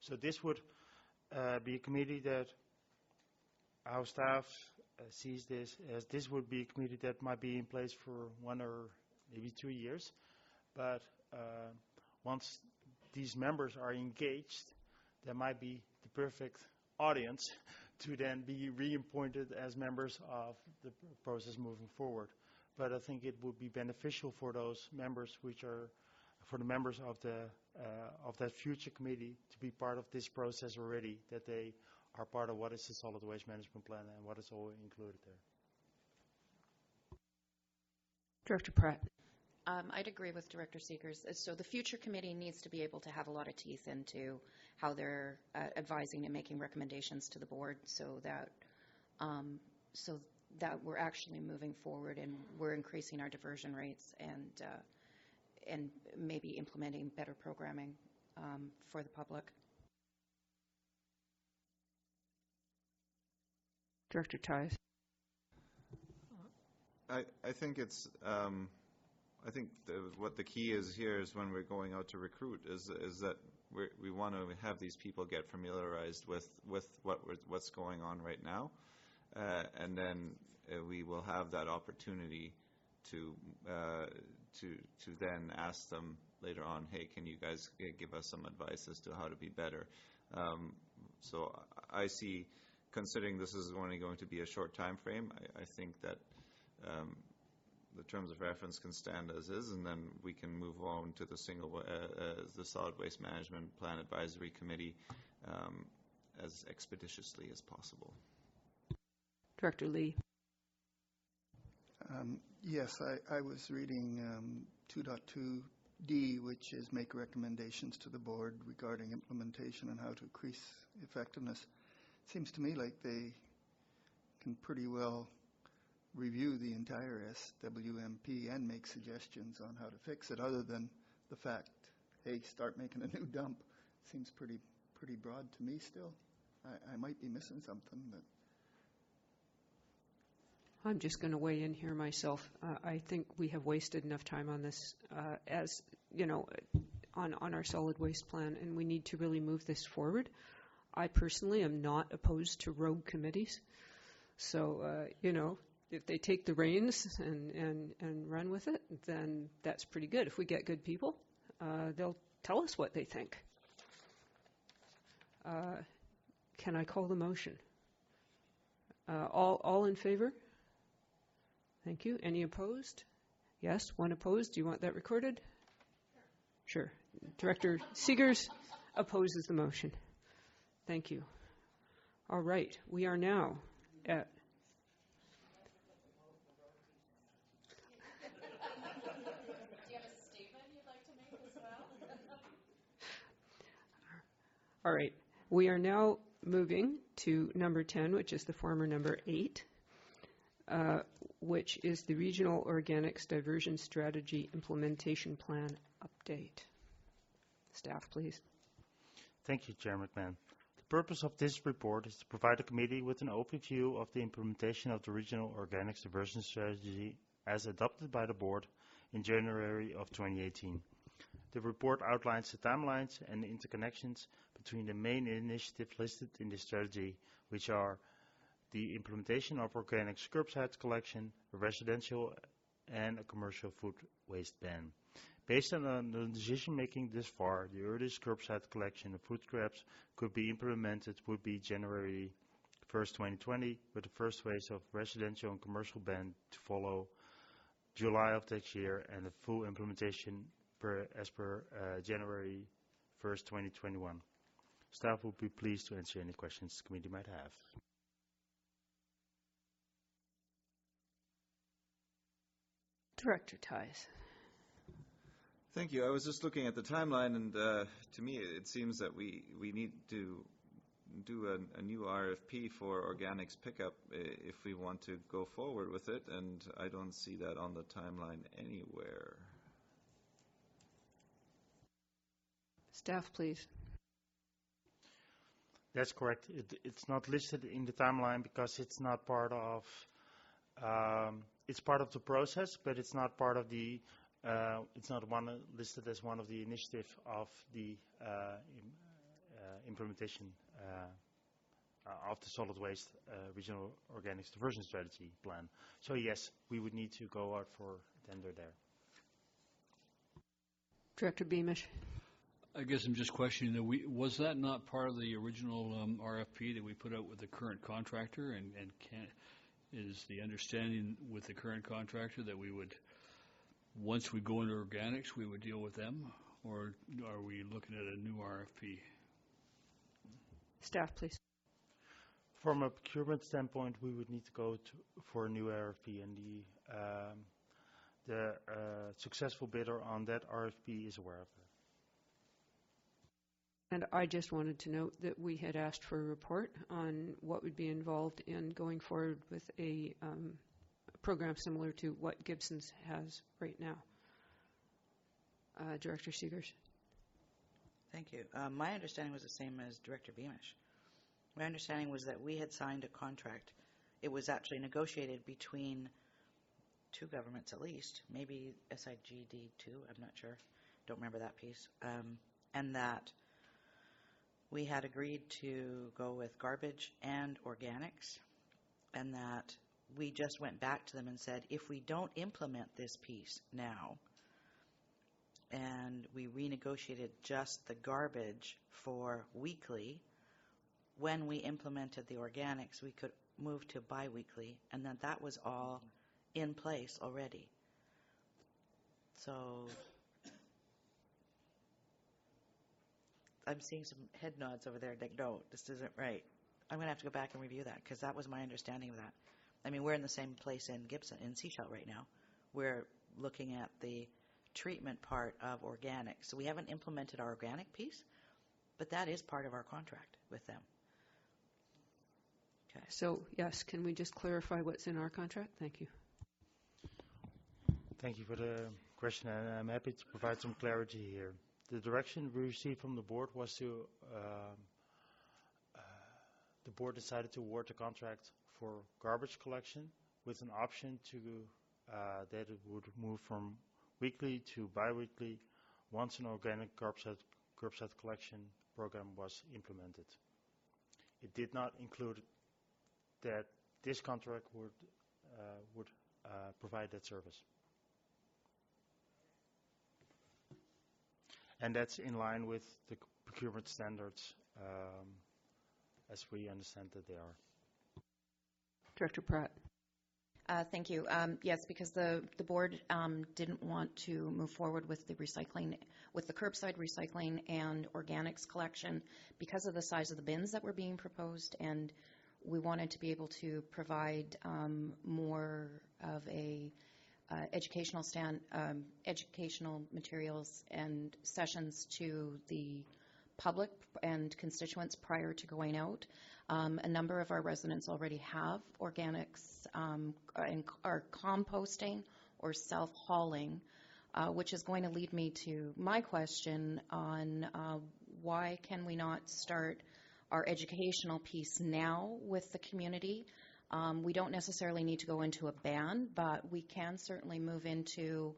So this would be a committee that our staff sees this as this would be a committee that might be in place for 1 or maybe 2 years. But once these members are engaged, there might be the perfect audience to then be reappointed as members of the process moving forward. But I think it would be beneficial for those members, for the members of that future committee, to be part of this process already, that they are part of what is the Solid Waste Management Plan and what is all included there. Director Pratt. I'd agree with Director Seegers. So the future committee needs to be able to have a lot of teeth into how they're advising and making recommendations to the board, so that we're actually moving forward and we're increasing our diversion rates and maybe implementing better programming for the public. Director Tyus. I think it's. I think what the key is here is when we're going out to recruit is that we want to have these people get familiarized with what's going on right now, and then we will have that opportunity to then ask them later on, hey, can you guys give us some advice as to how to be better? So I see, considering this is only going to be a short time frame, I think that the terms of reference can stand as is, and then we can move on to the Solid Waste Management Plan Advisory Committee as expeditiously as possible. Director Lee. Yes, I was reading 2.2D, which is make recommendations to the board regarding implementation and how to increase effectiveness. It seems to me like they can pretty well review the entire SWMP and make suggestions on how to fix it, other than the fact, hey, start making a new dump. Seems pretty broad to me still. I might be missing something, but I'm just going to weigh in here myself. I think we have wasted enough time on this, as you know, on our solid waste plan, and we need to really move this forward. I personally am not opposed to rogue committees, so if they take the reins and run with it, then that's pretty good. If we get good people, they'll tell us what they think. Can I call the motion? All in favor? Thank you. Any opposed? Yes, one opposed. Do you want that recorded? Sure. Director Seegers opposes the motion. Thank you. All right. We are now at All right. We are now moving to number 10, which is the former number 8, which is the Regional Organics Diversion Strategy Implementation Plan update. Staff, please. Thank you, Chair McMahon. The purpose of this report is to provide the committee with an overview of the implementation of the Regional Organics Diversion Strategy as adopted by the board in January of 2018. The report outlines the timelines and interconnections between the main initiatives listed in the strategy, which are the implementation of organic curbside collection, a residential and a commercial food waste ban. Based on the decision-making this far, the earliest curbside collection of food scraps could be implemented would be January 1st, 2020, with the first phase of residential and commercial ban to follow July of that year, and the full implementation as per January 1st, 2021. Staff will be pleased to answer any questions the committee might have. Director Ties. Thank you. I was just looking at the timeline, and to me, it seems that we need to do a new RFP for organics pickup if we want to go forward with it, and I don't see that on the timeline anywhere. Staff, please. That's correct. It's not listed in the timeline because it's not part of. It's part of the process, but it's not part of the. It's not listed as one of the initiatives of the implementation of the solid waste regional organics diversion strategy plan. So yes, we would need to go out for tender there. Director Beamish. I guess I'm just questioning that was that not part of the original RFP that we put out with the current contractor, and is the understanding with the current contractor that we would, once we go into organics, we would deal with them, or are we looking at a new RFP? Staff, please. From a procurement standpoint, we would need to go for a new RFP, and the successful bidder on that RFP is aware of that. And I just wanted to note that we had asked for a report on what would be involved in going forward with a program similar to what Gibson's has right now. Director Seegers. Thank you. My understanding was the same as Director Beamish. My understanding was that we had signed a contract. It was actually negotiated between two governments at least, maybe SIGD2, I'm not sure. Don't remember that piece. And that we had agreed to go with garbage and organics, and that we just went back to them and said, if we don't implement this piece now, and we renegotiated just the garbage for weekly, when we implemented the organics, we could move to bi-weekly, and that was all in place already. So I'm seeing some head nods over there like, no, this isn't right. I'm going to have to go back and review that, because that was my understanding of that. I mean, we're in the same place in Gibson, in Sechelt right now. We're looking at the treatment part of organics. So we haven't implemented our organic piece, but that is part of our contract with them. Okay. So, yes, can we just clarify what's in our contract? Thank you. Thank you for the question, and I'm happy to provide some clarity here. The direction we received from the board was to, the board decided to award the contract for garbage collection with an option to, that it would move from weekly to bi-weekly once an organic curbside collection program was implemented. It did not include that this contract would provide that service. And that's in line with the procurement standards as we understand that they are. Director Pratt. Thank you. Yes, because the board didn't want to move forward with the recycling, with the curbside recycling and organics collection because of the size of the bins that were being proposed, and we wanted to be able to provide more of a educational materials and sessions to the public and constituents prior to going out. A number of our residents already have organics and are composting or self-hauling, which is going to lead me to my question on why can we not start our educational piece now with the community? We don't necessarily need to go into a ban, but we can certainly move into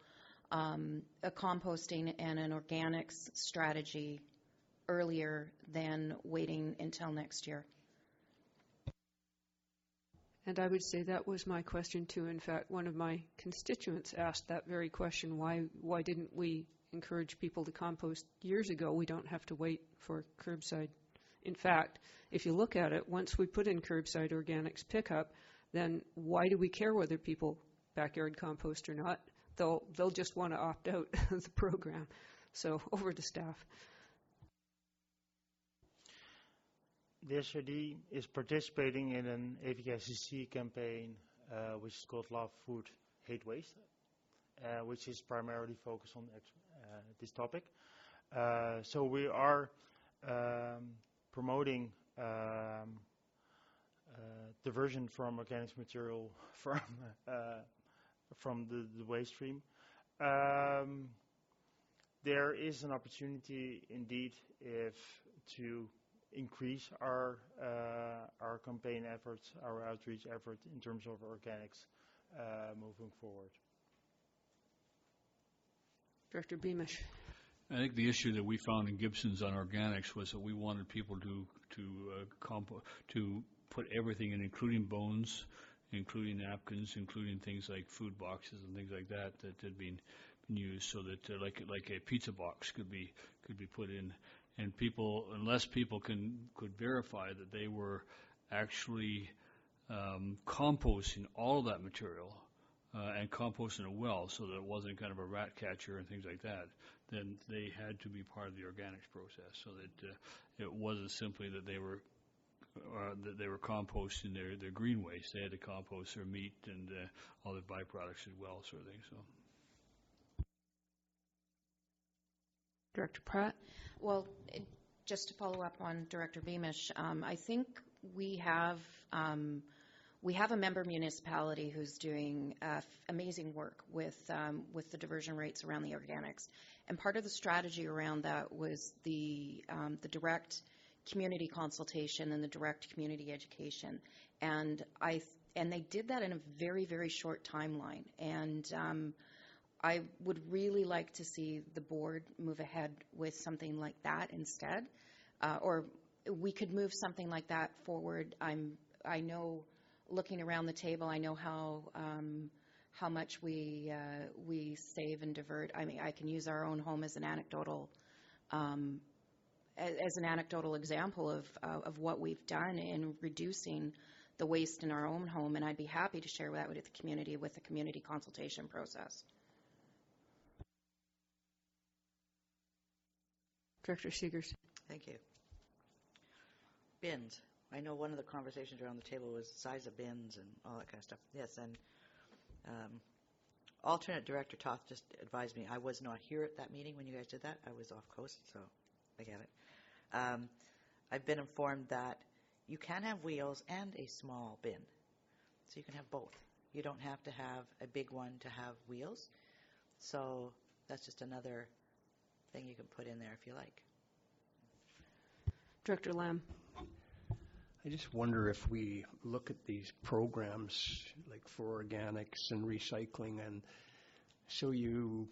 a composting and an organics strategy earlier than waiting until next year. And I would say that was my question too. In fact, one of my constituents asked that very question, why didn't we encourage people to compost years ago? We don't have to wait for curbside. In fact, if you look at it, once we put in curbside organics pickup, then why do we care whether people backyard compost or not? They'll just want to opt out of the program. So over to staff. The SRD is participating in an AVICC campaign which is called Love Food, Hate Waste. which is primarily focused on this topic. So we are promoting diversion from organic material from the waste stream. There is an opportunity indeed to increase our campaign efforts, our outreach efforts in terms of organics moving forward. Director Beamish. I think the issue that we found in Gibson's on organics was that we wanted people to put everything in, including bones, including napkins, including things like food boxes and things like that had been used, so that like a pizza box could be put in, and unless people could verify that they were actually composting all of that material and composting it well, so that it wasn't kind of a rat catcher and things like that, then they had to be part of the organics process, so that it wasn't simply that they were composting their green waste. They had to compost their meat and all their byproducts as well, sort of thing. So, Director Pratt. Well, just to follow up on Director Beamish, I think we have a member municipality who's doing amazing work with the diversion rates around the organics, and part of the strategy around that was the direct community consultation and the direct community education, and they did that in a very, very short timeline, and I would really like to see the board move ahead with something like that instead, or we could move something like that forward. I know, looking around the table, I know how much we save and divert. I mean, I can use our own home as an anecdotal example of what we've done in reducing the waste in our own home, and I'd be happy to share that with the community consultation process. Director Seegers. Thank you. Bins. I know one of the conversations around the table was size of bins and all that kind of stuff. Yes, and alternate Director Toth just advised me. I was not here at that meeting when you guys did that. I was off coast, so I get it. I've been informed that you can have wheels and a small bin. So you can have both. You don't have to have a big one to have wheels. So that's just another thing you can put in there if you like. Director Lamb. I just wonder if we look at these programs like for organics and recycling, and so you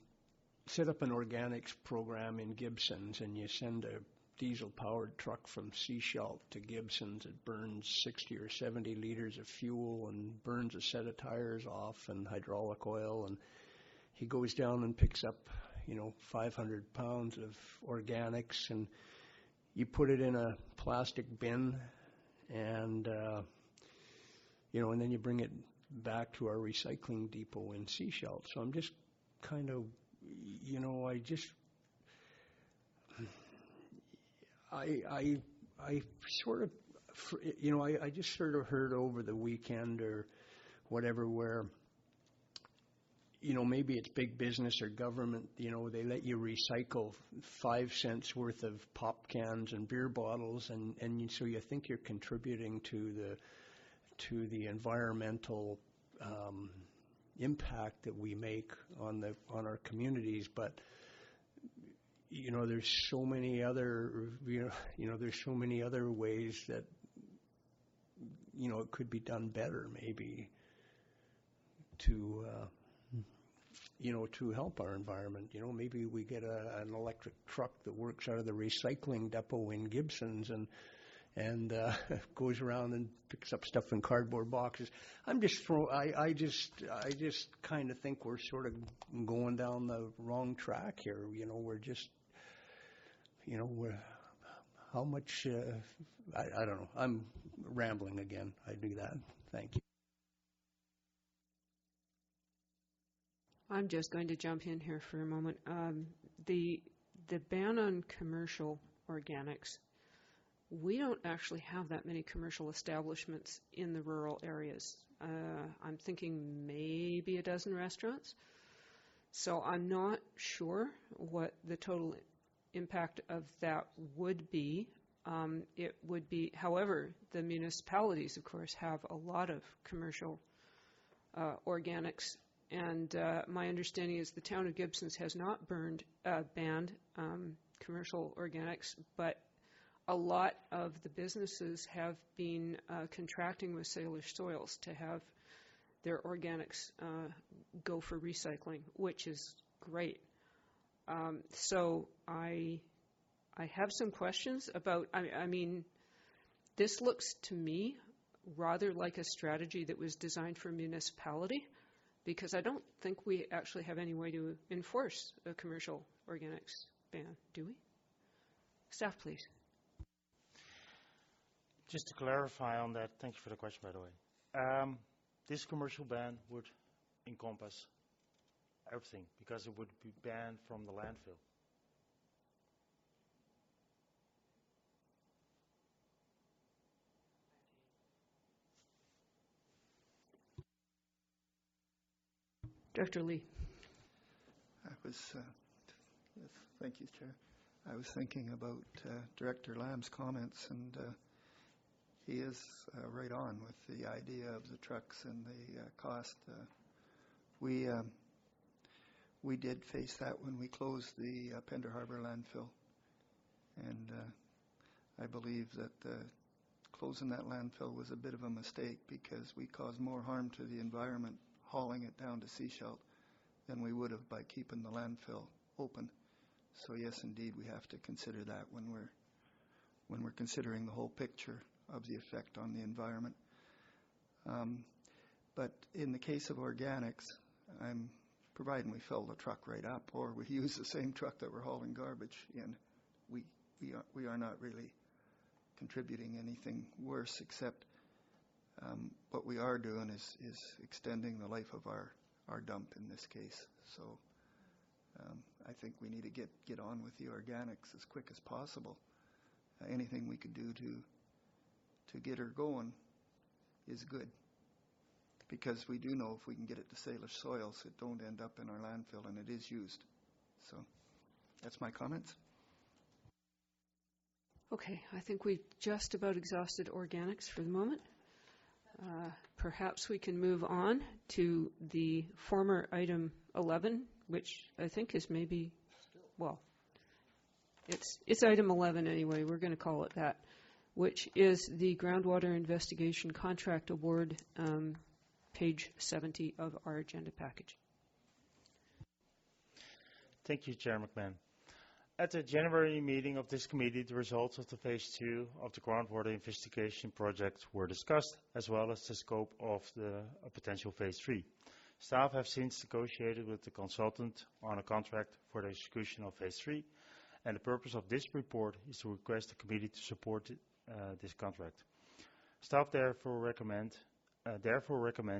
set up an organics program in Gibson's and you send a diesel-powered truck from Seashelt to Gibson's. It burns 60 or 70 liters of fuel and burns a set of tires off and hydraulic oil, and he goes down and picks up 500 pounds of organics, and you put it in a plastic bin, and and then you bring it back to our recycling depot in Seashelt. So I'm just kind of, I sort of, I just sort of heard over the weekend or whatever where, maybe it's big business or government, they let you recycle 5 cents worth of pop cans and beer bottles, and so you think you're contributing to the environmental impact that we make on our communities, but there's so many other there's so many other ways that it could be done better, maybe to help our environment. Maybe we get an electric truck that works out of the recycling depot in Gibson's and goes around and picks up stuff in cardboard boxes. I just kind of think we're sort of going down the wrong track here. We're just, how much, I don't know. I'm rambling again. I do that. Thank you. I'm just going to jump in here for a moment. The ban on commercial organics, we don't actually have that many commercial establishments in the rural areas. I'm thinking maybe a dozen restaurants. So I'm not sure what the total impact of that would be. It would be, however, the municipalities, of course, have a lot of commercial organics, and my understanding is the town of Gibsons has not banned commercial organics, but a lot of the businesses have been contracting with Salish Soils to have their organics go for recycling, which is great. So I have some questions about, I mean, this looks to me rather like a strategy that was designed for municipality, because I don't think we actually have any way to enforce a commercial organics ban, do we? Staff, please. Just to clarify on that, thank you for the question, by the way. This commercial ban would encompass everything because it would be banned from the landfill. Director Lee. Thank you, Chair. I was thinking about Director Lamb's comments, and he is right on with the idea of the trucks and the cost. We did face that when we closed the Pender Harbor landfill, and I believe that closing that landfill was a bit of a mistake because we caused more harm to the environment hauling it down to Sechelt than we would have by keeping the landfill open. So yes, indeed, we have to consider that when we're considering the whole picture of the effect on the environment. But in the case of organics, I'm providing we fill the truck right up, or we use the same truck that we're hauling garbage in. We are not really contributing anything worse, except what we are doing is extending the life of our dump in this case. So I think we need to get on with the organics as quick as possible. Anything we could do to get her going is good, because we do know if we can get it to Salish Soils, it don't end up in our landfill, and it is used. So that's my comments. Okay, I think we've just about exhausted organics for the moment. Perhaps we can move on to the former item 11, which I think is maybe, well, it's item 11 anyway, we're going to call it that, which is the groundwater investigation contract award, page 70 of our agenda package. Thank you, Chair McMahon. At the January meeting of this committee, the results of the phase 2 of the groundwater investigation project were discussed, as well as the scope of a potential phase 3. Staff have since negotiated with the consultant on a contract for the execution of phase 3, and the purpose of this report is to request the committee to support this contract. Staff therefore recommend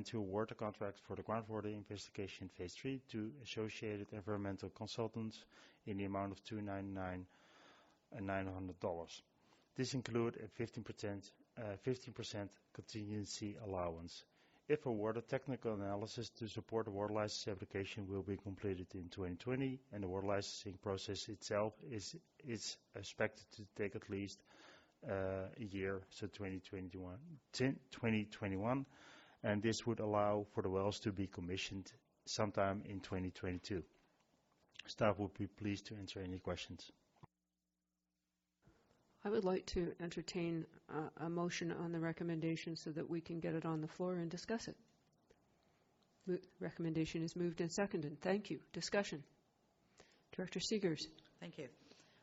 to award the contract for the groundwater investigation phase 3 to Associated Environmental Consultants in the amount of $299,900. This includes a 15% contingency allowance. If awarded, technical analysis to support the water license application will be completed in 2020, and the water licensing process itself is expected to take at least a year, so 2021, and this would allow for the wells to be commissioned sometime in 2022. Staff would be pleased to answer any questions. I would like to entertain a motion on the recommendation so that we can get it on the floor and discuss it. Recommendation is moved and seconded. Thank you. Discussion. Director Seegers. Thank you.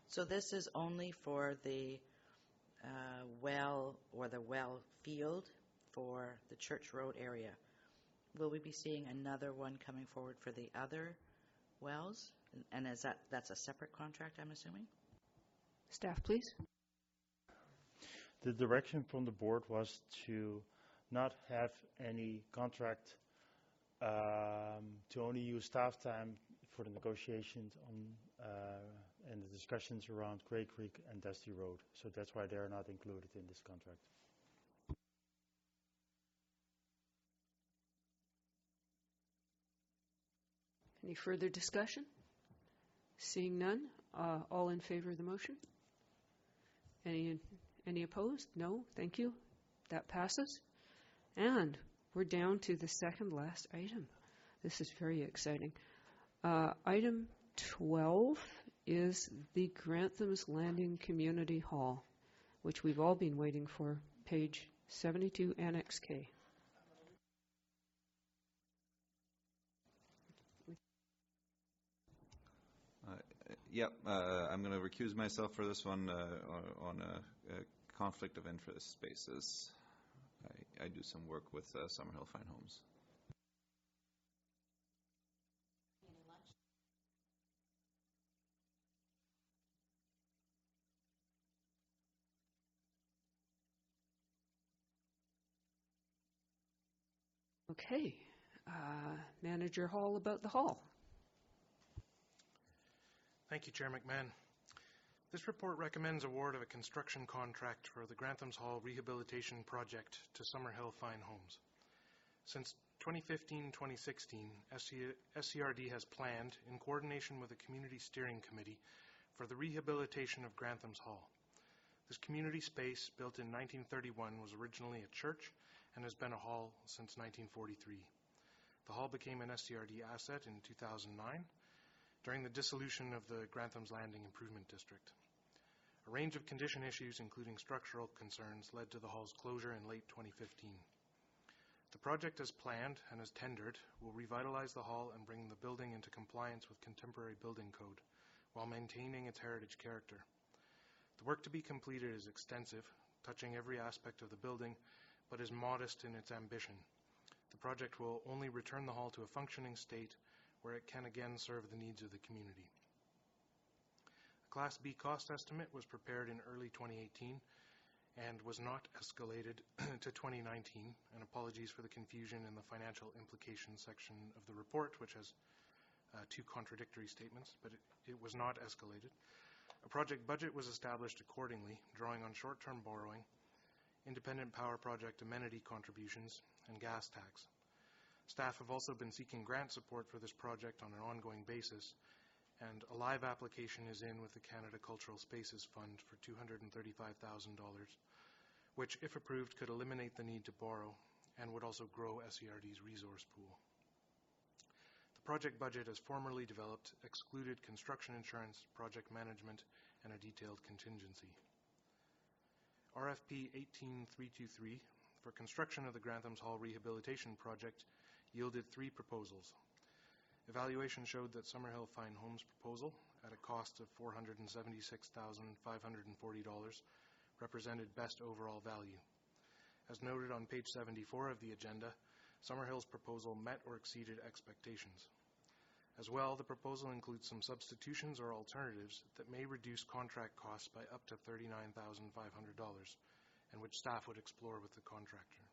So this is only for the well or the well field for the Church Road area. Will we be seeing another one coming forward for the other wells? And is that's a separate contract, I'm assuming? Staff, please. The direction from the board was to not have any contract, to only use staff time for the negotiations on and the discussions around Grey Creek and Dusty Road. So that's why they're not included in this contract. Any further discussion? Seeing none, all in favor of the motion? Any opposed? No? Thank you. That passes. And we're down to the second last item. This is very exciting. Item 12 is the Grantham's Landing Community Hall, which we've all been waiting for, page 72, Annex K. I'm going to recuse myself for this one on a conflict of interest basis. I do some work with Summerhill Fine Homes. Okay. Manager Hall about the hall. Thank you, Chair McMahon. This report recommends award of a construction contract for the Grantham's Hall Rehabilitation Project to Summerhill Fine Homes. Since 2015-2016, SCRD has planned, in coordination with the Community Steering Committee, for the rehabilitation of Grantham's Hall. This community space, built in 1931, was originally a church and has been a hall since 1943. The hall became an SCRD asset in 2009 during the dissolution of the Granthams Landing Improvement District. A range of condition issues, including structural concerns, led to the hall's closure in late 2015. The project, as planned and as tendered, will revitalize the hall and bring the building into compliance with contemporary building code while maintaining its heritage character. The work to be completed is extensive, touching every aspect of the building, but is modest in its ambition. The project will only return the hall to a functioning state where it can again serve the needs of the community. A Class B cost estimate was prepared in early 2018 and was not escalated to 2019, and apologies for the confusion in the financial implications section of the report, which has two contradictory statements, but it was not escalated. A project budget was established accordingly, drawing on short-term borrowing, independent power project amenity contributions, and gas tax. Staff have also been seeking grant support for this project on an ongoing basis, and a live application is in with the Canada Cultural Spaces Fund for $235,000, which, if approved, could eliminate the need to borrow and would also grow SCRD's resource pool. The project budget, as formerly developed, excluded construction insurance, project management, and a detailed contingency. RFP 18323 for construction of the Granthams Hall Rehabilitation Project yielded 3 proposals. Evaluation showed that Summerhill Fine Homes' proposal, at a cost of $476,540, represented best overall value. As noted on page 74 of the agenda, Summerhill's proposal met or exceeded expectations. As well, the proposal includes some substitutions or alternatives that may reduce contract costs by up to $39,500, and which staff would explore with the contractor.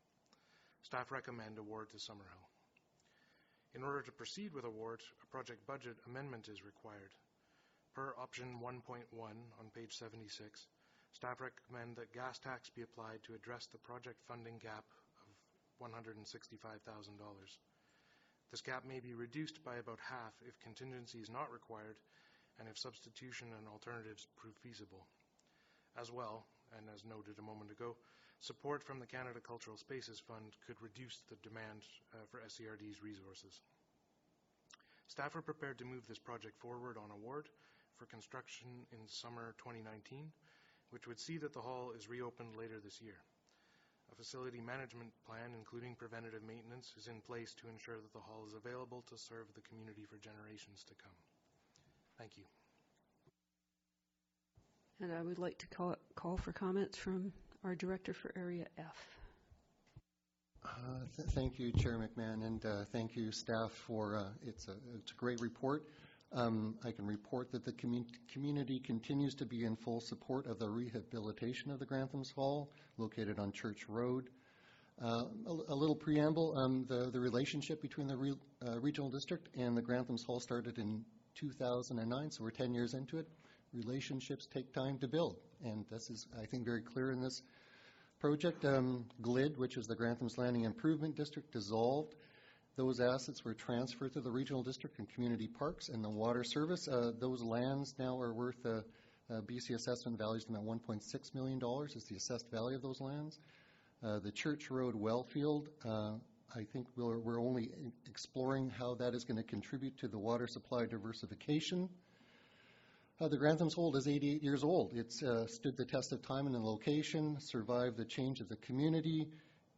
Staff recommend award to Summerhill. In order to proceed with award, a project budget amendment is required. Per option 1.1 on page 76, staff recommend that gas tax be applied to address the project funding gap of $165,000. This gap may be reduced by about half if contingency is not required and if substitution and alternatives prove feasible. As well, and as noted a moment ago, support from the Canada Cultural Spaces Fund could reduce the demand for SCRD's resources. Staff are prepared to move this project forward on award for construction in summer 2019, which would see that the hall is reopened later this year. A facility management plan, including preventative maintenance, is in place to ensure that the hall is available to serve the community for generations to come. Thank you. And I would like to call for comments from our Director for Area F. Thank you, Chair McMahon, and thank you, staff, for it's a great report. I can report that the community continues to be in full support of the rehabilitation of the Granthams Hall, located on Church Road. A little preamble, the relationship between the regional district and the Granthams Hall started in 2009, so we're 10 years into it. Relationships take time to build, and this is, I think, very clear in this project. GLID, which is the Granthams Landing Improvement District, dissolved, those assets were transferred to the regional district and community parks and the water service. Those lands now are worth BC assessment values them at $1.6 million is the assessed value of those lands. The Church Road Wellfield, I think we're only exploring how that is going to contribute to the water supply diversification. The Grantham's Hold is 88 years old. It's stood the test of time and the location, survived the change of the community,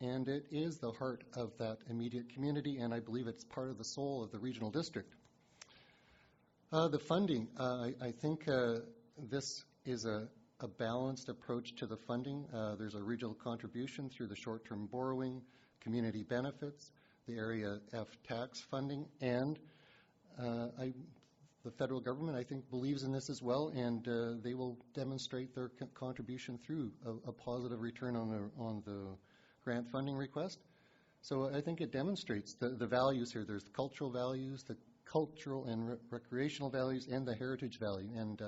and it is the heart of that immediate community, and I believe it's part of the soul of the regional district. The funding, I think this is a balanced approach to the funding. There's a regional contribution through the short-term borrowing, community benefits, the Area F tax funding, and the federal government, I think, believes in this as well, and they will demonstrate their contribution through a positive return on the grant funding request. So I think it demonstrates the values here. There's the cultural values, the cultural and recreational values, and the heritage value, and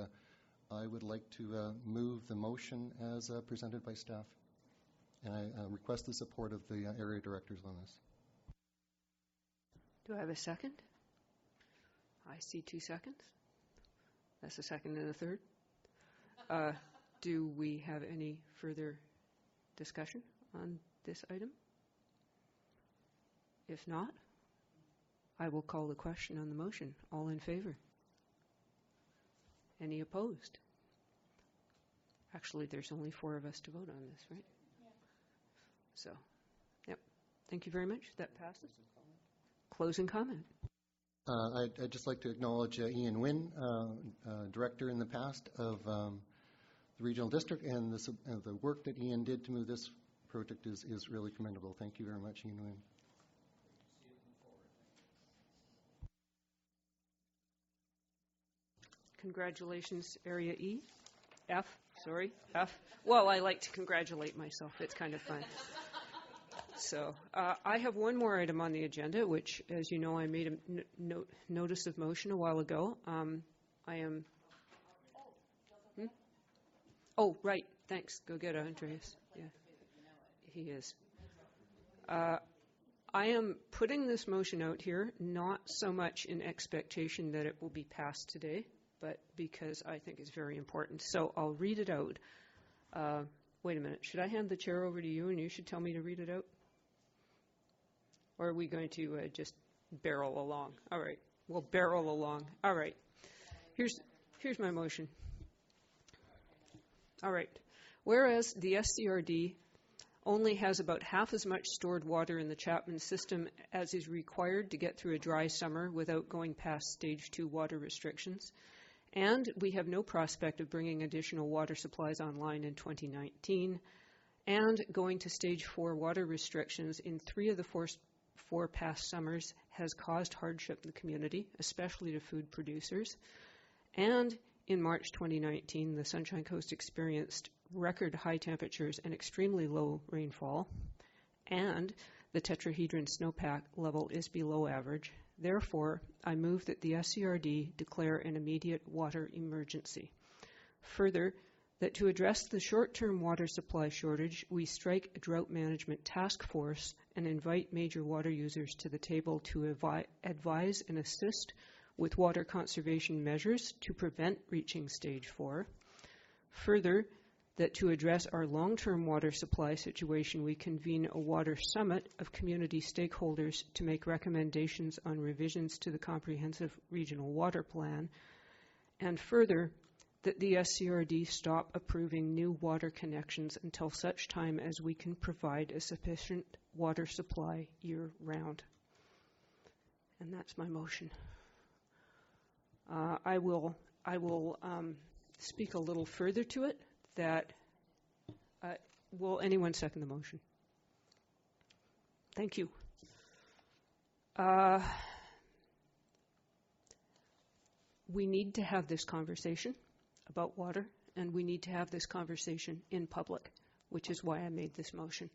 I would like to move the motion as presented by staff. And I request the support of the area directors on this. Do I have a second? I see 2 seconds. That's a second and a third. Do we have any further discussion on this item? If not, I will call the question on the motion. All in favor? Any opposed? Actually, there's only 4 of us to vote on this, right? Yeah. So, yep. Thank you very much. That passes. Closing comment. I'd just like to acknowledge Ian Wynn, director in the past of the regional district, and the work that Ian did to move this project is really commendable. Thank you very much, Ian Wynn. Congratulations, Area E. F. Well, I like to congratulate myself. It's kind of fun. So I have one more item on the agenda, which, as you know, I made a notice of motion a while ago. I am... Oh, right. Thanks. Go get it, Andreas. Yeah, he is. I am putting this motion out here, not so much in expectation that it will be passed today, but because I think it's very important. So I'll read it out. Wait a minute. Should I hand the chair over to you and you should tell me to read it out? Or are we going to just barrel along? All right. We'll barrel along. All right. Here's my motion. All right. Whereas the SCRD only has about half as much stored water in the Chapman system as is required to get through a dry summer without going past Stage 2 water restrictions, and we have no prospect of bringing additional water supplies online in 2019, and going to Stage 4 water restrictions in 3 of the 4 past summers has caused hardship in the community, especially to food producers. And in March 2019, the Sunshine Coast experienced record high temperatures and extremely low rainfall, and the tetrahedron snowpack level is below average. Therefore, I move that the SCRD declare an immediate water emergency. Further, that to address the short-term water supply shortage, we strike a drought management task force and invite major water users to the table to advise and assist with water conservation measures to prevent reaching Stage 4. Further, that to address our long-term water supply situation, we convene a water summit of community stakeholders to make recommendations on revisions to the Comprehensive Regional Water Plan. And further, that the SCRD stop approving new water connections until such time as we can provide a sufficient water supply year-round. And that's my motion. I will speak a little further to it. That will anyone second the motion? Thank you. We need to have this conversation about water, and we need to have this conversation in public, which is why I made this motion.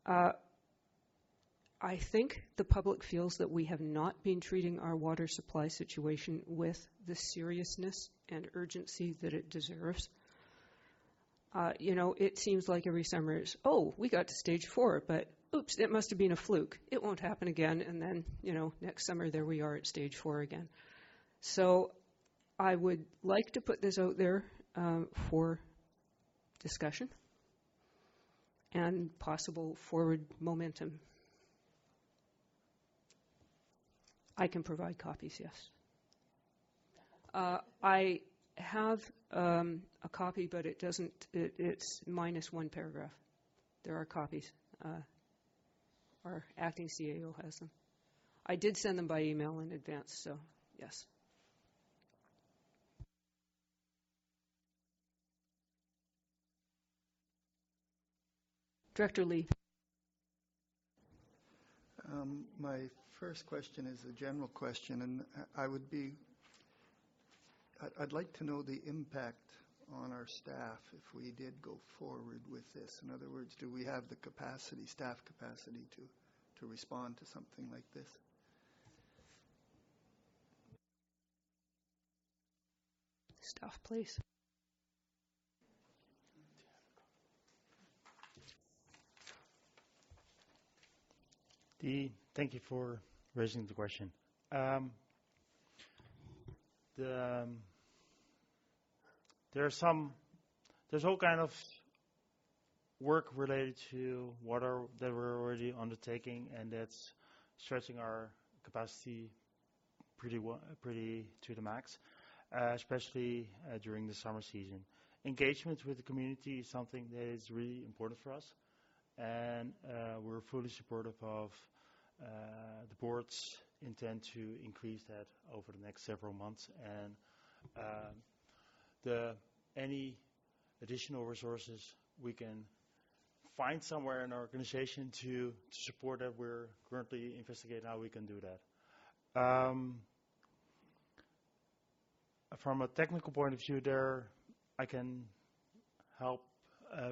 I think the public feels that we have not been treating our water supply situation with the seriousness and urgency that it deserves. It seems like every summer it's, we got to Stage 4, but oops, it must have been a fluke. It won't happen again. And then, next summer, there we are at stage 4 again. So I would like to put this out there for discussion and possible forward momentum. I can provide copies, yes. I have a copy, but it doesn't. It's minus one paragraph. There are copies. Our acting CAO has them. I did send them by email in advance, so yes. Director Lee. My first question is a general question, and I'd like to know the impact on our staff if we did go forward with this. In other words, do we have the capacity, staff capacity, to respond to something like this? Staff, please. Thank you for raising the question. There's all kind of work related to water that we're already undertaking, and that's stretching our capacity pretty to the max, especially during the summer season. Engagement with the community is something that is really important for us, and we're fully supportive of the board's intent to increase that over the next several months, and any additional resources we can find somewhere in our organization to support that, we're currently investigating how we can do that. From a technical point of view there, I can help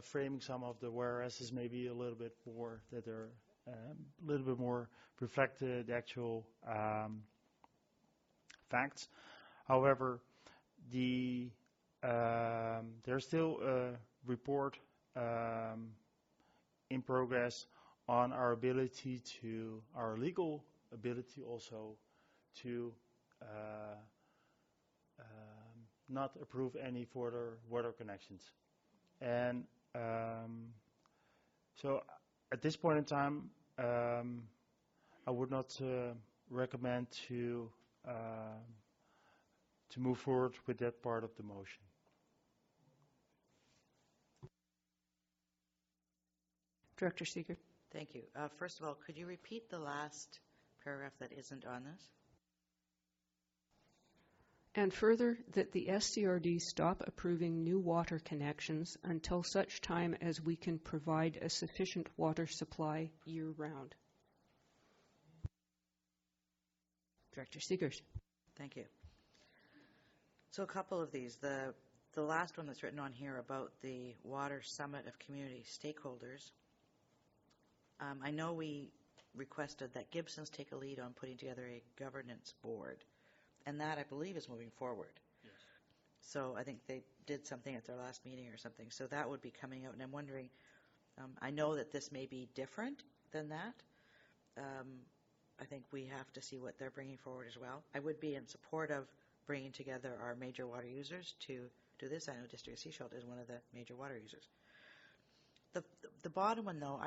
framing some of the whereases maybe a little bit more, that they're a little bit more reflect the actual facts. However, there's still a report in progress on our legal ability also to not approve any further water connections. And so at this point in time, I would not recommend to move forward with that part of the motion. Director Seeger. Thank you. First of all, could you repeat the last paragraph that isn't on this? And further, that the SCRD stop approving new water connections until such time as we can provide a sufficient water supply year-round. Director Seegers. Thank you. So a couple of these. The last one that's written on here about the Water Summit of Community Stakeholders. I know we requested that Gibsons take a lead on putting together a governance board, and that, I believe, is moving forward. Yes. So I think they did something at their last meeting or something. So that would be coming out, and I'm wondering, I know that this may be different than that. I think we have to see what they're bringing forward as well. I would be in support of bringing together our major water users to do this. I know District of Sechelt is one of the major water users. The bottom one, though,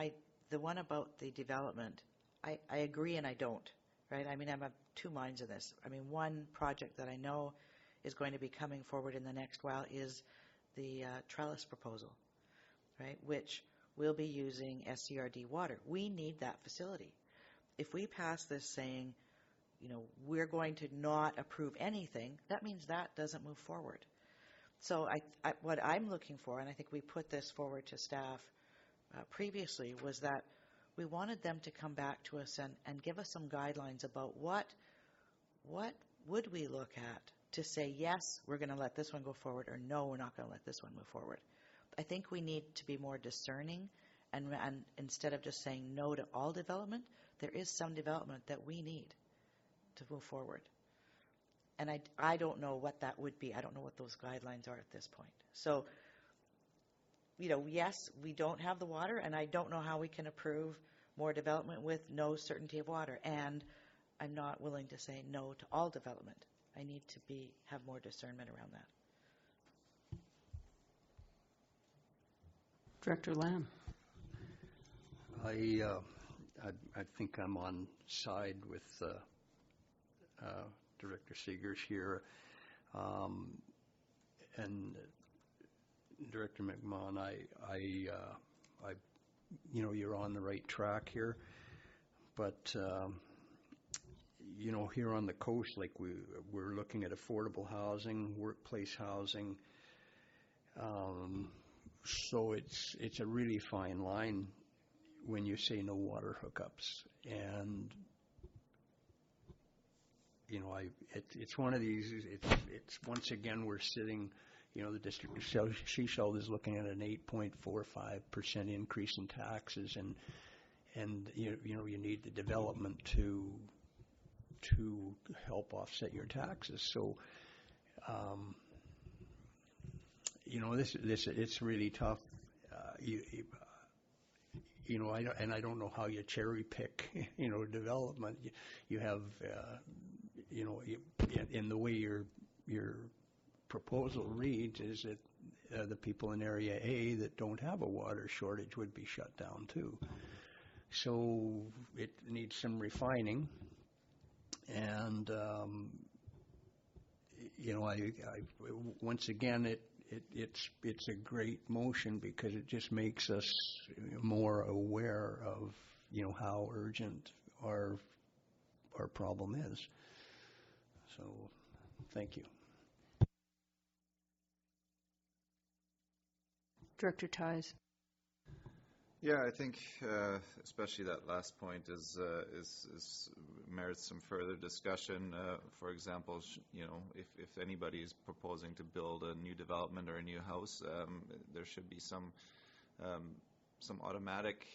the one about the development, I agree and I don't, right? I mean, I'm of two minds of this. I mean, one project that I know is going to be coming forward in the next while is the trellis proposal, right, which will be using SCRD water. We need that facility. If we pass this saying, we're going to not approve anything, that means that doesn't move forward. So what I'm looking for, and I think we put this forward to staff previously, was that we wanted them to come back to us and give us some guidelines about what would we look at to say, yes, we're going to let this one go forward, or no, we're not going to let this one move forward. I think we need to be more discerning, and instead of just saying no to all development, there is some development that we need to move forward. And I don't know what that would be. I don't know what those guidelines are at this point. So, yes, we don't have the water, and I don't know how we can approve more development with no certainty of water. And I'm not willing to say no to all development. I need to have more discernment around that. Director Lamb. I think I'm on side with Director Seegers here, and Director McMahon. You're on the right track here, but here on the coast, like we're looking at affordable housing, workplace housing. So it's a really fine line when you say no water hookups, and it's one of these. It's once again we're sitting. The district of Sechelt is looking at an 8.45% increase in taxes, and you need the development to help offset your taxes. So it's really tough. I don't know how you cherry pick, development. You have, in the way your proposal reads is that the people in Area A that don't have a water shortage would be shut down too. So it needs some refining. And, once again, it's a great motion because it just makes us more aware of how urgent our problem is. So, thank you. Director Ties. Yeah, I think especially that last point is merits some further discussion. For example, if anybody is proposing to build a new development or a new house, there should be some automatic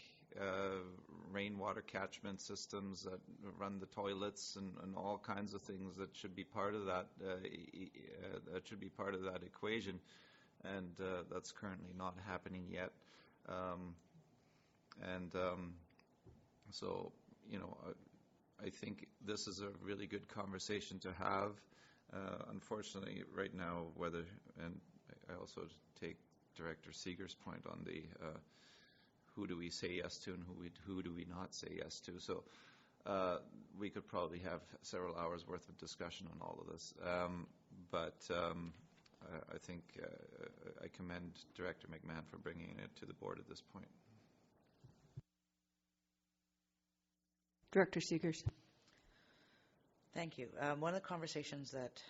rainwater catchment systems that run the toilets and all kinds of things that should be part of that. That should be part of that equation, and that's currently not happening yet. So, I think this is a really good conversation to have. Unfortunately, right now, and I also take Director Seeger's point on the who do we say yes to and who do we not say yes to. So we could probably have several hours worth of discussion on all of this. I think I commend Director McMahon for bringing it to the board at this point. Director Seegers. Thank you. One of the conversations that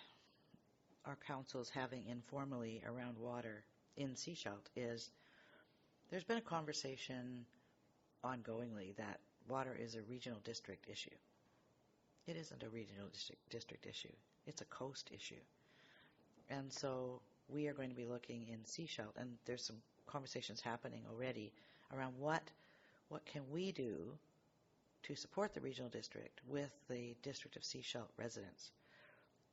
our council is having informally around water in Sechelt is there's been a conversation ongoingly that water is a regional district issue. It isn't a regional district issue. It's a coast issue. And so we are going to be looking in Sechelt, and there's some conversations happening already around what can we do to support the regional district with the District of Sechelt residents.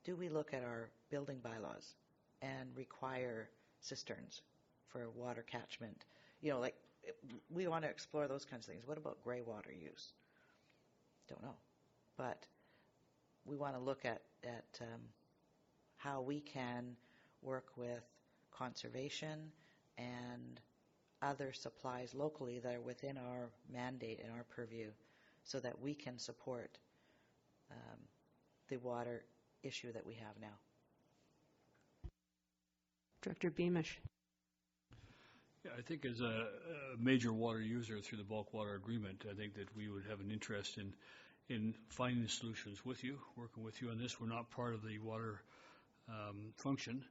Do we look at our building bylaws and require cisterns for water catchment? We want to explore those kinds of things. What about gray water use? Don't know. But we want to look at how we can work with conservation and other supplies locally that are within our mandate and our purview so that we can support the water issue that we have now. Director Beamish. Yeah, I think as a major water user through the bulk water agreement, I think that we would have an interest in finding solutions with you, working with you on this. We're not part of the water function.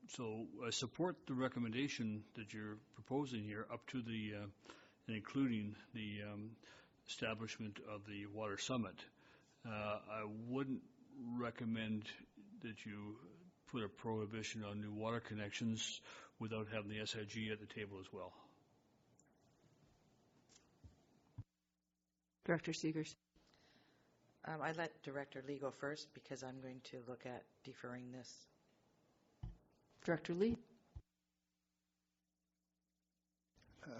So I support the recommendation that you're proposing here up to and including the establishment of the Water Summit. I wouldn't recommend that you put a prohibition on new water connections without having the SIG at the table as well. Director Seegers. I'd let Director Lee go first because I'm going to look at deferring this. Director Lee.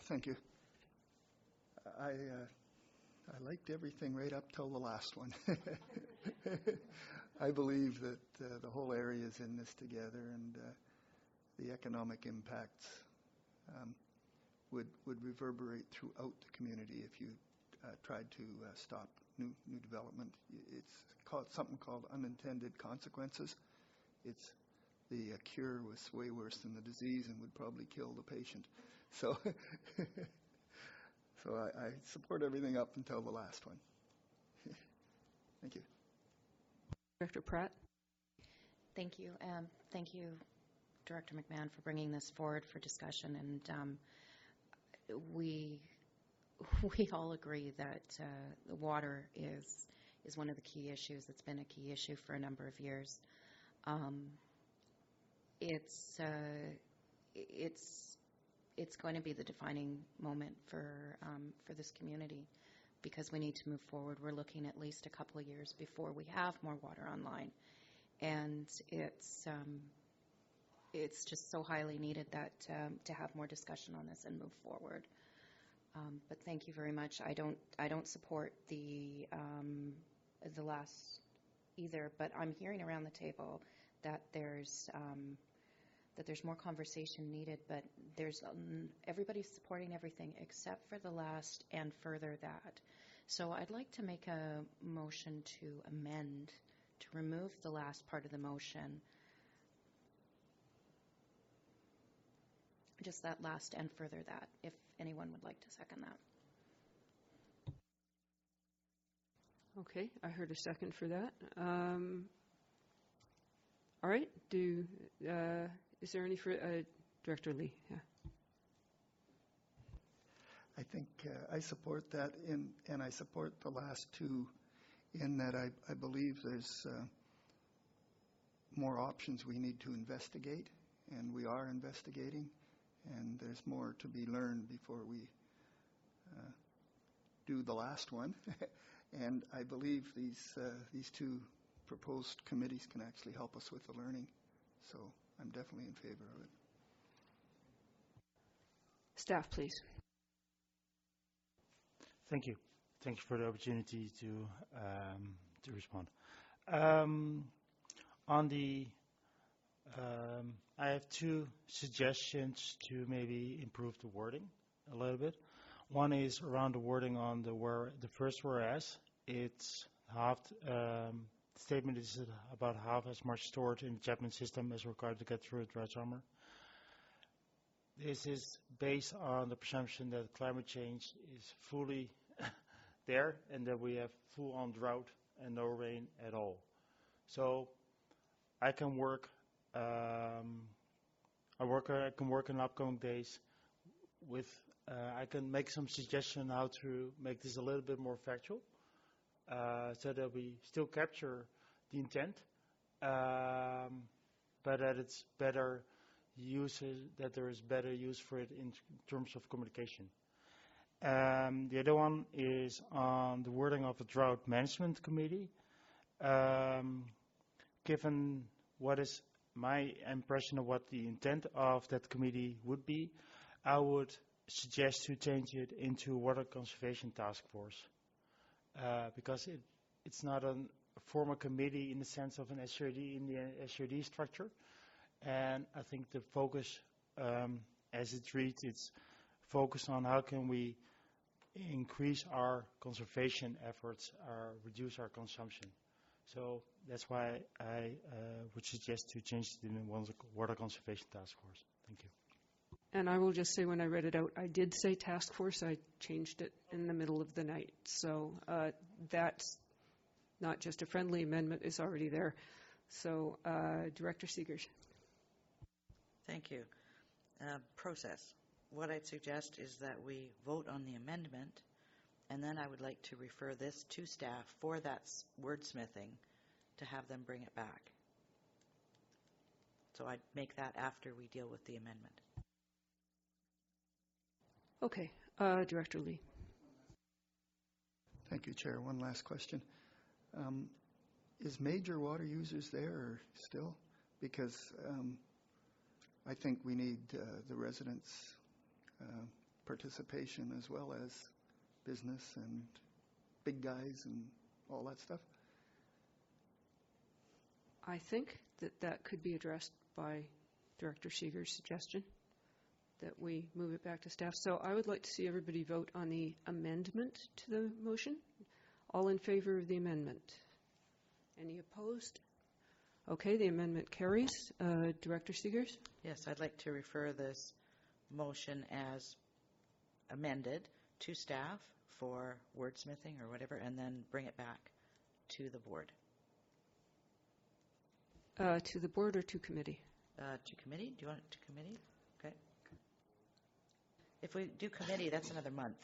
Thank you. I liked everything right up till the last one. I believe that the whole area is in this together, and the economic impacts would reverberate throughout the community if you tried to stop new development. It's something called unintended consequences. It's the cure was way worse than the disease and would probably kill the patient. So, so I support everything up until the last one. Thank you. Director Pratt. Thank you. Thank you, Director McMahon, for bringing this forward for discussion. And we all agree that the water is one of the key issues. It's been a key issue for a number of years. It's going to be the defining moment for this community, because we need to move forward. We're looking at least a couple of years before we have more water online, and it's just so highly needed that to have more discussion on this and move forward. But thank you very much. I don't support the last either, but I'm hearing around the table that there's more conversation needed, but there's everybody's supporting everything except for the last and further that. So I'd like to make a motion to amend, to remove the last part of the motion. Just that last and further that, if anyone would like to second that. Okay, I heard a second for that. All right, is there any for Director Lee? Yeah. I think I support that, and I support the last two in that I believe there's more options we need to investigate, and we are investigating, and there's more to be learned before we do the last one. And I believe these two proposed committees can actually help us with the learning. So I'm definitely in favor of it. Staff, please. Thank you. Thank you for the opportunity to respond. I have two suggestions to maybe improve the wording a little bit. One is around the wording on the first whereas. It's half. The statement is about half as much stored in the Chapman system as required to get through a dry summer. This is based on the presumption that climate change is fully there and that we have full-on drought and no rain at all. So I can work. I can work in upcoming days with. I can make some suggestion how to make this a little bit more factual, so that we still capture the intent, but that it's better use, that there is better use for it in terms of communication. The other one is on the wording of the Drought Management Committee. Given what is my impression of what the intent of that committee would be, I would suggest to change it into Water Conservation Task Force, because it's not a formal committee in the sense of an SRD in the SRD structure, and I think the focus, as it reads, it's focused on how can we increase our conservation efforts, reduce our consumption. So that's why I would suggest to change it in the Water Conservation Task Force. Thank you. And I will just say, when I read it out, I did say task force. I changed it in the middle of the night. So that's not just a friendly amendment, it's already there. So Director Seegers. Thank you. Process. What I'd suggest is that we vote on the amendment, and then I would like to refer this to staff for that wordsmithing to have them bring it back. So I'd make that after we deal with the amendment. Okay, Director Lee. Thank you, Chair. One last question. Is major water users there still? Because I think we need the residents' participation as well as business and big guys and all that stuff? I think that could be addressed by Director Seeger's suggestion, that we move it back to staff. So I would like to see everybody vote on the amendment to the motion. All in favor of the amendment? Any opposed? Okay, the amendment carries. Director Seegers? Yes, I'd like to refer this motion as amended to staff for wordsmithing or whatever, and then bring it back to the board. To the board or to committee? To committee? Do you want it to committee? Okay. If we do committee, that's another month.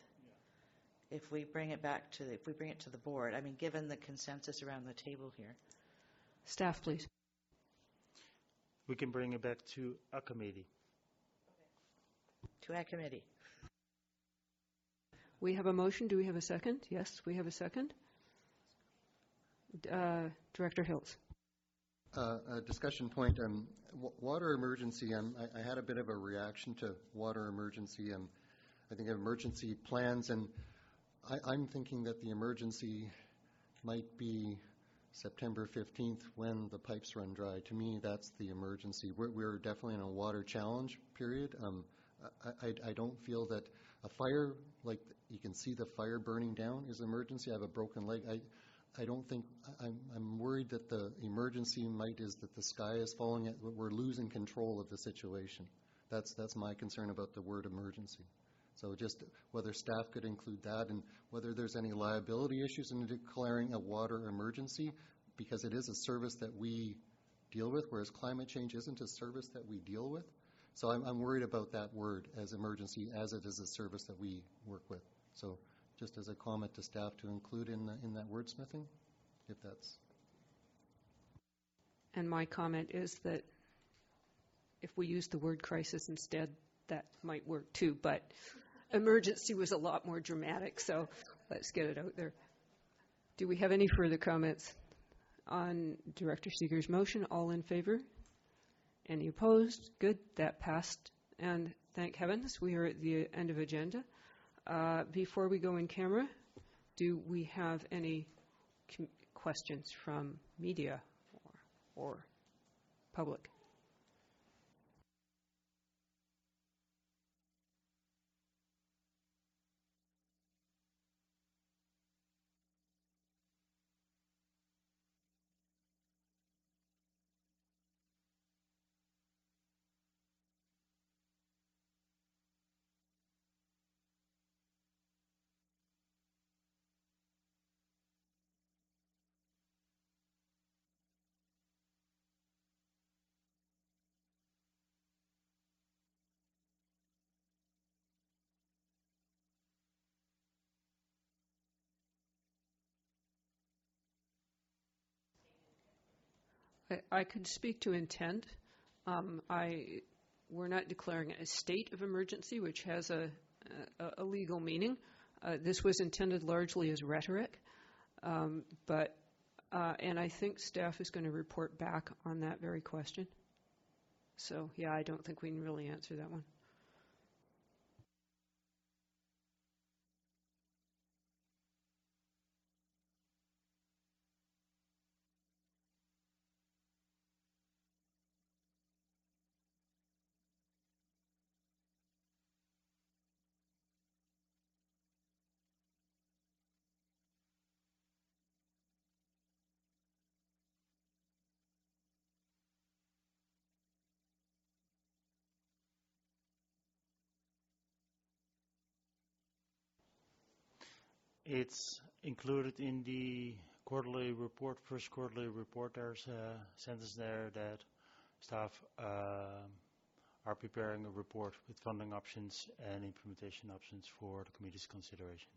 If we bring it back to, if we bring it to the board, I mean, given the consensus around the table here. Staff, please. We can bring it back to a committee. To a committee. We have a motion. Do we have a second? Yes, we have a second. Director Hills. A discussion point. Water emergency. I had a bit of a reaction to water emergency. I think of emergency plans, and I'm thinking that the emergency might be September 15th when the pipes run dry. To me, that's the emergency. We're definitely in a water challenge period. I don't feel that a fire, like you can see the fire burning down, is an emergency. I have a broken leg. I don't think, I'm worried that the emergency is that the sky is falling. We're losing control of the situation. That's my concern about the word emergency. So just whether staff could include that, and whether there's any liability issues in declaring a water emergency, because it is a service that we deal with, whereas climate change isn't a service that we deal with. So I'm worried about that word as emergency, as it is a service that we work with. So just as a comment to staff to include in that wordsmithing, if that's. And my comment is that if we use the word crisis instead, that might work too, but emergency was a lot more dramatic, so let's get it out there. Do we have any further comments on Director Seeger's motion? All in favor? Any opposed? Good, that passed. And thank heavens, we are at the end of agenda. Before we go in camera, do we have any questions from media or public? I could speak to intent. We're not declaring a state of emergency, which has a legal meaning. This was intended largely as rhetoric, and I think staff is going to report back on that very question. So, yeah, I don't think we can really answer that one. It's included in the quarterly report, first quarterly report. There's a sentence there that staff are preparing a report with funding options and implementation options for the committee's consideration.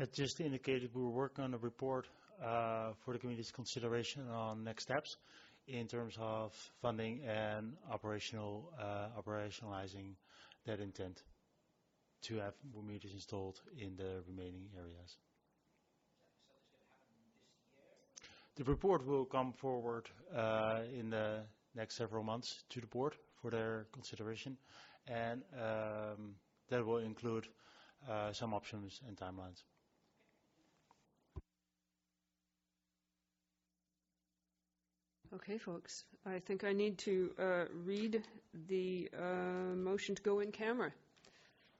As just indicated, we were working on a report for the committee's consideration on next steps in terms of funding and operationalizing that intent to have more meters installed in the remaining areas. The report will come forward in the next several months to the board for their consideration, and that will include some options and timelines. Okay, folks, I think I need to read the motion to go in camera.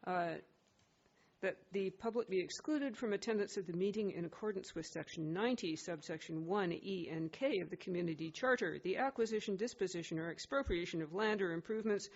That the public be excluded from attendance at the meeting in accordance with Section 90, subsection 1, E and K of the Community Charter, the acquisition, disposition, or expropriation of land or improvements,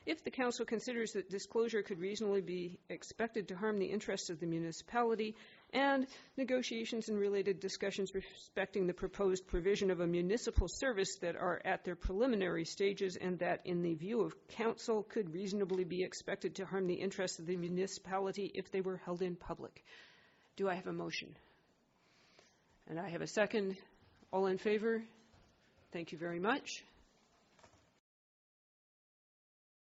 if the Council considers that disclosure could reasonably be expected to harm the interests of the municipality, and negotiations and related discussions respecting the proposed provision of a municipal service that are at their preliminary stages and that, in the view of Council, could reasonably be expected to harm the interests of the municipality if they were held in public. Do I have a motion? And I have a second. All in favor? Thank you very much.